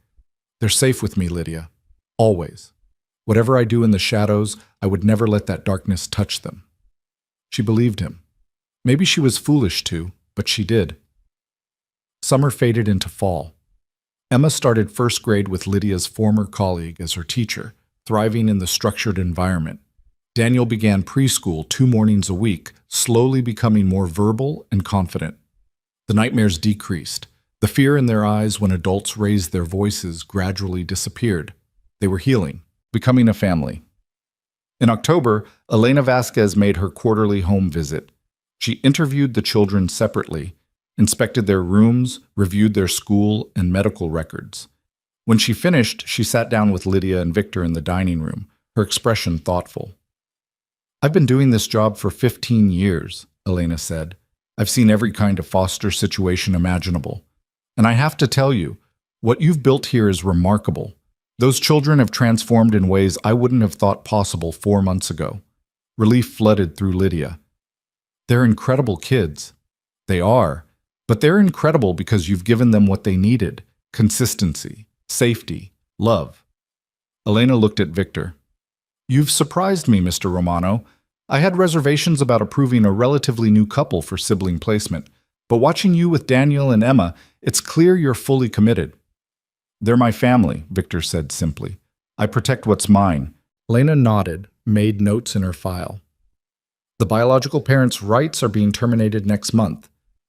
"They're safe with me, Lydia. Always. Whatever I do in the shadows, I would never let that darkness touch them." She believed him. Maybe she was foolish to, but she did. Summer faded into fall. Emma started first grade with Lydia's former colleague as her teacher, thriving in the structured environment. Daniel began preschool 2 mornings a week, slowly becoming more verbal and confident. The nightmares decreased. The fear in their eyes when adults raised their voices gradually disappeared. They were healing, becoming a family. In October, Elena Vasquez made her quarterly home visit. She interviewed the children separately, inspected their rooms, reviewed their school and medical records. When she finished, she sat down with Lydia and Victor in the dining room, her expression thoughtful. "I've been doing this job for 15 years, Elena said. "I've seen every kind of foster situation imaginable. And I have to tell you, what you've built here is remarkable. Those children have transformed in ways I wouldn't have thought possible 4 months ago." Relief flooded through Lydia. "They're incredible kids." "They are. But they're incredible because you've given them what they needed: consistency, safety, love." Elena looked at Victor. "You've surprised me, Mr. Romano. I had reservations about approving a relatively new couple for sibling placement, but watching you with Daniel and Emma, it's clear you're fully committed." "They're my family," Victor said simply. "I protect what's mine." Elena nodded, made notes in her file. "The biological parents' rights are being terminated next month.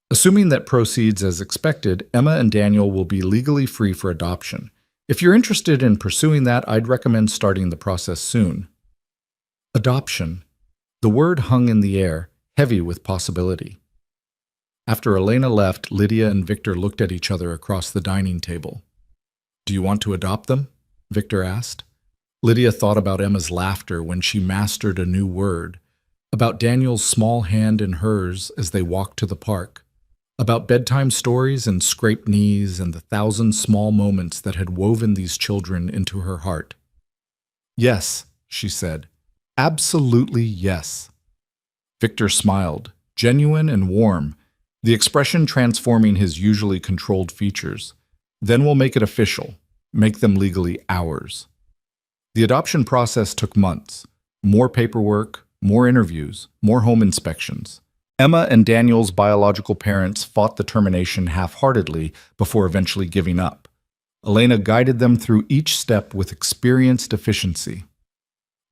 Assuming that proceeds as expected, Emma and Daniel will be legally free for adoption. If you're interested in pursuing that, I'd recommend starting the process soon." Adoption. The word hung in the air, heavy with possibility. After Elena left, Lydia and Victor looked at each other across the dining table. "Do you want to adopt them?" Victor asked. Lydia thought about Emma's laughter when she mastered a new word, about Daniel's small hand in hers as they walked to the park, about bedtime stories and scraped knees and the 1,000 small moments that had woven these children into her heart. "Yes," she said. "Absolutely yes." Victor smiled, genuine and warm, the expression transforming his usually controlled features. "Then we'll make it official, make them legally ours." The adoption process took months. More paperwork, more interviews, more home inspections. Emma and Daniel's biological parents fought the termination half-heartedly before eventually giving up. Elena guided them through each step with experienced efficiency.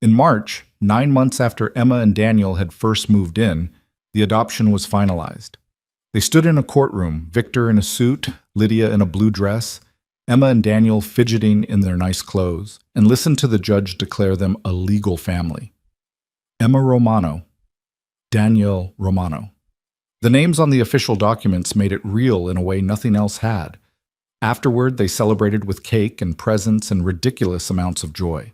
In March, 9 months after Emma and Daniel had first moved in, the adoption was finalized. They stood in a courtroom, Victor in a suit, Lydia in a blue dress, Emma and Daniel fidgeting in their nice clothes, and listened to the judge declare them a legal family. Emma Romano, Daniel Romano. The names on the official documents made it real in a way nothing else had. Afterward, they celebrated with cake and presents and ridiculous amounts of joy.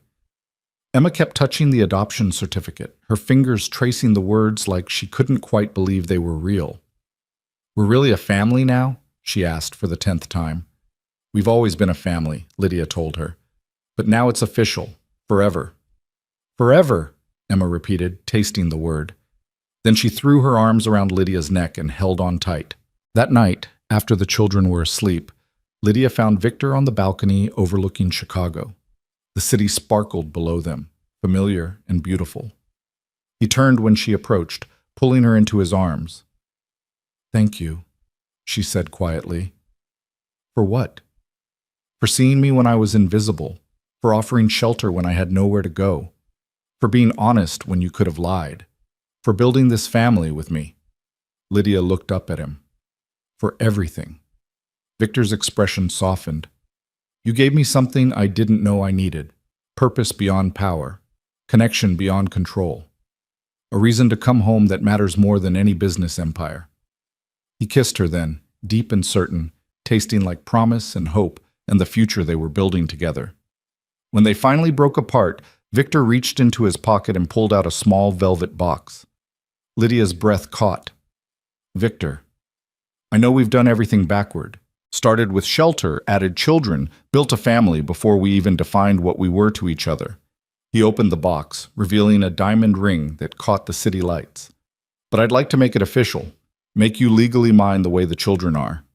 Emma kept touching the adoption certificate, her fingers tracing the words like she couldn't quite believe they were real. "We're really a family now?" she asked for the 10th time. "We've always been a family," Lydia told her. "But now it's official. Forever." "Forever," Emma repeated, tasting the word. Then she threw her arms around Lydia's neck and held on tight. That night, after the children were asleep, Lydia found Victor on the balcony overlooking Chicago. The city sparkled below them, familiar and beautiful. He turned when she approached, pulling her into his arms. "Thank you," she said quietly. "For what?" "For seeing me when I was invisible, for offering shelter when I had nowhere to go, for being honest when you could have lied, for building this family with me." Lydia looked up at him. "For everything." Victor's expression softened. "You gave me something I didn't know I needed, purpose beyond power, connection beyond control, a reason to come home that matters more than any business empire." He kissed her then, deep and certain, tasting like promise and hope and the future they were building together. When they finally broke apart, Victor reached into his pocket and pulled out a small velvet box. Lydia's breath caught. "Victor, I know we've done everything backward. Started with shelter, added children, built a family before we even defined what we were to each other." He opened the box, revealing a diamond ring that caught the city lights. "But I'd like to make it official, make you legally mine the way the children are.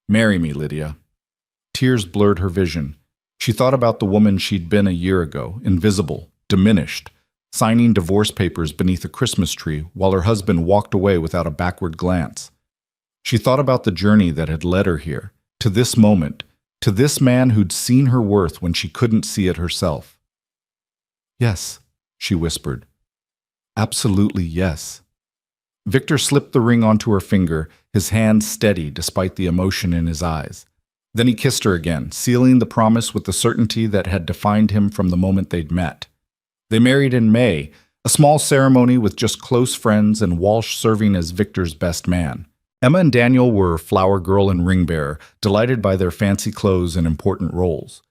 Marry me, Lydia." Tears blurred her vision. She thought about the woman she'd been a year ago, invisible, diminished, signing divorce papers beneath a Christmas tree while her husband walked away without a backward glance. She thought about the journey that had led her here, to this moment, to this man who'd seen her worth when she couldn't see it herself. "Yes," she whispered. "Absolutely yes." Victor slipped the ring onto her finger, his hand steady despite the emotion in his eyes. Then he kissed her again, sealing the promise with the certainty that had defined him from the moment they'd met. They married in May, a small ceremony with just close friends and Walsh serving as Victor's best man. Emma and Daniel were flower girl and ring bearer, delighted by their fancy clothes and important roles.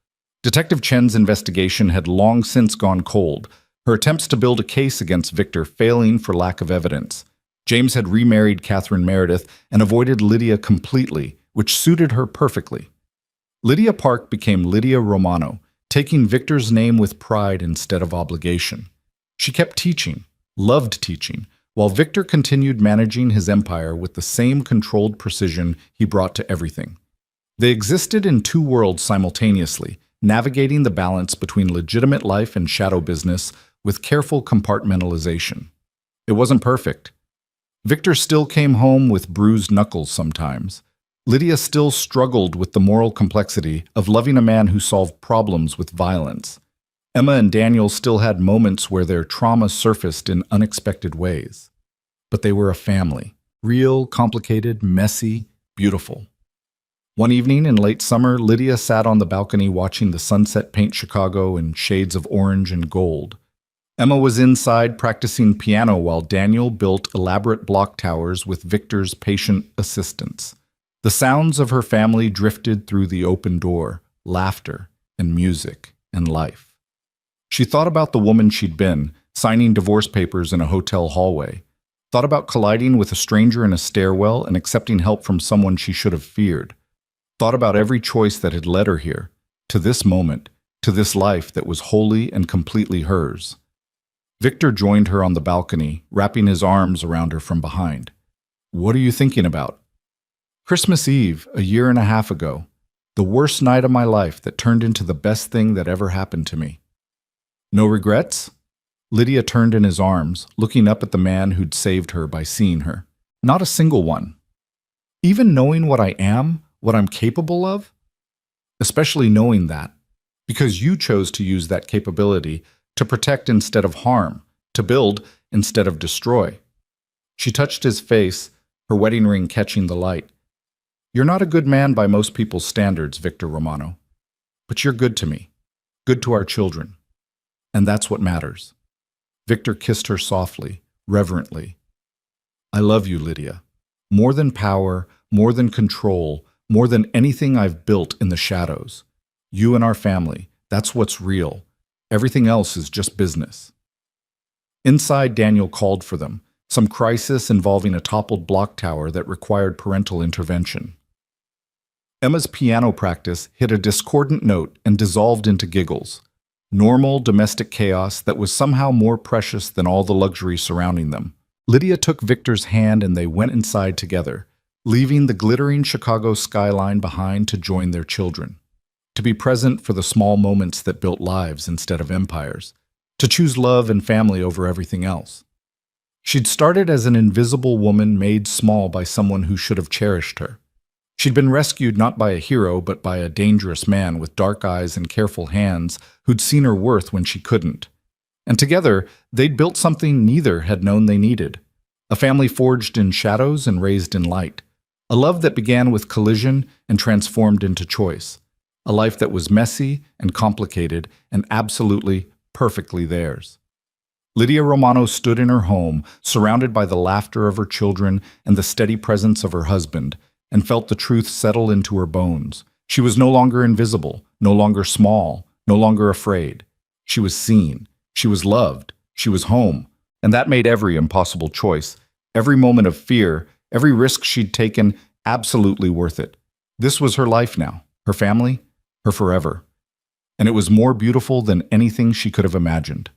Detective Chen's investigation had long since gone cold, her attempts to build a case against Victor failing for lack of evidence. James had remarried Catherine Meredith and avoided Lydia completely, which suited her perfectly. Lydia Park became Lydia Romano, taking Victor's name with pride instead of obligation. She kept teaching, loved teaching, while Victor continued managing his empire with the same controlled precision he brought to everything. They existed in two worlds simultaneously, navigating the balance between legitimate life and shadow business with careful compartmentalization. It wasn't perfect. Victor still came home with bruised knuckles sometimes. Lydia still struggled with the moral complexity of loving a man who solved problems with violence. Emma and Daniel still had moments where their trauma surfaced in unexpected ways. But they were a family. Real, complicated, messy, beautiful. One evening in late summer, Lydia sat on the balcony watching the sunset paint Chicago in shades of orange and gold. Emma was inside practicing piano while Daniel built elaborate block towers with Victor's patient assistance. The sounds of her family drifted through the open door, laughter and music and life. She thought about the woman she'd been, signing divorce papers in a hotel hallway. Thought about colliding with a stranger in a stairwell and accepting help from someone she should have feared. Thought about every choice that had led her here, to this moment, to this life that was wholly and completely hers. Victor joined her on the balcony, wrapping his arms around her from behind. "What are you thinking about?" "Christmas Eve, a year and a half ago. The worst night of my life that turned into the best thing that ever happened to me." "No regrets?" Lydia turned in his arms, looking up at the man who'd saved her by seeing her. "Not a single one. Even knowing what I am, what I'm capable of? Especially knowing that, because you chose to use that capability to protect instead of harm, to build instead of destroy." She touched his face, her wedding ring catching the light. "You're not a good man by most people's standards, Victor Romano. But you're good to me, good to our children. And that's what matters." Victor kissed her softly, reverently. "I love you, Lydia. More than power, more than control, more than anything I've built in the shadows. You and our family, that's what's real. Everything else is just business." Inside, Daniel called for them, some crisis involving a toppled block tower that required parental intervention. Emma's piano practice hit a discordant note and dissolved into giggles. Normal domestic chaos that was somehow more precious than all the luxury surrounding them. Lydia took Victor's hand and they went inside together, leaving the glittering Chicago skyline behind to join their children. To be present for the small moments that built lives instead of empires. To choose love and family over everything else. She'd started as an invisible woman made small by someone who should have cherished her. She'd been rescued not by a hero, but by a dangerous man with dark eyes and careful hands who'd seen her worth when she couldn't. And together, they'd built something neither had known they needed. A family forged in shadows and raised in light. A love that began with collision and transformed into choice. A life that was messy and complicated and absolutely, perfectly theirs. Lydia Romano stood in her home, surrounded by the laughter of her children and the steady presence of her husband, and felt the truth settle into her bones. She was no longer invisible, no longer small, no longer afraid. She was seen. She was loved. She was home. And that made every impossible choice, every moment of fear, every risk she'd taken, absolutely worth it. This was her life now, her family, her forever. And it was more beautiful than anything she could have imagined.